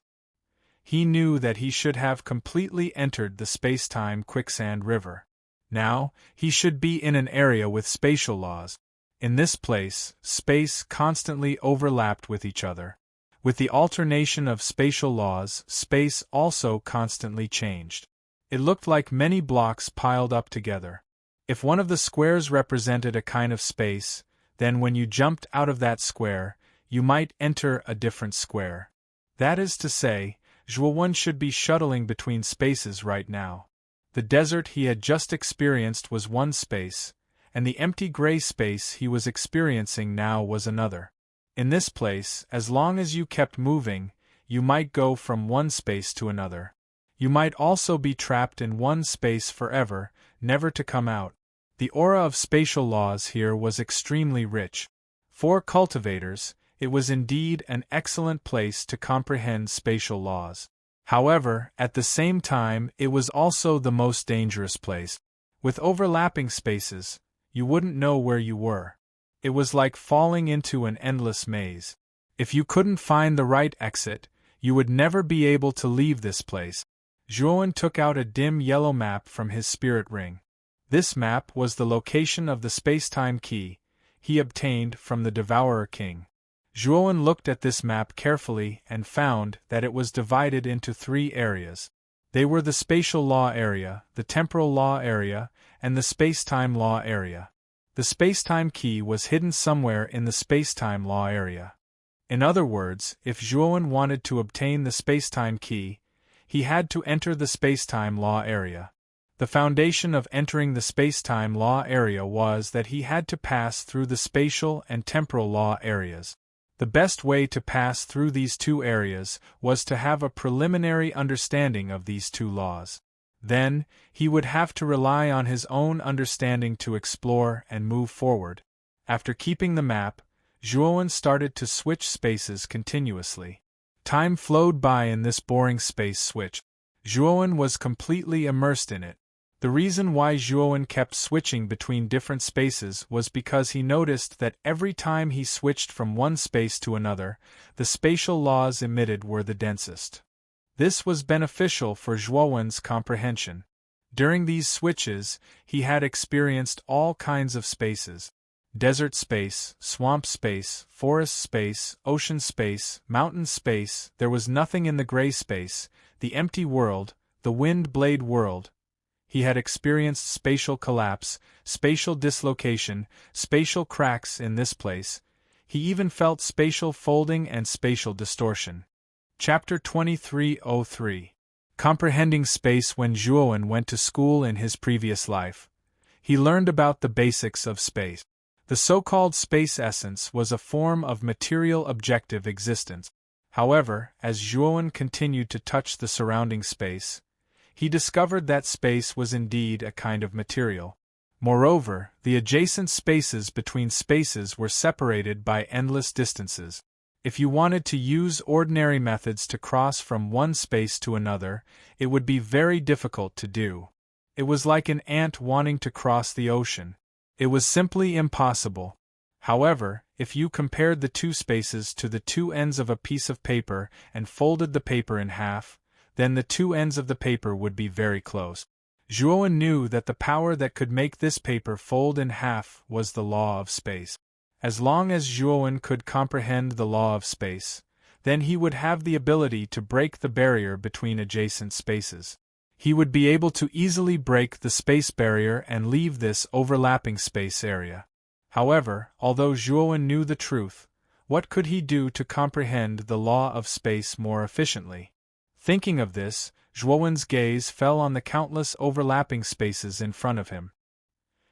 He knew that he should have completely entered the space-time quicksand river. Now, he should be in an area with spatial laws. In this place, space constantly overlapped with each other. With the alternation of spatial laws, space also constantly changed. It looked like many blocks piled up together. If one of the squares represented a kind of space, then when you jumped out of that square, you might enter a different square. That is to say, Zhuowen should be shuttling between spaces right now. The desert he had just experienced was one space, and the empty gray space he was experiencing now was another. In this place, as long as you kept moving, you might go from one space to another. You might also be trapped in one space forever, never to come out. The aura of spatial laws here was extremely rich. For cultivators, it was indeed an excellent place to comprehend spatial laws. However, at the same time, it was also the most dangerous place. With overlapping spaces, you wouldn't know where you were. It was like falling into an endless maze. If you couldn't find the right exit, you would never be able to leave this place. Zhuowen took out a dim yellow map from his spirit ring. This map was the location of the space-time key he obtained from the Devourer King. Zhuowen looked at this map carefully and found that it was divided into 3 areas. They were the spatial law area, the temporal law area, and the space-time law area. The space-time key was hidden somewhere in the space-time law area. In other words, if Zhuowen wanted to obtain the space-time key, he had to enter the space-time law area. The foundation of entering the space-time law area was that he had to pass through the spatial and temporal law areas. The best way to pass through these 2 areas was to have a preliminary understanding of these 2 laws. Then, he would have to rely on his own understanding to explore and move forward. After keeping the map, Zhuowen started to switch spaces continuously. Time flowed by in this boring space switch. Zhuowen was completely immersed in it. The reason why Zhuowen kept switching between different spaces was because he noticed that every time he switched from one space to another, the spatial laws emitted were the densest. This was beneficial for Zhuowen's comprehension. During these switches, he had experienced all kinds of spaces. Desert space, swamp space, forest space, ocean space, mountain space. There was nothing in the gray space, the empty world, the wind blade world. He had experienced spatial collapse, spatial dislocation, spatial cracks in this place. He even felt spatial folding and spatial distortion. Chapter 2303. Comprehending space. When Zhuowen went to school in his previous life, he learned about the basics of space. The so-called space essence was a form of material objective existence. However, as Zhuowen continued to touch the surrounding space, he discovered that space was indeed a kind of material. Moreover, the adjacent spaces between spaces were separated by endless distances. If you wanted to use ordinary methods to cross from one space to another, it would be very difficult to do. It was like an ant wanting to cross the ocean. It was simply impossible. However, if you compared the two spaces to the two ends of a piece of paper and folded the paper in half, then the two ends of the paper would be very close. Zhuowen knew that the power that could make this paper fold in half was the law of space. As long as Zhuowen could comprehend the law of space, then he would have the ability to break the barrier between adjacent spaces. He would be able to easily break the space barrier and leave this overlapping space area. However, although Zhuowen knew the truth, what could he do to comprehend the law of space more efficiently? Thinking of this, Zhuowen's gaze fell on the countless overlapping spaces in front of him.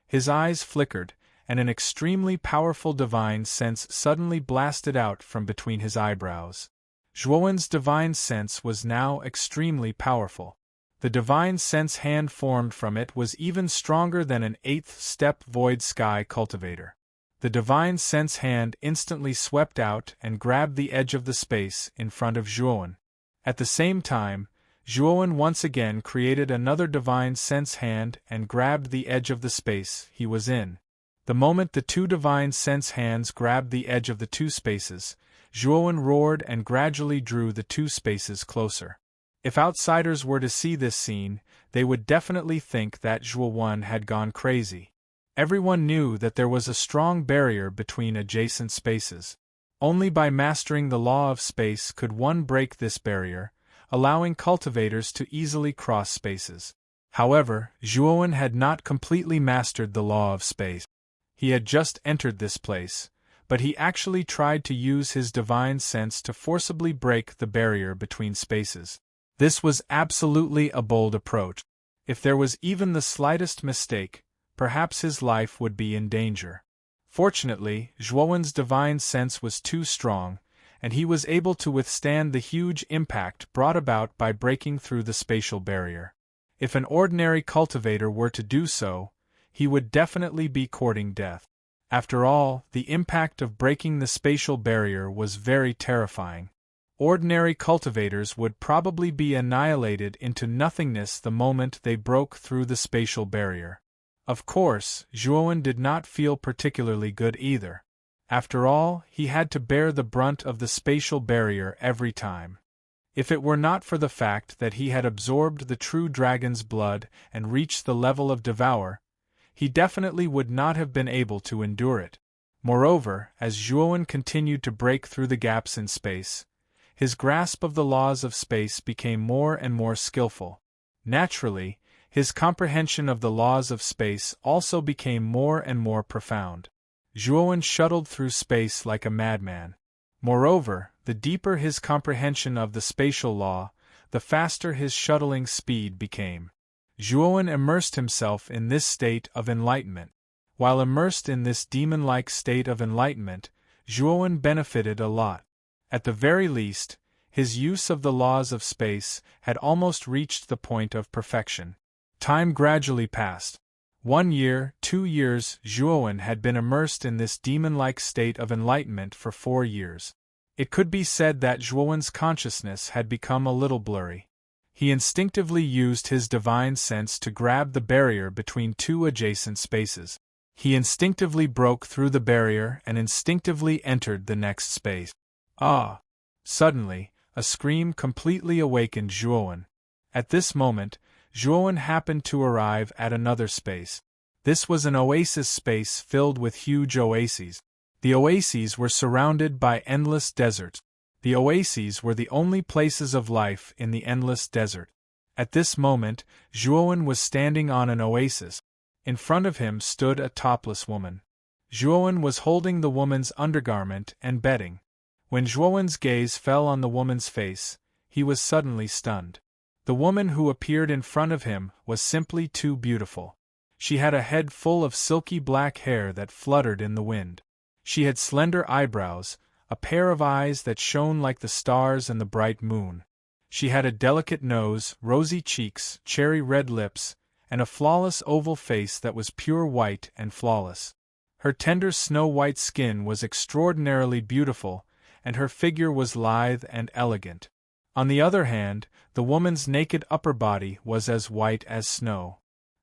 His eyes flickered, and an extremely powerful divine sense suddenly blasted out from between his eyebrows. Zhuowen's divine sense was now extremely powerful. The divine sense hand formed from it was even stronger than an 8th step void sky cultivator. The divine sense hand instantly swept out and grabbed the edge of the space in front of Zhuowen. At the same time, Zhuowen once again created another divine sense hand and grabbed the edge of the space he was in. The moment the two divine sense hands grabbed the edge of the two spaces, Zhuowen roared and gradually drew the two spaces closer. If outsiders were to see this scene, they would definitely think that Zhuowen had gone crazy. Everyone knew that there was a strong barrier between adjacent spaces. Only by mastering the law of space could one break this barrier, allowing cultivators to easily cross spaces. However, Zhuowen had not completely mastered the law of space. He had just entered this place, but he actually tried to use his divine sense to forcibly break the barrier between spaces. This was absolutely a bold approach. If there was even the slightest mistake, perhaps his life would be in danger. Fortunately, Zhuowen's divine sense was too strong, and he was able to withstand the huge impact brought about by breaking through the spatial barrier. If an ordinary cultivator were to do so, he would definitely be courting death. After all, the impact of breaking the spatial barrier was very terrifying. Ordinary cultivators would probably be annihilated into nothingness the moment they broke through the spatial barrier. Of course, Zhuowen did not feel particularly good either. After all, he had to bear the brunt of the spatial barrier every time. If it were not for the fact that he had absorbed the true dragon's blood and reached the level of Devour, he definitely would not have been able to endure it. Moreover, as Zhuowen continued to break through the gaps in space, his grasp of the laws of space became more and more skillful. Naturally, his comprehension of the laws of space also became more and more profound. Zhuowen shuttled through space like a madman. Moreover, the deeper his comprehension of the spatial law, the faster his shuttling speed became. Zhuowen immersed himself in this state of enlightenment. While immersed in this demon-like state of enlightenment, Zhuowen benefited a lot. At the very least, his use of the laws of space had almost reached the point of perfection. Time gradually passed. 1 year, 2 years, Zhuowen had been immersed in this demon-like state of enlightenment for 4 years. It could be said that Zhuowen's consciousness had become a little blurry. He instinctively used his divine sense to grab the barrier between two adjacent spaces. He instinctively broke through the barrier and instinctively entered the next space. Ah! Suddenly, a scream completely awakened Zhuowen. At this moment, Zhuowen happened to arrive at another space. This was an oasis space filled with huge oases. The oases were surrounded by endless deserts. The oases were the only places of life in the endless desert. At this moment, Zhuowen was standing on an oasis. In front of him stood a topless woman. Zhuowen was holding the woman's undergarment and bedding. When Zhuowen's gaze fell on the woman's face, he was suddenly stunned. The woman who appeared in front of him was simply too beautiful. She had a head full of silky black hair that fluttered in the wind. She had slender eyebrows, a pair of eyes that shone like the stars and the bright moon. She had a delicate nose, rosy cheeks, cherry-red lips, and a flawless oval face that was pure white and flawless. Her tender snow-white skin was extraordinarily beautiful, and her figure was lithe and elegant. On the other hand, the woman's naked upper body was as white as snow.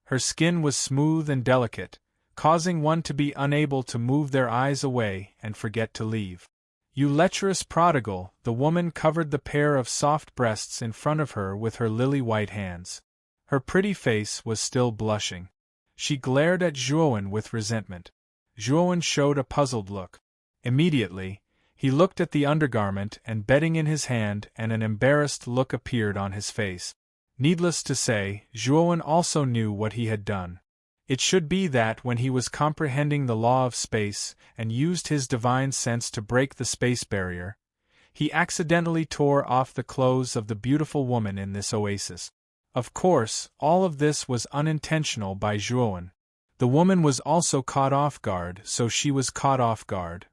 Her skin was smooth and delicate, causing one to be unable to move their eyes away and forget to leave. "You lecherous prodigal," the woman covered the pair of soft breasts in front of her with her lily-white hands. Her pretty face was still blushing. She glared at Joan with resentment. Joan showed a puzzled look. Immediately, he looked at the undergarment and bedding in his hand, and an embarrassed look appeared on his face. Needless to say, Joan also knew what he had done. It should be that when he was comprehending the law of space and used his divine sense to break the space barrier, he accidentally tore off the clothes of the beautiful woman in this oasis. Of course, all of this was unintentional by Joan. The woman was also caught off guard, so she was caught off guard.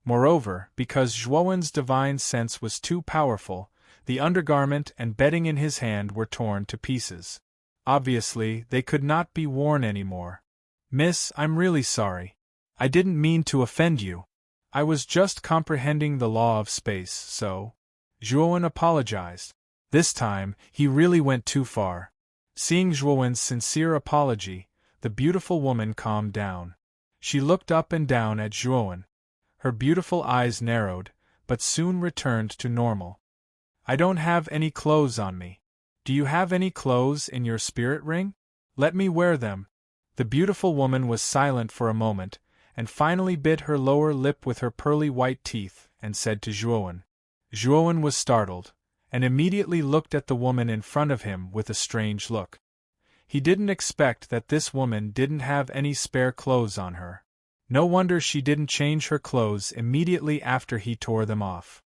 Moreover, because Joan's divine sense was too powerful, the undergarment and bedding in his hand were torn to pieces. Obviously, they could not be worn anymore. "Miss, I'm really sorry. I didn't mean to offend you. I was just comprehending the law of space, so..." Joan apologized. This time, he really went too far. Seeing Joan's sincere apology, the beautiful woman calmed down. She looked up and down at Joan. Her beautiful eyes narrowed, but soon returned to normal. "I don't have any clothes on me. Do you have any clothes in your spirit ring? Let me wear them." The beautiful woman was silent for a moment, and finally bit her lower lip with her pearly white teeth, and said to Joan. Joan was startled, and immediately looked at the woman in front of him with a strange look. He didn't expect that this woman didn't have any spare clothes on her. No wonder she didn't change her clothes immediately after he tore them off.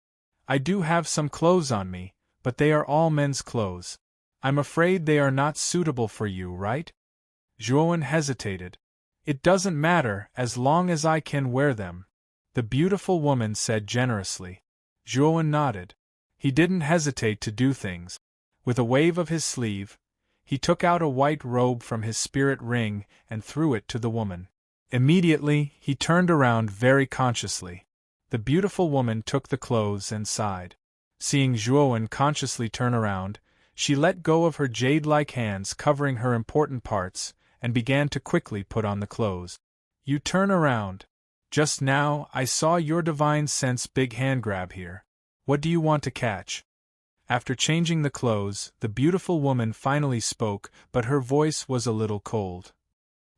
"I do have some clothes on me, but they are all men's clothes. I'm afraid they are not suitable for you, right?" Joan hesitated. "It doesn't matter as long as I can wear them," the beautiful woman said generously. Joan nodded. He didn't hesitate to do things. With a wave of his sleeve, he took out a white robe from his spirit ring and threw it to the woman. Immediately, he turned around very consciously. The beautiful woman took the clothes and sighed. Seeing Joan consciously turn around, she let go of her jade-like hands covering her important parts, and began to quickly put on the clothes. "You turn around. Just now, I saw your divine sense big hand grab here. What do you want to catch?" After changing the clothes, the beautiful woman finally spoke, but her voice was a little cold.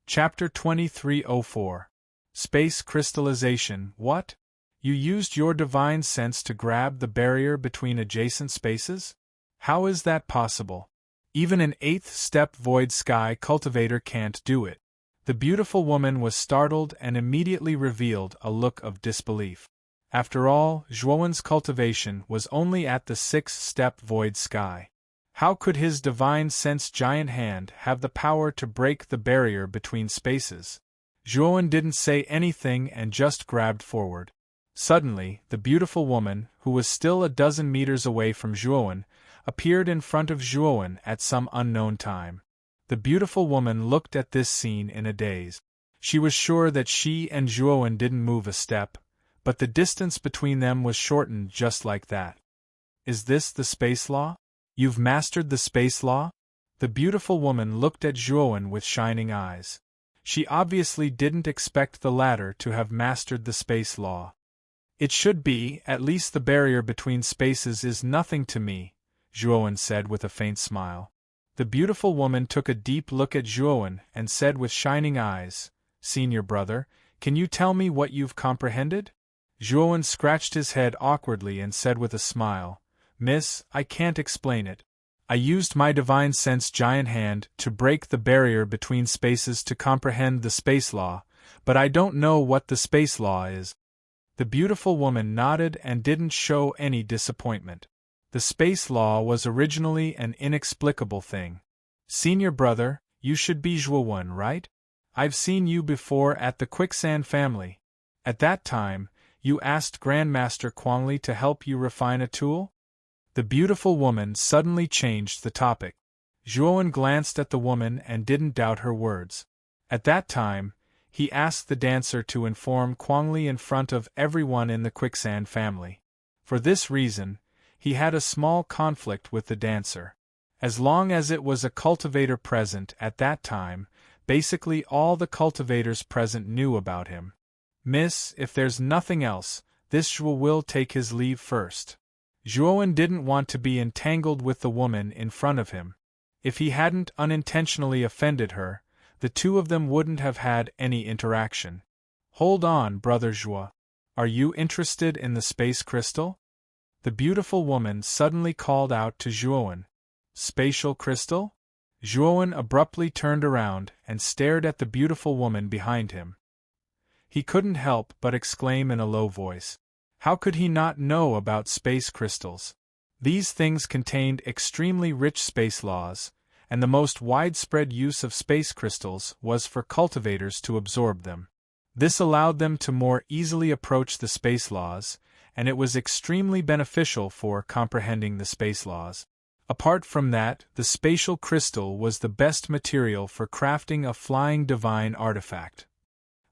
Chapter 2304. Space Crystallization. "What? You used your divine sense to grab the barrier between adjacent spaces? How is that possible? Even an 8th-step void sky cultivator can't do it." The beautiful woman was startled and immediately revealed a look of disbelief. After all, Joan's cultivation was only at the 6th-step void sky. How could his divine sense giant hand have the power to break the barrier between spaces? Joan didn't say anything and just grabbed forward. Suddenly, the beautiful woman, who was still a dozen meters away from Joan, appeared in front of Joan at some unknown time. The beautiful woman looked at this scene in a daze. She was sure that she and Joan didn't move a step, but the distance between them was shortened just like that. "Is this the space law? You've mastered the space law?" The beautiful woman looked at Joan with shining eyes. She obviously didn't expect the latter to have mastered the space law. "It should be, at least the barrier between spaces is nothing to me," Joan said with a faint smile. The beautiful woman took a deep look at Joan and said with shining eyes, "Senior brother, can you tell me what you've comprehended?" Joan scratched his head awkwardly and said with a smile, "Miss, I can't explain it. I used my divine sense giant hand to break the barrier between spaces to comprehend the space law, but I don't know what the space law is." The beautiful woman nodded and didn't show any disappointment. The space law was originally an inexplicable thing. "Senior brother, you should be Joan, right? I've seen you before at the Quicksand family. At that time, you asked Grandmaster Quangli to help you refine a tool?" The beautiful woman suddenly changed the topic. Joan glanced at the woman and didn't doubt her words. At that time, he asked the dancer to inform Quangli in front of everyone in the Quicksand family. For this reason, he had a small conflict with the dancer. As long as it was a cultivator present at that time, basically all the cultivators present knew about him. Miss, if there's nothing else, this Zhuo will take his leave first. Zhuowen didn't want to be entangled with the woman in front of him. If he hadn't unintentionally offended her, the two of them wouldn't have had any interaction. Hold on, brother Zhuo. Are you interested in the space crystal? The beautiful woman suddenly called out to Zhuowen. Spatial crystal? Zhuowen abruptly turned around and stared at the beautiful woman behind him. He couldn't help but exclaim in a low voice. How could he not know about space crystals? These things contained extremely rich space laws, and the most widespread use of space crystals was for cultivators to absorb them. This allowed them to more easily approach the space laws, and it was extremely beneficial for comprehending the space laws. Apart from that, the spatial crystal was the best material for crafting a flying divine artifact.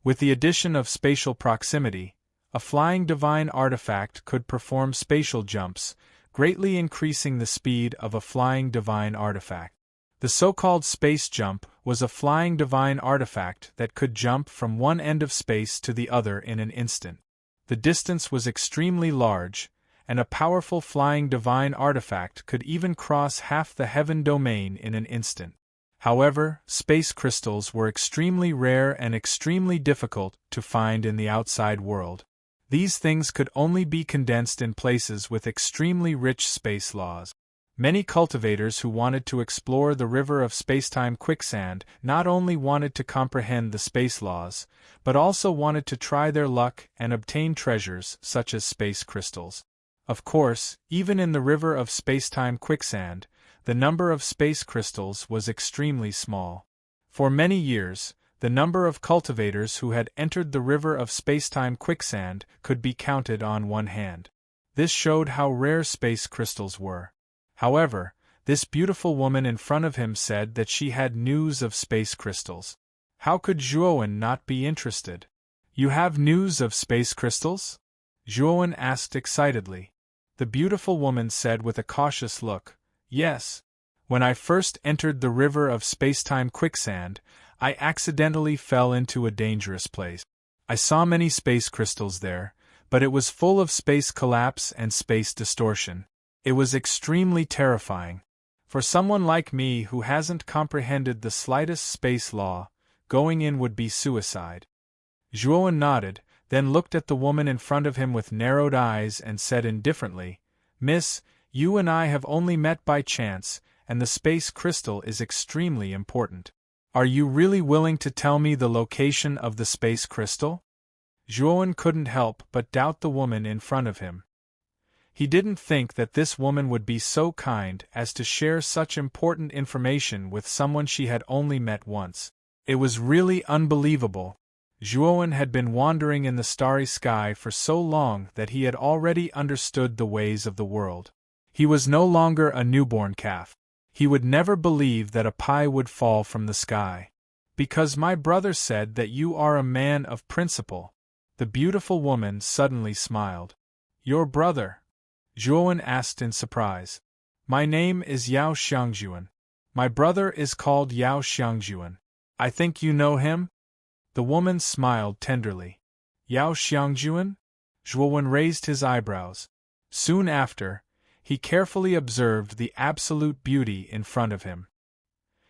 With the addition of spatial proximity, a flying divine artifact could perform spatial jumps, greatly increasing the speed of a flying divine artifact. The so-called space jump was a flying divine artifact that could jump from one end of space to the other in an instant. The distance was extremely large, and a powerful flying divine artifact could even cross half the heaven domain in an instant. However, space crystals were extremely rare and extremely difficult to find in the outside world. These things could only be condensed in places with extremely rich space laws. Many cultivators who wanted to explore the river of spacetime quicksand not only wanted to comprehend the space laws, but also wanted to try their luck and obtain treasures such as space crystals. Of course, even in the river of spacetime quicksand, the number of space crystals was extremely small. For many years, the number of cultivators who had entered the river of spacetime quicksand could be counted on one hand. This showed how rare space crystals were. However, this beautiful woman in front of him said that she had news of space crystals. How could Zhuowen not be interested? You have news of space crystals? Zhuowen asked excitedly. The beautiful woman said with a cautious look, Yes. When I first entered the river of spacetime quicksand, I accidentally fell into a dangerous place. I saw many space crystals there, but it was full of space collapse and space distortion. It was extremely terrifying. For someone like me who hasn't comprehended the slightest space law, going in would be suicide. Zhuowen nodded, then looked at the woman in front of him with narrowed eyes and said indifferently, Miss, you and I have only met by chance, and the space crystal is extremely important. Are you really willing to tell me the location of the space crystal? Zhuowen couldn't help but doubt the woman in front of him. He didn't think that this woman would be so kind as to share such important information with someone she had only met once. It was really unbelievable. Zhuowen had been wandering in the starry sky for so long that he had already understood the ways of the world. He was no longer a newborn calf. He would never believe that a pie would fall from the sky. Because my brother said that you are a man of principle. The beautiful woman suddenly smiled. Your brother? Zhuowen asked in surprise. My name is Yao Xiangjuan. My brother is called Yao Xiangjuan. I think you know him? The woman smiled tenderly. Yao Xiangjuan? Zhuowen raised his eyebrows. Soon after, he carefully observed the absolute beauty in front of him.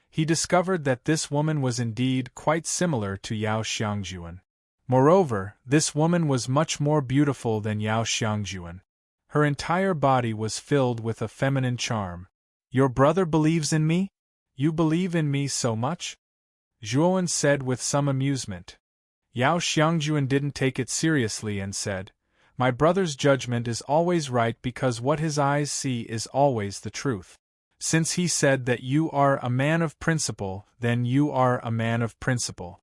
He discovered that this woman was indeed quite similar to Yao Xiangjuan. Moreover, this woman was much more beautiful than Yao Xiangjuan. Her entire body was filled with a feminine charm. Your brother believes in me? You believe in me so much? Zhuowen said with some amusement. Yao Xiangjuan didn't take it seriously and said, My brother's judgment is always right because what his eyes see is always the truth. Since he said that you are a man of principle, then you are a man of principle.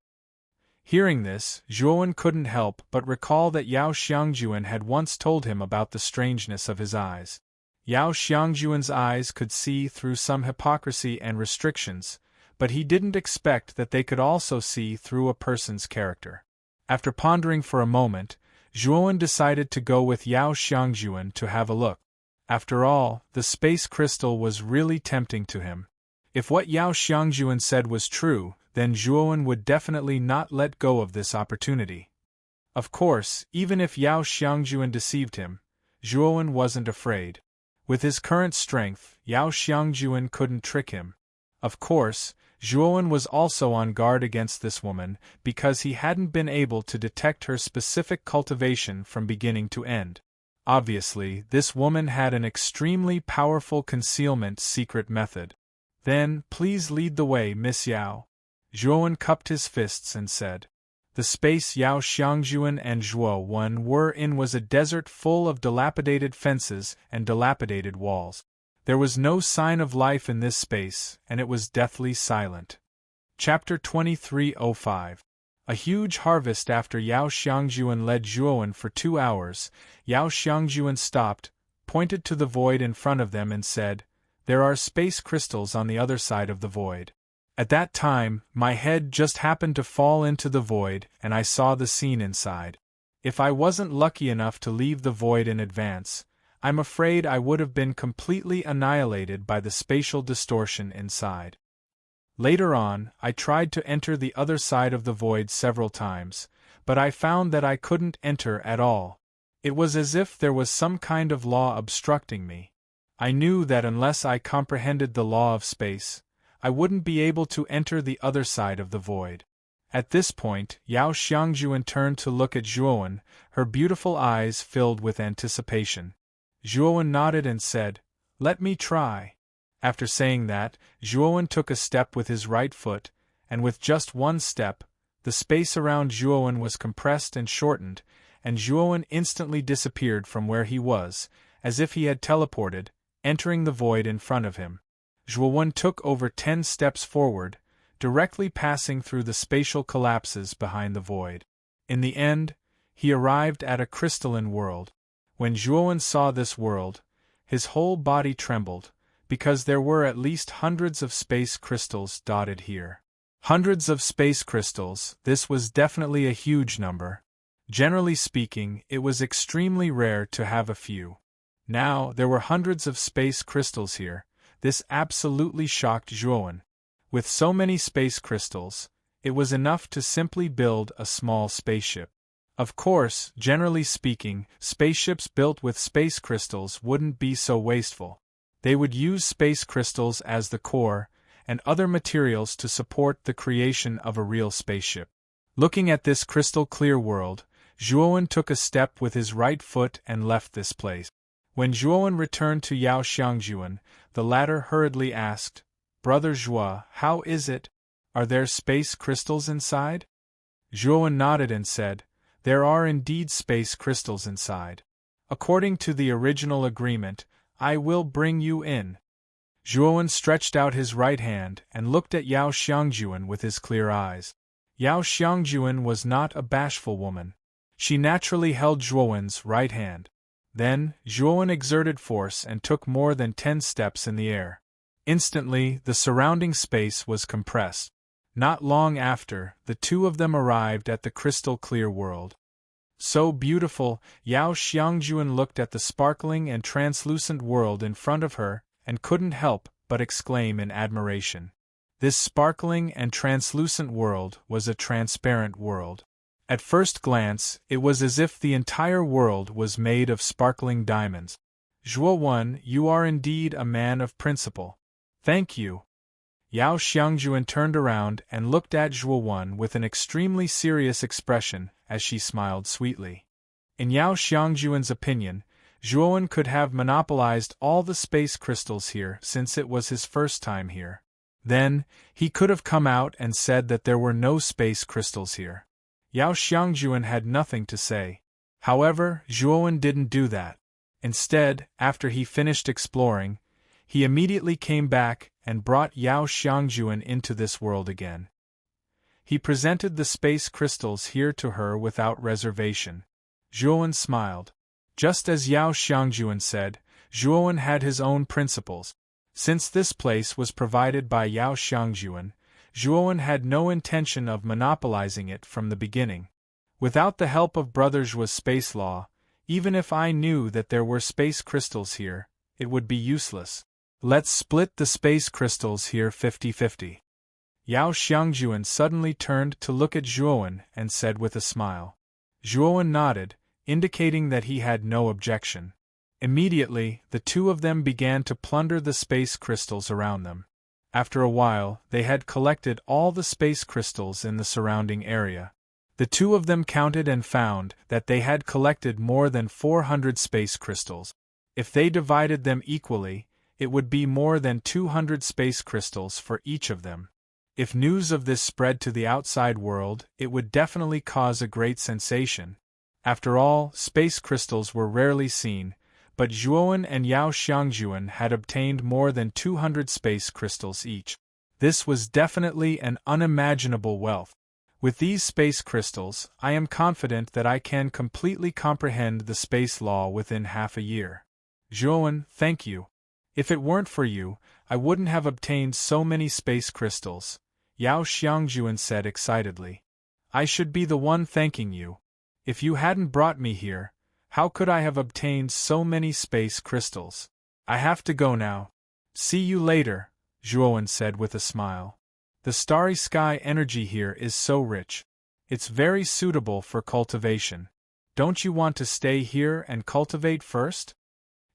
Hearing this, Zhuowen couldn't help but recall that Yao Xiangjuan had once told him about the strangeness of his eyes. Yao Xiangjuan's eyes could see through some hypocrisy and restrictions, but he didn't expect that they could also see through a person's character. After pondering for a moment, Zhuowen decided to go with Yao Xiangjuan to have a look. After all, the space crystal was really tempting to him. If what Yao Xiangjuan said was true, then Zhuowen would definitely not let go of this opportunity. Of course, even if Yao Xiangjuan deceived him, Zhuowen wasn't afraid. With his current strength, Yao Xiangjuan couldn't trick him. Of course, Zhuowen was also on guard against this woman because he hadn't been able to detect her specific cultivation from beginning to end. Obviously, this woman had an extremely powerful concealment secret method. Then, please lead the way, Miss Yao. Zhuowen cupped his fists and said. The space Yao Xiangjuan and Zhuowen were in was a desert full of dilapidated fences and dilapidated walls. There was no sign of life in this space, and it was deathly silent. Chapter 2305. A huge harvest. After Yao Xiangjuan led Zhuowen for 2 hours, Yao Xiangjuan stopped, pointed to the void in front of them and said, "There are space crystals on the other side of the void." At that time, my head just happened to fall into the void, and I saw the scene inside. If I wasn't lucky enough to leave the void in advance, I'm afraid I would have been completely annihilated by the spatial distortion inside. Later on, I tried to enter the other side of the void several times, but I found that I couldn't enter at all. It was as if there was some kind of law obstructing me. I knew that unless I comprehended the law of space, I wouldn't be able to enter the other side of the void. At this point, Yao Xiangjuan turned to look at Zhuowen, her beautiful eyes filled with anticipation. Zhuowen nodded and said, "Let me try." After saying that, Zhuowen took a step with his right foot, and with just one step, the space around Zhuowen was compressed and shortened, and Zhuowen instantly disappeared from where he was, as if he had teleported, entering the void in front of him. Zhuowen took over 10 steps forward, directly passing through the spatial collapses behind the void. In the end, he arrived at a crystalline world. When Zhuowen saw this world, his whole body trembled, because there were at least hundreds of space crystals dotted here. Hundreds of space crystals, this was definitely a huge number. Generally speaking, it was extremely rare to have a few. Now, there were hundreds of space crystals here. This absolutely shocked Zhuowen. With so many space crystals, it was enough to simply build a small spaceship. Of course, generally speaking, spaceships built with space crystals wouldn't be so wasteful. They would use space crystals as the core, and other materials to support the creation of a real spaceship. Looking at this crystal-clear world, Zhuowen took a step with his right foot and left this place. When Zhuowen returned to Yao Xiangjuan, the latter hurriedly asked, "Brother Zhuo, how is it? Are there space crystals inside?" Zhuowen nodded and said, "There are indeed space crystals inside. According to the original agreement, I will bring you in." Zhuowen stretched out his right hand and looked at Yao Xiangjuan with his clear eyes. Yao Xiangjuan was not a bashful woman. She naturally held Zhuowen's right hand. Then, Zhuowen exerted force and took more than 10 steps in the air. Instantly, the surrounding space was compressed. Not long after, the two of them arrived at the crystal-clear world. So beautiful, Yao Xiangjuan looked at the sparkling and translucent world in front of her and couldn't help but exclaim in admiration. This sparkling and translucent world was a transparent world. At first glance, it was as if the entire world was made of sparkling diamonds. "Zhuowen, you are indeed a man of principle." "Thank you." Yao Xiangjuan turned around and looked at Zhuowen with an extremely serious expression as she smiled sweetly. In Yao Xiangjuan's opinion, Zhuowen could have monopolized all the space crystals here since it was his first time here. Then, he could have come out and said that there were no space crystals here. Yao Xiangjuan had nothing to say. However, Zhuowen didn't do that. Instead, after he finished exploring, he immediately came back and brought Yao Xiangjuan into this world again. He presented the space crystals here to her without reservation. Zhuowen smiled. Just as Yao Xiangjuan said, Zhuowen had his own principles. Since this place was provided by Yao Xiangjuan, Zhuowen had no intention of monopolizing it from the beginning. Without the help of Brother Zhuo's space law, even if I knew that there were space crystals here, it would be useless. Let's split the space crystals here 50-50. Yao Xiangjuan suddenly turned to look at Zhuowen and said with a smile. Zhuowen nodded, indicating that he had no objection. Immediately, the two of them began to plunder the space crystals around them. After a while, they had collected all the space crystals in the surrounding area. The two of them counted and found that they had collected more than 400 space crystals. If they divided them equally, it would be more than 200 space crystals for each of them. If news of this spread to the outside world, it would definitely cause a great sensation. After all, space crystals were rarely seen, but Zhuowen and Yao Xiangjuan had obtained more than 200 space crystals each. This was definitely an unimaginable wealth. With these space crystals, I am confident that I can completely comprehend the space law within half a year. Zhuowen, thank you. If it weren't for you, I wouldn't have obtained so many space crystals, Yao Xiangjuan said excitedly. I should be the one thanking you. If you hadn't brought me here, how could I have obtained so many space crystals? I have to go now. See you later, Zhuowen said with a smile. The starry sky energy here is so rich. It's very suitable for cultivation. Don't you want to stay here and cultivate first?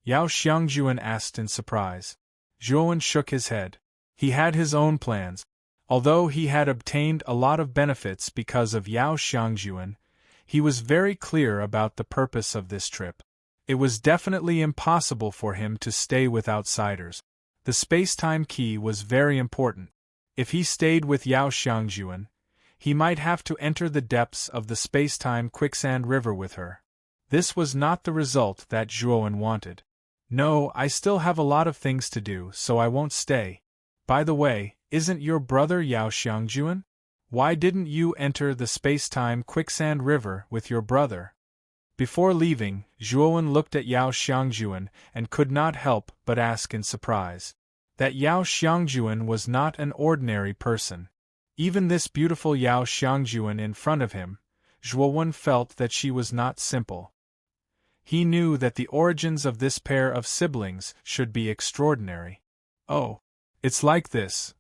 Yao Xiangjuan asked in surprise. Zhuowen shook his head. He had his own plans. Although he had obtained a lot of benefits because of Yao Xiangjuan, he was very clear about the purpose of this trip. It was definitely impossible for him to stay with outsiders. The space-time key was very important. If he stayed with Yao Xiangjuan, he might have to enter the depths of the space-time quicksand river with her. This was not the result that Zhuowen wanted. No, I still have a lot of things to do, so I won't stay. By the way, isn't your brother Yao Xiangjuan? Why didn't you enter the space-time quicksand river with your brother? Before leaving, Zhuowen looked at Yao Xiangjuan and could not help but ask in surprise. That Yao Xiangjuan was not an ordinary person. Even this beautiful Yao Xiangjuan in front of him, Zhuowen felt that she was not simple. He knew that the origins of this pair of siblings should be extraordinary. Oh, it's like this.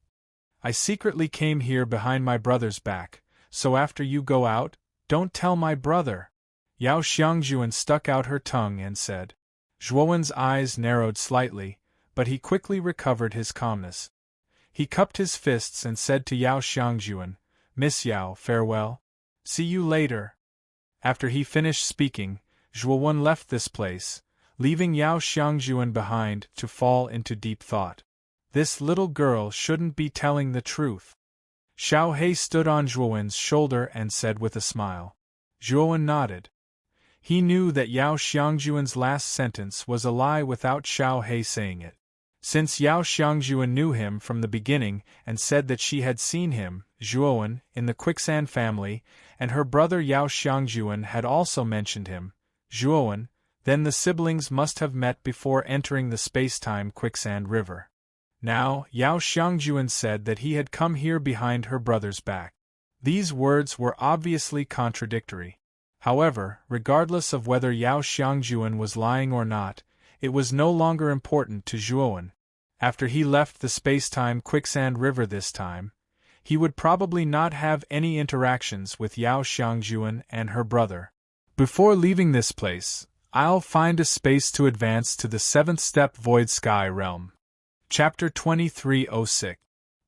I secretly came here behind my brother's back, so after you go out, don't tell my brother. Yao Xiangjuan stuck out her tongue and said. Zhuowen's eyes narrowed slightly, but he quickly recovered his calmness. He cupped his fists and said to Yao Xiangjuan, Miss Yao, farewell. See you later. After he finished speaking, Zhuowen left this place, leaving Yao Xiangjuan behind to fall into deep thought. This little girl shouldn't be telling the truth. Xiao He stood on Zhuowen's shoulder and said with a smile. Zhuowen nodded. He knew that Yao Xiangjuan's last sentence was a lie without Xiao He saying it. Since Yao Xiangjuan knew him from the beginning and said that she had seen him, Zhuowen, in the quicksand family, and her brother Yao Xiangjuan had also mentioned him, Zhuowen, then the siblings must have met before entering the space-time quicksand river. Now, Yao Xiangjuan said that he had come here behind her brother's back. These words were obviously contradictory. However, regardless of whether Yao Xiangjuan was lying or not, it was no longer important to Zhuowen. After he left the space-time quicksand river this time, he would probably not have any interactions with Yao Xiangjuan and her brother. Before leaving this place, I'll find a space to advance to the 7th step Void Sky realm. Chapter 2306.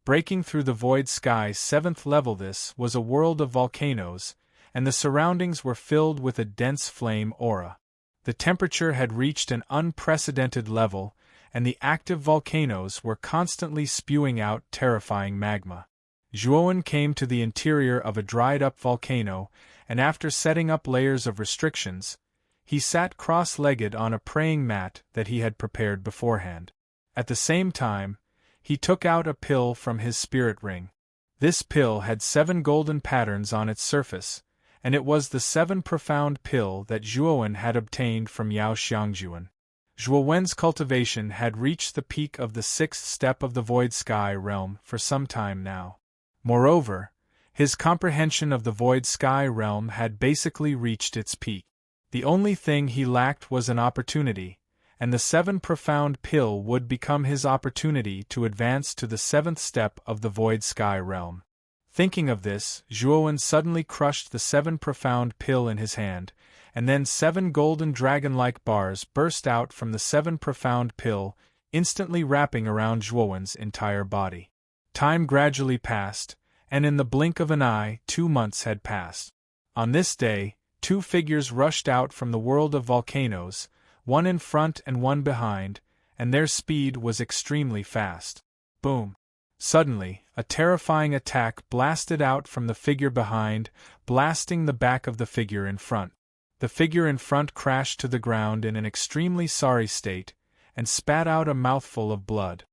Breaking through the Void Sky's 7th level. This was a world of volcanoes, and the surroundings were filled with a dense flame aura. The temperature had reached an unprecedented level, and the active volcanoes were constantly spewing out terrifying magma. Zhuowen came to the interior of a dried-up volcano, and after setting up layers of restrictions, he sat cross-legged on a praying mat that he had prepared beforehand. At the same time, he took out a pill from his spirit ring. This pill had 7 golden patterns on its surface, and it was the 7 profound pill that Zhuowen had obtained from Yao Xiangjuan. Zhuowen's cultivation had reached the peak of the 6th step of the Void Sky realm for some time now. Moreover, His comprehension of the void sky realm had basically reached its peak. The only thing he lacked was an opportunity, and the 7 profound pill would become his opportunity to advance to the 7th step of the void sky realm. Thinking of this, Zhuowen suddenly crushed the 7 profound pill in his hand, and then 7 golden dragon-like bars burst out from the 7 profound pill, instantly wrapping around Zhuowen's entire body. Time gradually passed, and in the blink of an eye 2 months had passed. On this day, 2 figures rushed out from the world of volcanoes, one in front and one behind, and their speed was extremely fast. Boom! Suddenly, a terrifying attack blasted out from the figure behind, blasting the back of the figure in front. The figure in front crashed to the ground in an extremely sorry state, and spat out a mouthful of blood.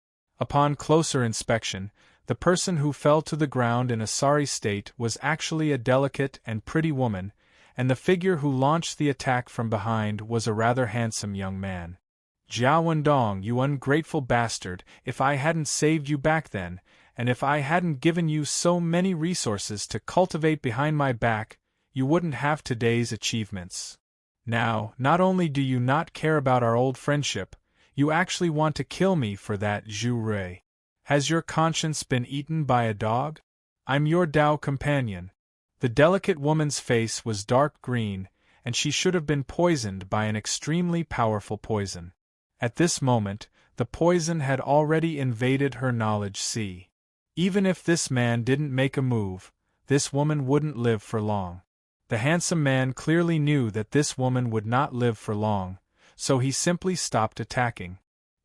Upon closer inspection, the person who fell to the ground in a sorry state was actually a delicate and pretty woman, and the figure who launched the attack from behind was a rather handsome young man. Jia Wendong, you ungrateful bastard, if I hadn't saved you back then, and if I hadn't given you so many resources to cultivate behind my back, you wouldn't have today's achievements. Now, not only do you not care about our old friendship, you actually want to kill me for that, Zhu Rui. Has your conscience been eaten by a dog? I'm your Dao companion. The delicate woman's face was dark green, and she should have been poisoned by an extremely powerful poison. At this moment, the poison had already invaded her knowledge sea. Even if this man didn't make a move, this woman wouldn't live for long. The handsome man clearly knew that this woman would not live for long, so he simply stopped attacking.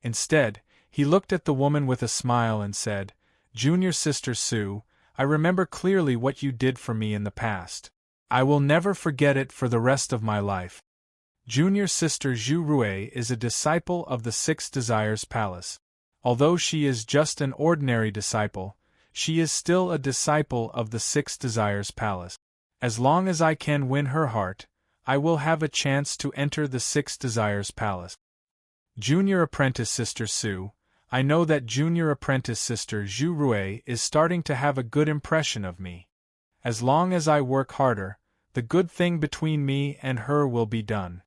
Instead, he looked at the woman with a smile and said, "Junior Sister Sue, I remember clearly what you did for me in the past. I will never forget it for the rest of my life." Junior Sister Zhu Rui is a disciple of the 6 Desires Palace. Although she is just an ordinary disciple, she is still a disciple of the 6 Desires Palace. As long as I can win her heart, I will have a chance to enter the 6 Desires Palace. Junior Apprentice Sister Sue, I know that Junior Apprentice Sister Zhu Rui is starting to have a good impression of me. As long as I work harder, the good thing between me and her will be done.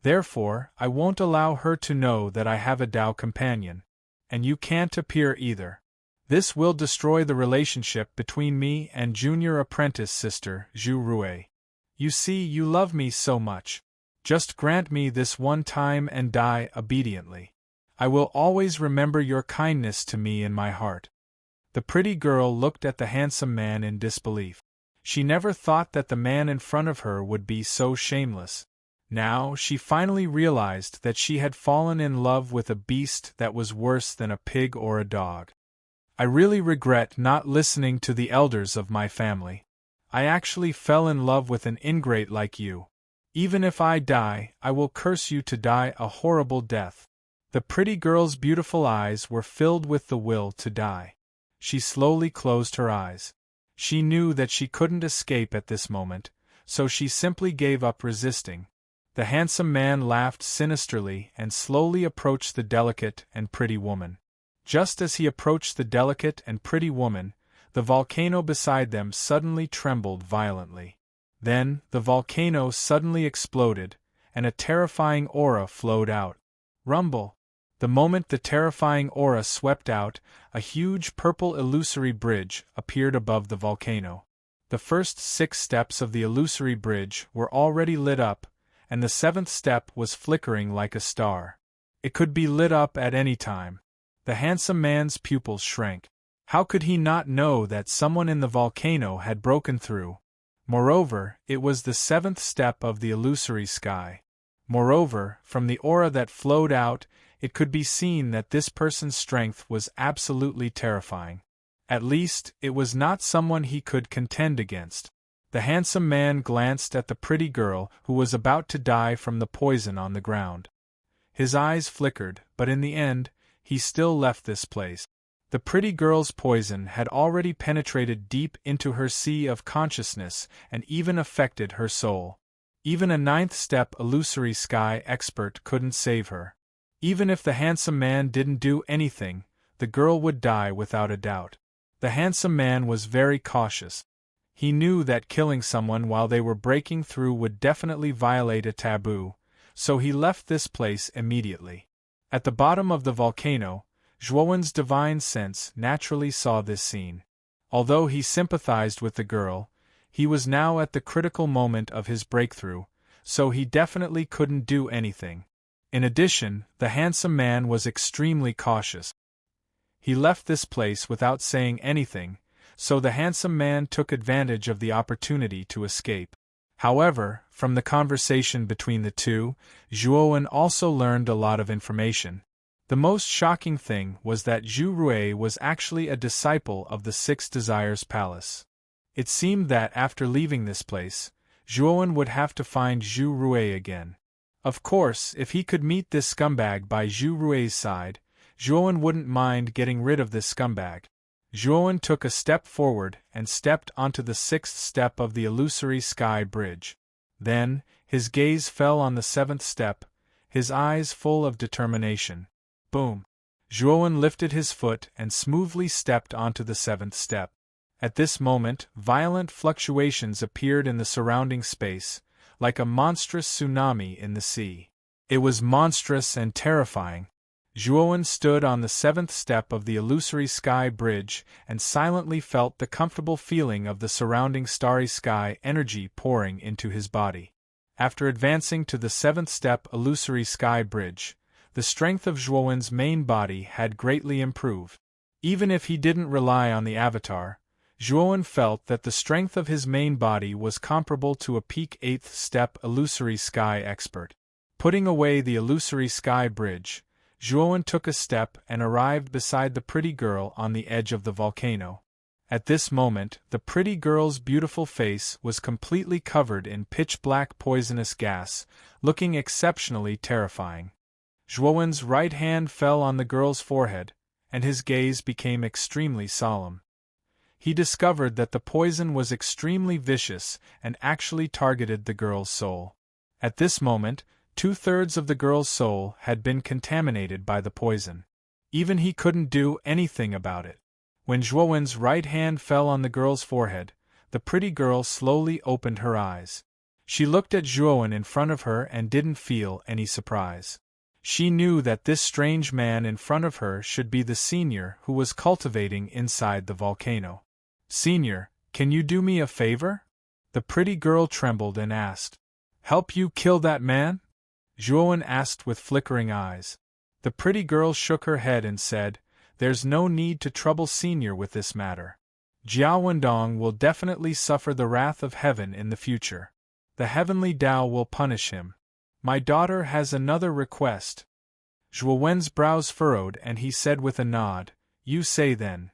Therefore, I won't allow her to know that I have a Dao companion. And you can't appear either. This will destroy the relationship between me and Junior Apprentice Sister Zhu Rui. You see, you love me so much. Just grant me this one time and die obediently. I will always remember your kindness to me in my heart. The pretty girl looked at the handsome man in disbelief. She never thought that the man in front of her would be so shameless. Now she finally realized that she had fallen in love with a beast that was worse than a pig or a dog. I really regret not listening to the elders of my family. I actually fell in love with an ingrate like you. Even if I die, I will curse you to die a horrible death. The pretty girl's beautiful eyes were filled with the will to die. She slowly closed her eyes. She knew that she couldn't escape at this moment, so she simply gave up resisting. The handsome man laughed sinisterly and slowly approached the delicate and pretty woman. Just as he approached the delicate and pretty woman, the volcano beside them suddenly trembled violently. Then, the volcano suddenly exploded, and a terrifying aura flowed out. Rumble! The moment the terrifying aura swept out, a huge purple illusory bridge appeared above the volcano. The first 6 steps of the illusory bridge were already lit up, and the 7th step was flickering like a star. It could be lit up at any time. The handsome man's pupils shrank. How could he not know that someone in the volcano had broken through? Moreover, it was the 7th step of the illusory sky. Moreover, from the aura that flowed out, it could be seen that this person's strength was absolutely terrifying. At least, it was not someone he could contend against. The handsome man glanced at the pretty girl who was about to die from the poison on the ground. His eyes flickered, but in the end, he still left this place. The pretty girl's poison had already penetrated deep into her sea of consciousness and even affected her soul. Even a 9th step illusory sky expert couldn't save her. Even if the handsome man didn't do anything, the girl would die without a doubt. The handsome man was very cautious. He knew that killing someone while they were breaking through would definitely violate a taboo, so he left this place immediately. At the bottom of the volcano, Zhuowen's divine sense naturally saw this scene. Although he sympathized with the girl, he was now at the critical moment of his breakthrough, so he definitely couldn't do anything. In addition, the handsome man was extremely cautious. He left this place without saying anything, so the handsome man took advantage of the opportunity to escape. However, from the conversation between the two, Zhuowen also learned a lot of information. The most shocking thing was that Zhu Rui was actually a disciple of the Six Desires Palace. It seemed that after leaving this place, Zhuowen would have to find Zhu Rui again. Of course, if he could meet this scumbag by Zhu Rui's side, Zhuowen wouldn't mind getting rid of this scumbag. Zhuowen took a step forward and stepped onto the sixth step of the illusory sky bridge. Then, his gaze fell on the seventh step, his eyes full of determination. Boom! Zhuowen lifted his foot and smoothly stepped onto the seventh step. At this moment, violent fluctuations appeared in the surrounding space, like a monstrous tsunami in the sea. It was monstrous and terrifying. Zhuowen stood on the seventh step of the illusory sky bridge and silently felt the comfortable feeling of the surrounding starry sky energy pouring into his body. After advancing to the seventh step illusory sky bridge, the strength of Zhuowen's main body had greatly improved. Even if he didn't rely on the avatar, Zhuowen felt that the strength of his main body was comparable to a peak eighth step illusory sky expert. Putting away the illusory sky bridge, Zhuowen took a step and arrived beside the pretty girl on the edge of the volcano. At this moment, the pretty girl's beautiful face was completely covered in pitch-black poisonous gas, looking exceptionally terrifying. Zhuowen's right hand fell on the girl's forehead, and his gaze became extremely solemn. He discovered that the poison was extremely vicious and actually targeted the girl's soul. At this moment, 2/3 of the girl's soul had been contaminated by the poison. Even he couldn't do anything about it. When Zhuowen's right hand fell on the girl's forehead, the pretty girl slowly opened her eyes. She looked at Zhuowen in front of her and didn't feel any surprise. She knew that this strange man in front of her should be the senior who was cultivating inside the volcano. "Senior, can you do me a favor?" The pretty girl trembled and asked. "Help you kill that man?" Zhuowen asked with flickering eyes. The pretty girl shook her head and said, "There's no need to trouble Senior with this matter. Jiao Wendong will definitely suffer the wrath of heaven in the future. The heavenly Tao will punish him. My daughter has another request." Zhuowen's brows furrowed and he said with a nod, "You say then."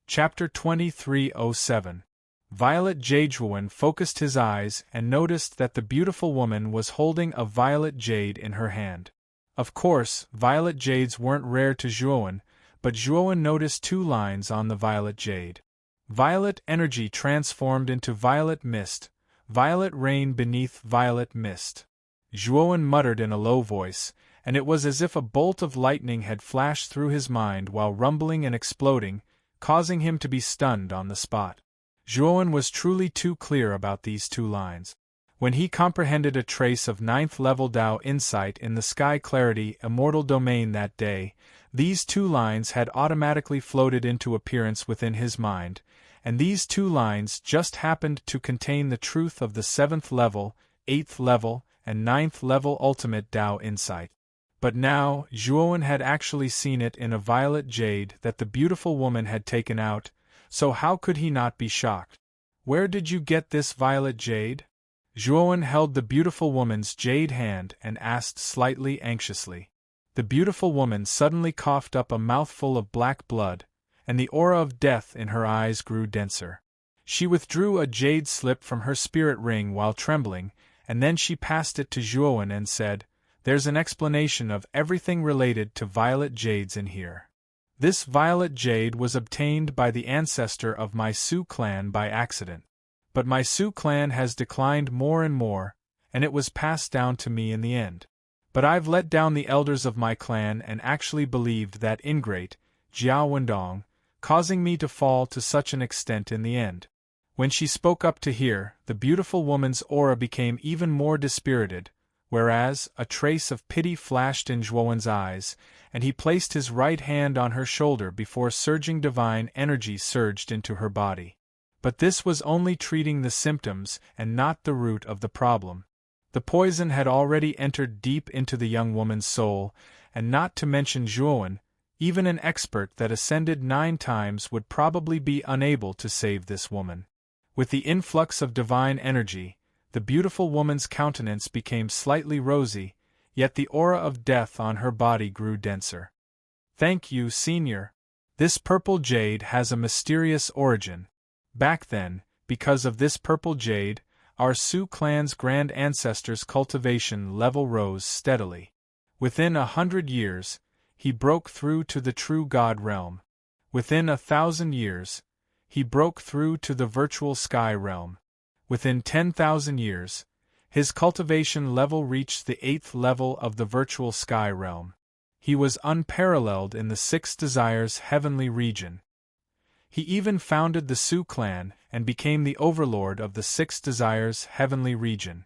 Chapter 2307. Violet Jade. Zhuowen focused his eyes and noticed that the beautiful woman was holding a violet jade in her hand. Of course, violet jades weren't rare to Zhuowen, but Zhuowen noticed 2 lines on the violet jade. Violet energy transformed into violet mist, violet rain beneath violet mist. Zhuowen muttered in a low voice, and it was as if a bolt of lightning had flashed through his mind while rumbling and exploding, causing him to be stunned on the spot. Zhuowen was truly too clear about these 2 lines. When he comprehended a trace of 9th-level Tao insight in the Sky Clarity Immortal Domain that day, these 2 lines had automatically floated into appearance within his mind, and these 2 lines just happened to contain the truth of the 7th level, 8th level, and 9th level Ultimate Tao insight. But now, Zhuowen had actually seen it in a violet jade that the beautiful woman had taken out, so how could he not be shocked? "Where did you get this violet jade?" Zhuowen held the beautiful woman's jade hand and asked slightly anxiously. The beautiful woman suddenly coughed up a mouthful of black blood, and the aura of death in her eyes grew denser. She withdrew a jade slip from her spirit ring while trembling, and then she passed it to Zhuowen and said, "There's an explanation of everything related to violet jades in here. This violet jade was obtained by the ancestor of my Su clan by accident. But my Su clan has declined more and more, and it was passed down to me in the end. But I've let down the elders of my clan and actually believed that ingrate, Jiao Wendong, causing me to fall to such an extent in the end. When she spoke up to hear, the beautiful woman's aura became even more dispirited, whereas a trace of pity flashed in Zhuowen's eyes, and he placed his right hand on her shoulder before surging divine energy surged into her body. But this was only treating the symptoms and not the root of the problem. The poison had already entered deep into the young woman's soul, and not to mention Zhuowen, even an expert that ascended 9 times would probably be unable to save this woman. With the influx of divine energy, the beautiful woman's countenance became slightly rosy, yet the aura of death on her body grew denser. Thank you, Senior. This purple jade has a mysterious origin. Back then, because of this purple jade, our Su clan's grand ancestors' cultivation level rose steadily. Within 100 years, he broke through to the true God realm. Within 1,000 years, he broke through to the virtual sky realm. Within 10,000 years, his cultivation level reached the 8th level of the virtual sky realm. He was unparalleled in the 6 Desires heavenly region. He even founded the Su clan and became the overlord of the 6 Desires heavenly region.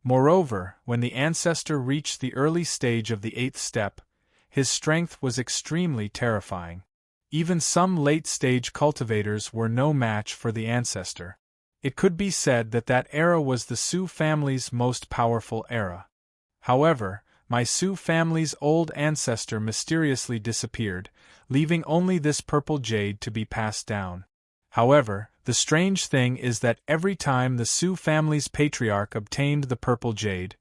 Moreover, when the ancestor reached the early stage of the 8th step, his strength was extremely terrifying. Even some late-stage cultivators were no match for the ancestor. It could be said that that era was the Su family's most powerful era. However, my Su family's old ancestor mysteriously disappeared, leaving only this purple jade to be passed down. However, the strange thing is that every time the Su family's patriarch obtained the purple jade,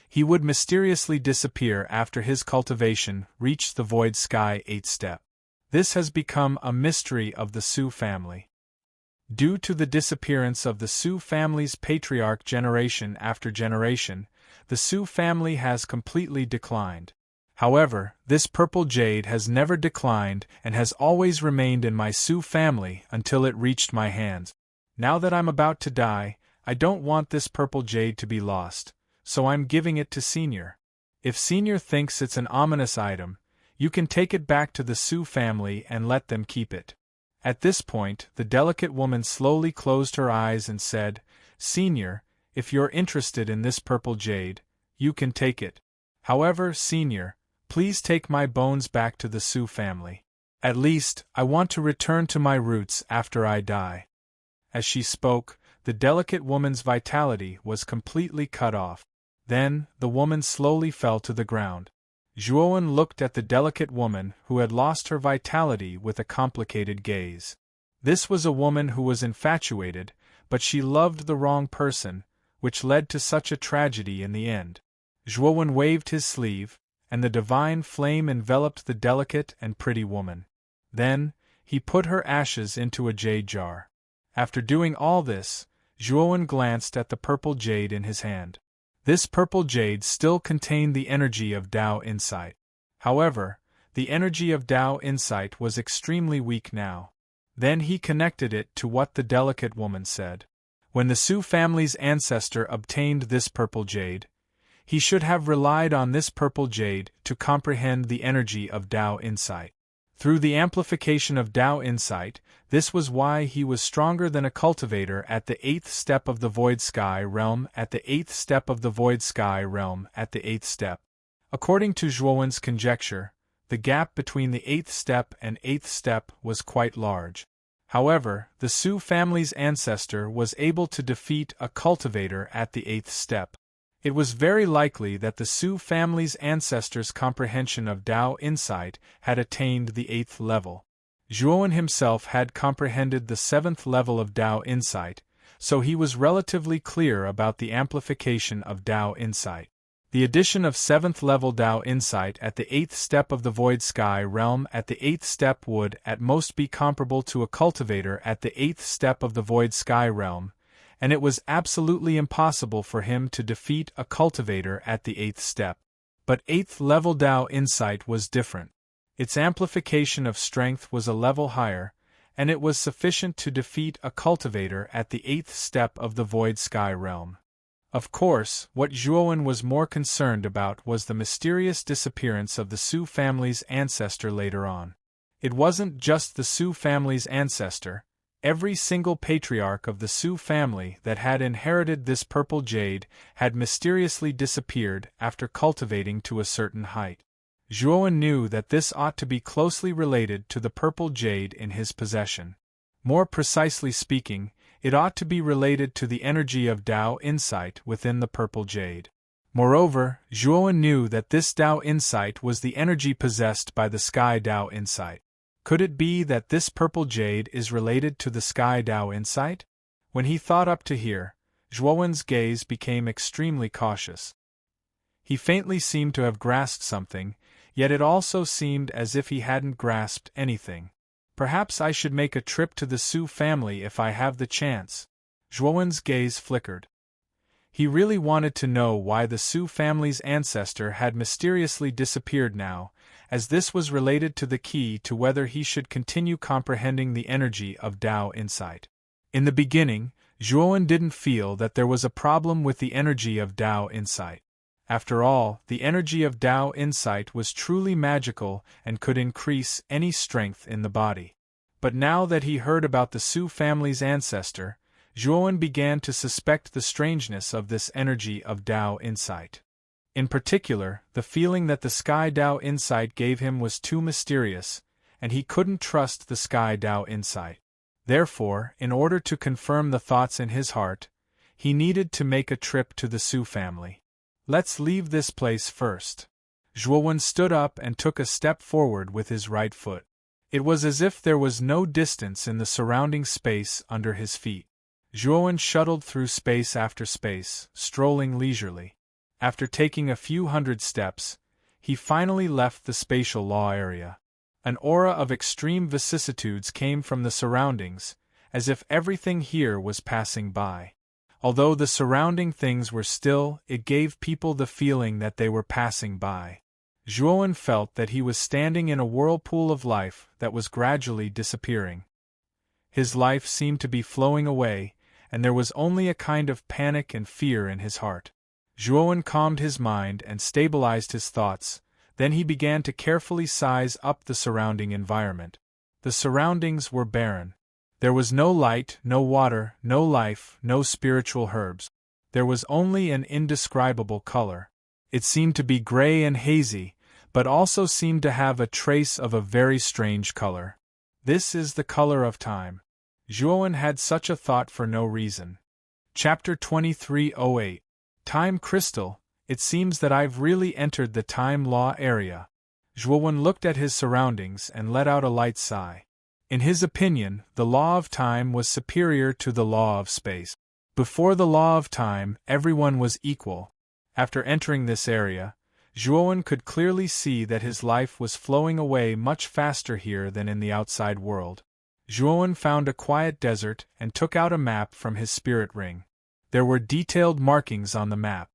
he would mysteriously disappear after his cultivation reached the void sky 8th step. This has become a mystery of the Su family. Due to the disappearance of the Su family's patriarch generation after generation, the Su family has completely declined. However, this purple jade has never declined and has always remained in my Su family until it reached my hands. Now that I'm about to die, I don't want this purple jade to be lost, so I'm giving it to Senior. If Senior thinks it's an ominous item, you can take it back to the Su family and let them keep it. At this point, the delicate woman slowly closed her eyes and said, Senior, if you're interested in this purple jade, you can take it. However, Senior, please take my bones back to the Su family. At least, I want to return to my roots after I die. As she spoke, the delicate woman's vitality was completely cut off. Then, the woman slowly fell to the ground. Zhuowen looked at the delicate woman who had lost her vitality with a complicated gaze. This was a woman who was infatuated, but she loved the wrong person, which led to such a tragedy in the end. Zhuowen waved his sleeve, and the divine flame enveloped the delicate and pretty woman. Then, he put her ashes into a jade jar. After doing all this, Zhuowen glanced at the purple jade in his hand. This purple jade still contained the energy of Tao insight. However, the energy of Tao insight was extremely weak now. Then he connected it to what the delicate woman said. When the Su family's ancestor obtained this purple jade, he should have relied on this purple jade to comprehend the energy of Tao insight. Through the amplification of Tao insight, this was why he was stronger than a cultivator at the 8th step of the void sky realm at the 8th step of the void sky realm at the 8th step. According to Zhuowen's conjecture, the gap between the 8th step and 8th step was quite large. However, the Su family's ancestor was able to defeat a cultivator at the 8th step. It was very likely that the Su family's ancestors' comprehension of Tao insight had attained the 8th level. Zhuowen himself had comprehended the 7th level of Tao insight, so he was relatively clear about the amplification of Tao insight. The addition of 7th level Tao insight at the 8th step of the void sky realm at the 8th step would at most be comparable to a cultivator at the 8th step of the void sky realm, and it was absolutely impossible for him to defeat a cultivator at the 8th step. But 8th level Tao insight was different. Its amplification of strength was a level higher, and it was sufficient to defeat a cultivator at the 8th step of the void sky realm. Of course, what Zhuowen was more concerned about was the mysterious disappearance of the Su family's ancestor later on. It wasn't just the Su family's ancestor. every single patriarch of the Sioux family that had inherited this purple jade had mysteriously disappeared after cultivating to a certain height. Zhuowen knew that this ought to be closely related to the purple jade in his possession. More precisely speaking, it ought to be related to the energy of Tao insight within the purple jade. Moreover, Zhuowen knew that this Tao insight was the energy possessed by the Sky Tao insight. Could it be that this purple jade is related to the Sky Tao insight? When he thought up to here, Zhuowen's gaze became extremely cautious. He faintly seemed to have grasped something, yet it also seemed as if he hadn't grasped anything. Perhaps I should make a trip to the Sioux family if I have the chance. Zhuowen's gaze flickered. He really wanted to know why the Sioux family's ancestor had mysteriously disappeared now, as this was related to the key to whether he should continue comprehending the energy of Tao insight. In the beginning, Zhuowen didn't feel that there was a problem with the energy of Tao insight. After all, the energy of Tao insight was truly magical and could increase any strength in the body. But now that he heard about the Sioux family's ancestor, Zhuowen began to suspect the strangeness of this energy of Tao insight. In particular, the feeling that the Sky Tao insight gave him was too mysterious, and he couldn't trust the Sky Tao insight. Therefore, in order to confirm the thoughts in his heart, he needed to make a trip to the Sioux family. Let's leave this place first. Zhuowen stood up and took a step forward with his right foot. It was as if there was no distance in the surrounding space under his feet. Zhuowen shuttled through space after space, strolling leisurely. After taking a few hundred steps, he finally left the spatial law area. An aura of extreme vicissitudes came from the surroundings, as if everything here was passing by. Although the surrounding things were still, it gave people the feeling that they were passing by. Zhuowen felt that he was standing in a whirlpool of life that was gradually disappearing. His life seemed to be flowing away, and there was only a kind of panic and fear in his heart. Zhuowen calmed his mind and stabilized his thoughts, then he began to carefully size up the surrounding environment. The surroundings were barren. There was no light, no water, no life, no spiritual herbs. There was only an indescribable color. It seemed to be gray and hazy, but also seemed to have a trace of a very strange color. This is the color of time. Zhuowen had such a thought for no reason. Chapter 2308. Time Crystal. It seems that I've really entered the time law area. Zhuowen looked at his surroundings and let out a light sigh. In his opinion, the law of time was superior to the law of space. Before the law of time, everyone was equal. After entering this area, Zhuowen could clearly see that his life was flowing away much faster here than in the outside world. Zhuowen found a quiet desert and took out a map from his spirit ring. There were detailed markings on the map.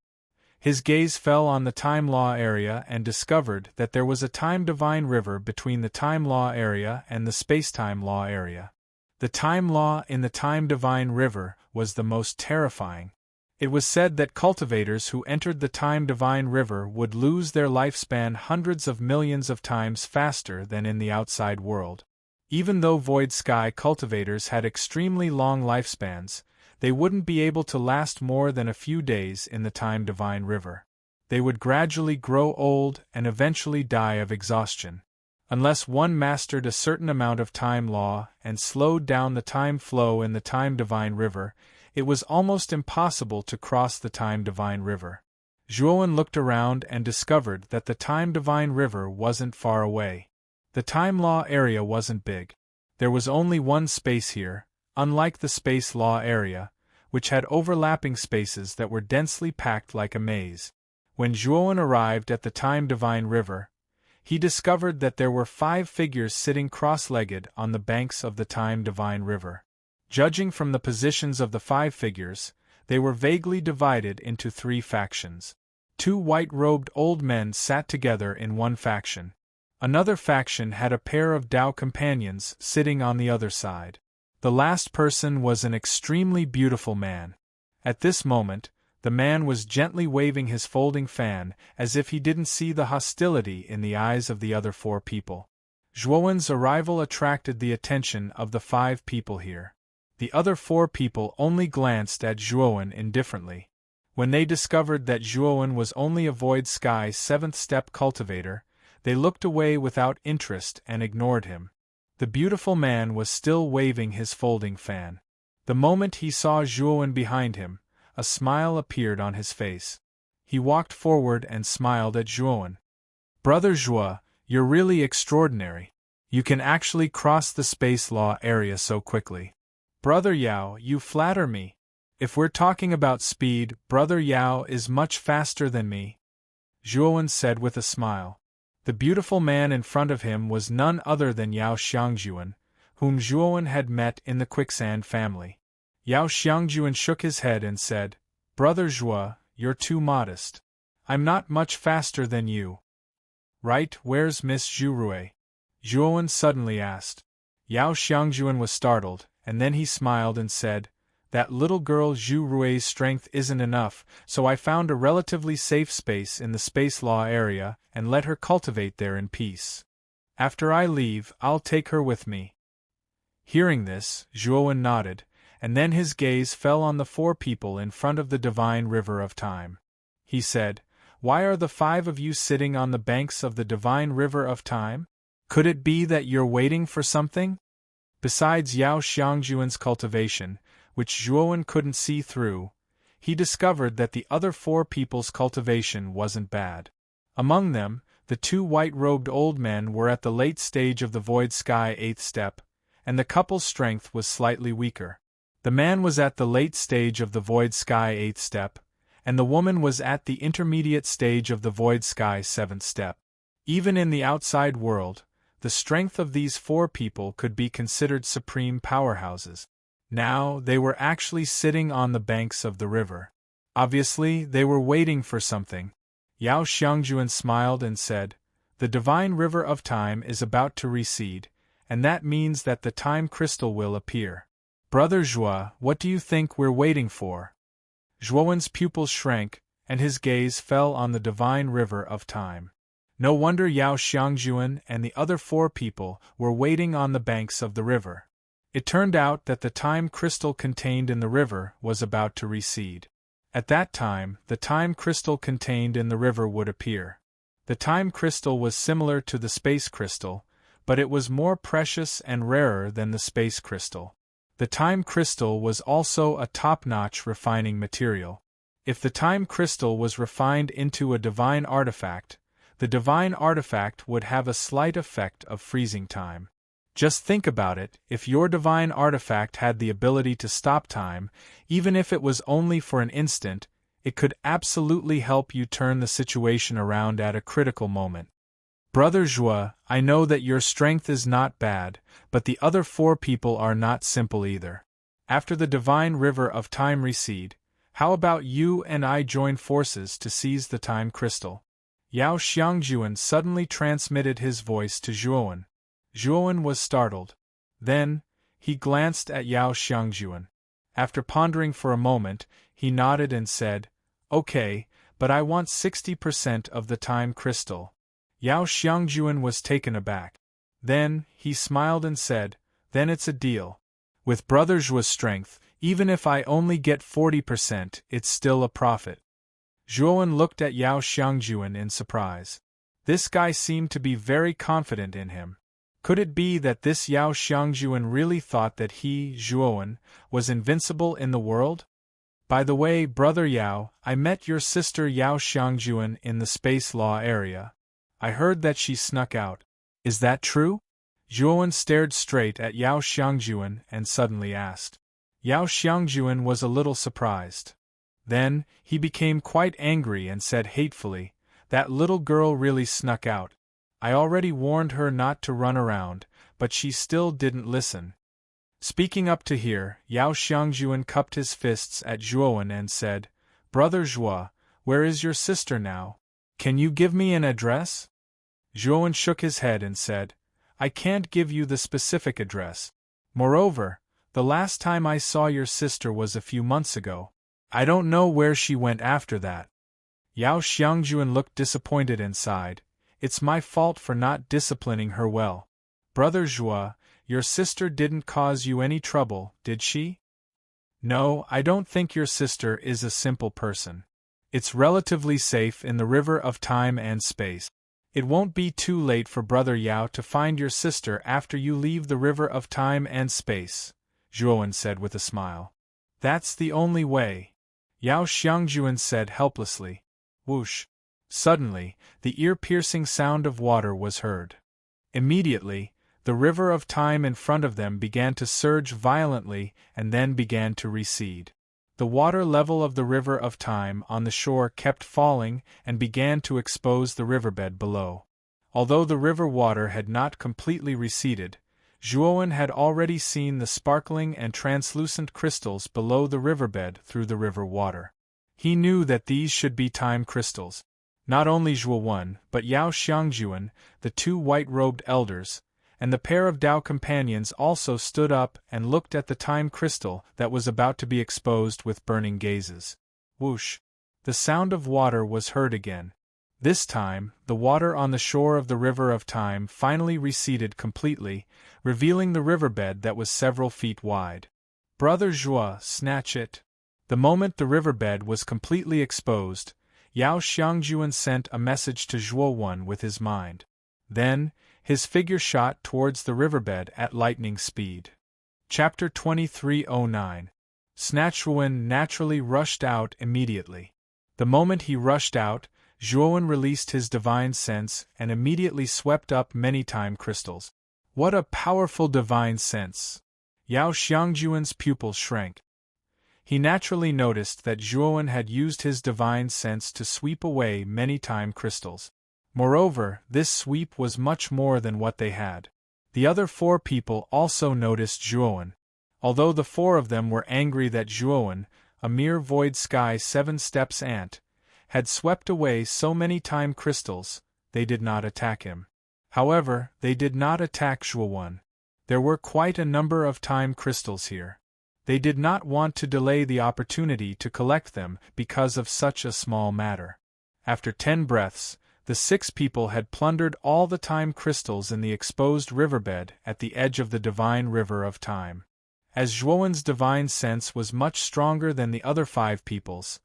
His gaze fell on the time law area and discovered that there was a time divine river between the time law area and the space-time law area. The time law in the time divine river was the most terrifying. It was said that cultivators who entered the time divine river would lose their lifespan hundreds of millions of times faster than in the outside world. Even though void sky cultivators had extremely long lifespans, they wouldn't be able to last more than a few days in the time divine river. They would gradually grow old and eventually die of exhaustion. Unless one mastered a certain amount of time law and slowed down the time flow in the time divine river, it was almost impossible to cross the time divine river. Zhuowen looked around and discovered that the time divine river wasn't far away. The time law area wasn't big. There was only one space here, unlike the space law area, which had overlapping spaces that were densely packed like a maze. When Zhuowen arrived at the time divine river, he discovered that there were 5 figures sitting cross-legged on the banks of the time divine river. Judging from the positions of the 5 figures, they were vaguely divided into 3 factions. 2 white-robed old men sat together in one faction. Another faction had a pair of Tao companions sitting on the other side. The last person was an extremely beautiful man. At this moment, the man was gently waving his folding fan as if he didn't see the hostility in the eyes of the other 4 people. Zhuowen's arrival attracted the attention of the 5 people here. The other 4 people only glanced at Zhuowen indifferently. When they discovered that Zhuowen was only a Void Sky 7th step cultivator, they looked away without interest and ignored him. The beautiful man was still waving his folding fan. The moment he saw Zhuowen behind him, a smile appeared on his face. He walked forward and smiled at Zhuowen. "Brother Zhuo, you're really extraordinary. You can actually cross the space law area so quickly. Brother Yao, you flatter me. If we're talking about speed, Brother Yao is much faster than me," Zhuowen said with a smile. The beautiful man in front of him was none other than Yao Xiangjuan, whom Zhuowen had met in the Quicksand family. Yao Xiangjuan shook his head and said, "Brother Zhuo, you're too modest. I'm not much faster than you." "Right, where's Miss Zhurue?" Zhuowen suddenly asked. Yao Xiangjuan was startled, and then he smiled and said, "That little girl Zhurue's strength isn't enough, so I found a relatively safe space in the space law area and let her cultivate there in peace. After I leave, I'll take her with me." Hearing this, Zhuowen nodded, and then his gaze fell on the 4 people in front of the divine river of time. He said, "Why are the 5 of you sitting on the banks of the divine river of time? Could it be that you're waiting for something?" Besides Yao Xiangjuan's cultivation, which Zhuowen couldn't see through, he discovered that the other 4 people's cultivation wasn't bad. Among them, the 2 white-robed old men were at the late stage of the Void Sky 8th step, and the couple's strength was slightly weaker. The man was at the late stage of the Void Sky 8th step, and the woman was at the intermediate stage of the Void Sky 7th step. Even in the outside world, the strength of these 4 people could be considered supreme powerhouses. Now, they were actually sitting on the banks of the river. Obviously, they were waiting for something. Yao Xiangjuan smiled and said, "The divine river of time is about to recede, and that means that the time crystal will appear. Brother Zhuo, what do you think we're waiting for?" Zhuowen's pupils shrank, and his gaze fell on the divine river of time. No wonder Yao Xiangjuan and the other 4 people were waiting on the banks of the river. It turned out that the time crystal contained in the river was about to recede. At that time, the time crystal contained in the river would appear. The time crystal was similar to the space crystal, but it was more precious and rarer than the space crystal. The time crystal was also a top-notch refining material. If the time crystal was refined into a divine artifact, the divine artifact would have a slight effect of freezing time. Just think about it, if your divine artifact had the ability to stop time, even if it was only for an instant, it could absolutely help you turn the situation around at a critical moment. Brother Zhuo, I know that your strength is not bad, but the other 4 people are not simple either. After the divine river of time recede, how about you and I join forces to seize the time crystal? Yao Xiangjuan suddenly transmitted his voice to Zhuowen. Zhuowen was startled. Then, he glanced at Yao Xiangjuan. After pondering for a moment, he nodded and said, "Okay, but I want 60% of the time crystal." Yao Xiangjuan was taken aback. Then, he smiled and said, "Then it's a deal. With Brother Zhuo's strength, even if I only get 40%, it's still a profit." Zhuowen looked at Yao Xiangjuan in surprise. This guy seemed to be very confident in him. Could it be that this Yao Xiangjuan really thought that he, Zhuowen, was invincible in the world? "By the way, Brother Yao, I met your sister Yao Xiangjuan in the space law area. I heard that she snuck out. Is that true?" Zhuowen stared straight at Yao Xiangjuan and suddenly asked. Yao Xiangjuan was a little surprised. Then, he became quite angry and said hatefully, "That little girl really snuck out. I already warned her not to run around, but she still didn't listen." Speaking up to here, Yao Xiangjuan cupped his fists at Zhuowen and said, "Brother Zhuo, where is your sister now? Can you give me an address?" Zhuowen shook his head and said, "I can't give you the specific address. Moreover, the last time I saw your sister was a few months ago. I don't know where she went after that." Yao Xiangjuan looked disappointed and sighed, "It's my fault for not disciplining her well. Brother Zhuo, Your sister didn't cause you any trouble, did she? No, I don't think your sister is a simple person. It's relatively safe in the river of time and space. It won't be too late for Brother Yao to find your sister after you leave the river of time and space, Zhuowen said with a smile. That's the only way, Yao Xiangjuan said helplessly. Whoosh! Suddenly, the ear-piercing sound of water was heard. Immediately, the river of time in front of them began to surge violently and then began to recede. The water level of the river of time on the shore kept falling and began to expose the riverbed below. Although the river water had not completely receded, Zhuowen had already seen the sparkling and translucent crystals below the riverbed through the river water. He knew that these should be time crystals. Not only Zhuowen, but Yao Xiangjuan, the two white-robed elders, and the pair of Dao companions also stood up and looked at the time crystal that was about to be exposed with burning gazes. Whoosh! The sound of water was heard again. This time, the water on the shore of the river of time finally receded completely, revealing the riverbed that was several feet wide. Brother Zhuo, snatch it! The moment the riverbed was completely exposed, Yao Xiangjuan sent a message to Zhuowen with his mind. Then, his figure shot towards the riverbed at lightning speed. Chapter 2309. Zhuowen naturally rushed out immediately. The moment he rushed out, Zhuowen released his divine sense and immediately swept up many time crystals. What a powerful divine sense! Yao Xiangjuan's pupils shrank. He naturally noticed that Zhuowen had used his divine sense to sweep away many time crystals. Moreover, this sweep was much more than what they had. The other four people also noticed Zhuowen. Although the four of them were angry that Zhuowen, a mere void sky 7 steps ant, had swept away so many time crystals, they did not attack him. However, they did not attack Zhuowen. There were quite a number of time crystals here. They did not want to delay the opportunity to collect them because of such a small matter. After 10 breaths, the 6 people had plundered all the time crystals in the exposed riverbed at the edge of the divine river of time. As Zhuowen's divine sense was much stronger than the other 5 people's,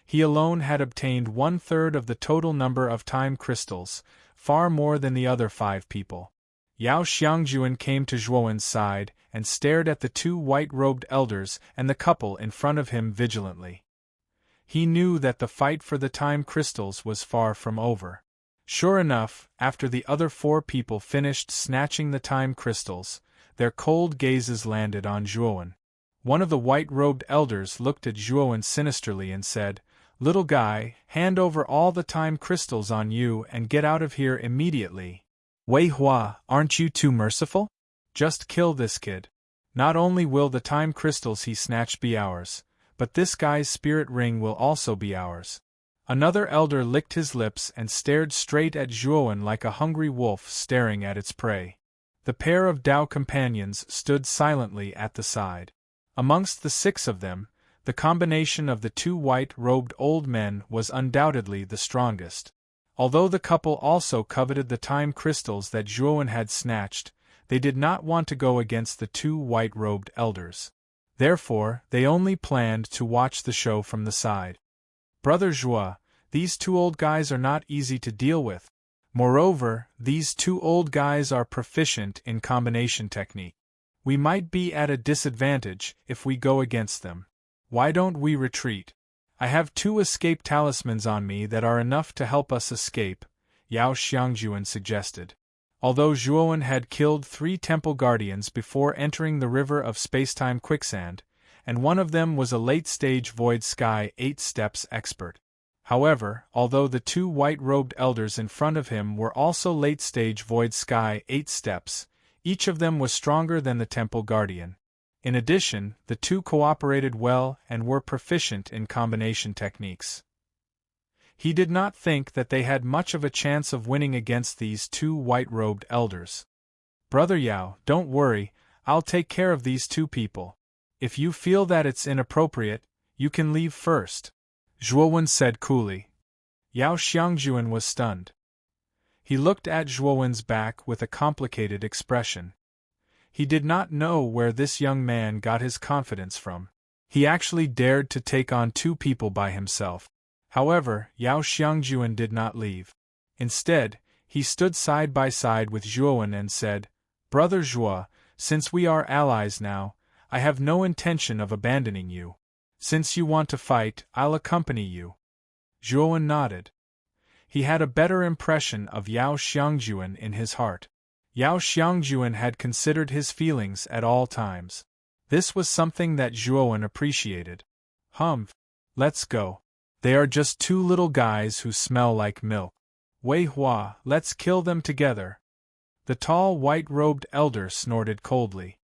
he alone had obtained 1/3 of the total number of time crystals, far more than the other 5 people. Yao Xiangjuan came to Zhuowen's side and stared at the 2 white-robed elders and the couple in front of him vigilantly. He knew that the fight for the time crystals was far from over. Sure enough, after the other 4 people finished snatching the time crystals, their cold gazes landed on Zhuowen. One of the white-robed elders looked at Zhuowen sinisterly and said, "Little guy, hand over all the time crystals on you and get out of here immediately. Wei Hua, aren't you too merciful? Just kill this kid. Not only will the time crystals he snatched be ours, but this guy's spirit ring will also be ours." Another elder licked his lips and stared straight at Zhuowen like a hungry wolf staring at its prey. The pair of Dao companions stood silently at the side. Amongst the 6 of them, the combination of the 2 white-robed old men was undoubtedly the strongest. Although the couple also coveted the time crystals that Zhuowen had snatched, they did not want to go against the 2 white-robed elders. Therefore, they only planned to watch the show from the side. Brother Zhuo, these 2 old guys are not easy to deal with. Moreover, these 2 old guys are proficient in combination technique. We might be at a disadvantage if we go against them. Why don't we retreat? I have 2 escape talismans on me that are enough to help us escape, Yao Xiangjuan suggested. Although Zhuowen had killed 3 temple guardians before entering the river of spacetime quicksand, and one of them was a late-stage void sky 8 steps expert. However, although the 2 white-robed elders in front of him were also late-stage void sky 8 steps, each of them was stronger than the temple guardian. In addition, the 2 cooperated well and were proficient in combination techniques. He did not think that they had much of a chance of winning against these 2 white-robed elders. Brother Yao, don't worry, I'll take care of these 2 people. If you feel that it's inappropriate, you can leave first, Zhuowen said coolly. Yao Xiangjuan was stunned. He looked at Zhuowen's back with a complicated expression. He did not know where this young man got his confidence from. He actually dared to take on 2 people by himself. However, Yao Xiangjuan did not leave. Instead, he stood side by side with Zhuowen and said, "Brother Zhuo, since we are allies now, I have no intention of abandoning you. Since you want to fight, I'll accompany you." Zhuowen nodded. He had a better impression of Yao Xiangjuan in his heart. Yao Xiangjuan had considered his feelings at all times. This was something that Zhuowen appreciated. Let's go. They are just 2 little guys who smell like milk. Wei Hua, let's kill them together. The tall white-robed elder snorted coldly.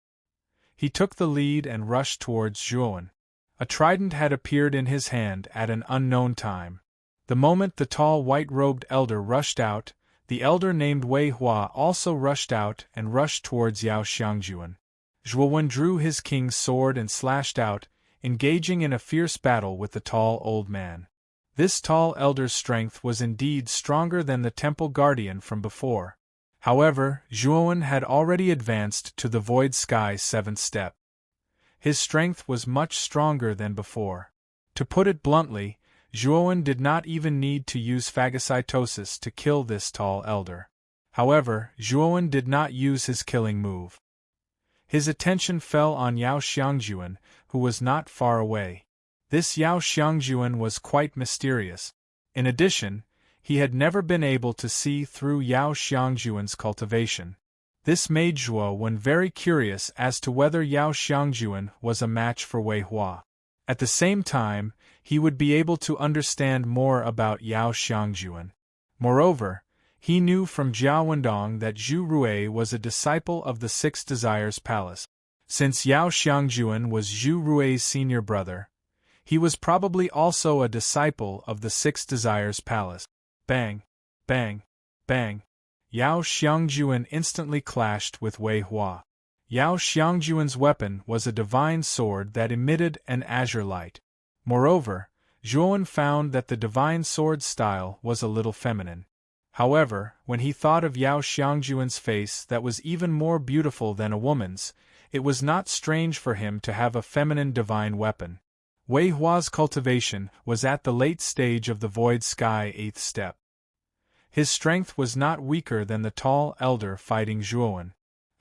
He took the lead and rushed towards Zhuowen. A trident had appeared in his hand at an unknown time. The moment the tall white-robed elder rushed out, the elder named Wei Hua also rushed out and rushed towards Yao Xiangjuan. Zhuowen drew his king's sword and slashed out, engaging in a fierce battle with the tall old man. This tall elder's strength was indeed stronger than the temple guardian from before. However, Zhuowen had already advanced to the Void Sky's 7th step. His strength was much stronger than before. To put it bluntly, Zhuowen did not even need to use phagocytosis to kill this tall elder. However, Zhuowen did not use his killing move. His attention fell on Yao Xiangjuan, who was not far away. This Yao Xiangjuan was quite mysterious. In addition, he had never been able to see through Yao Xiangjuan's cultivation. This made Zhuowen very curious as to whether Yao Xiangjuan was a match for Wei Hua. At the same time, he would be able to understand more about Yao Xiangjuan. Moreover, he knew from Jiao Wendong that Zhu Rui was a disciple of the 6 Desires Palace. Since Yao Xiangjuan was Zhu Rui's senior brother, he was probably also a disciple of the 6 Desires Palace. Bang! Bang! Bang! Yao Xiangjuan instantly clashed with Wei Hua. Yao Xiangjuan's weapon was a divine sword that emitted an azure light. Moreover, Zhuowen found that the divine sword style was a little feminine. However, when he thought of Yao Xiangjuan's face that was even more beautiful than a woman's, it was not strange for him to have a feminine divine weapon. Wei Hua's cultivation was at the late stage of the Void Sky 8th step. His strength was not weaker than the tall elder fighting Zhuowen.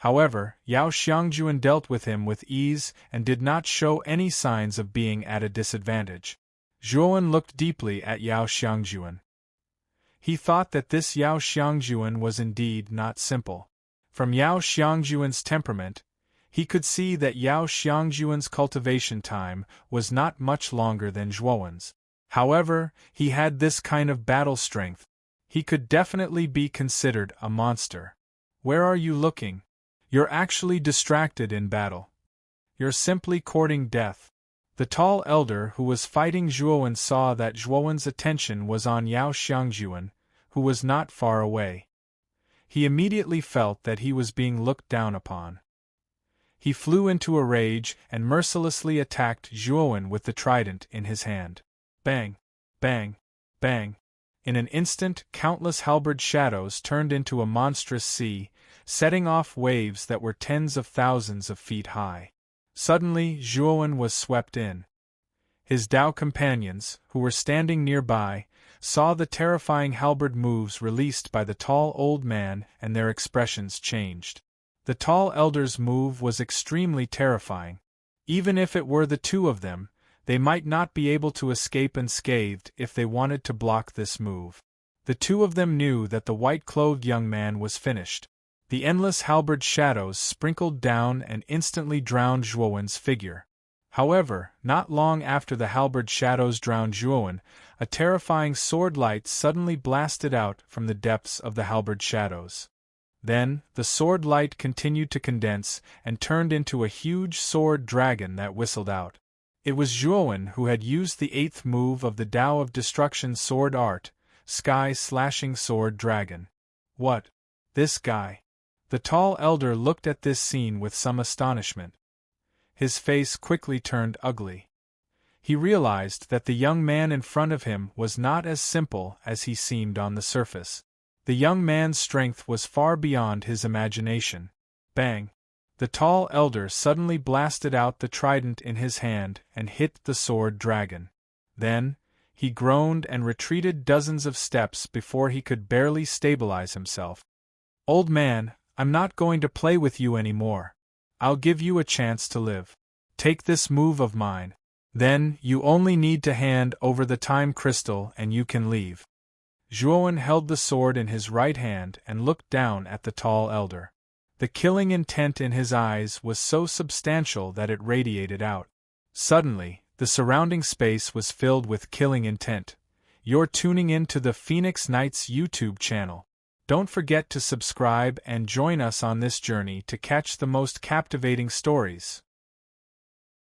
However, Yao Xiangjuan dealt with him with ease and did not show any signs of being at a disadvantage. Zhuowen looked deeply at Yao Xiangjuan. He thought that this Yao Xiangjuan was indeed not simple. From Yao Xiangjuan's temperament, he could see that Yao Xiangjuan's cultivation time was not much longer than Zhuowen's. However, he had this kind of battle strength. He could definitely be considered a monster. Where are you looking? You're actually distracted in battle. You're simply courting death. The tall elder who was fighting Zhuowen saw that Zhuowen's attention was on Yao Xiangjuan, who was not far away. He immediately felt that he was being looked down upon. He flew into a rage and mercilessly attacked Zhuowen with the trident in his hand. Bang! Bang! Bang! In an instant, countless halberd shadows turned into a monstrous sea, setting off waves that were tens of thousands of feet high. Suddenly, Zhuowen was swept in. His Dao companions, who were standing nearby, saw the terrifying halberd moves released by the tall old man, and their expressions changed. The tall elder's move was extremely terrifying. Even if it were the 2 of them, they might not be able to escape unscathed if they wanted to block this move. The 2 of them knew that the white-clothed young man was finished. The endless halberd shadows sprinkled down and instantly drowned Zhuowen's figure. However, not long after the halberd shadows drowned Zhuowen, a terrifying sword light suddenly blasted out from the depths of the halberd shadows. Then, the sword light continued to condense and turned into a huge sword dragon that whistled out. It was Zhuowen who had used the 8th move of the Tao of Destruction sword art, Sky-Slashing Sword Dragon. What? This guy? The tall elder looked at this scene with some astonishment. His face quickly turned ugly. He realized that the young man in front of him was not as simple as he seemed on the surface. The young man's strength was far beyond his imagination. Bang! The tall elder suddenly blasted out the trident in his hand and hit the sword dragon. Then, he groaned and retreated dozens of steps before he could barely stabilize himself. Old man, I'm not going to play with you anymore. I'll give you a chance to live. Take this move of mine. Then, you only need to hand over the time crystal and you can leave. Zhuowen held the sword in his right hand and looked down at the tall elder. The killing intent in his eyes was so substantial that it radiated out. Suddenly, the surrounding space was filled with killing intent. You're tuning in to the Phoenix Knights YouTube channel. Don't forget to subscribe and join us on this journey to catch the most captivating stories.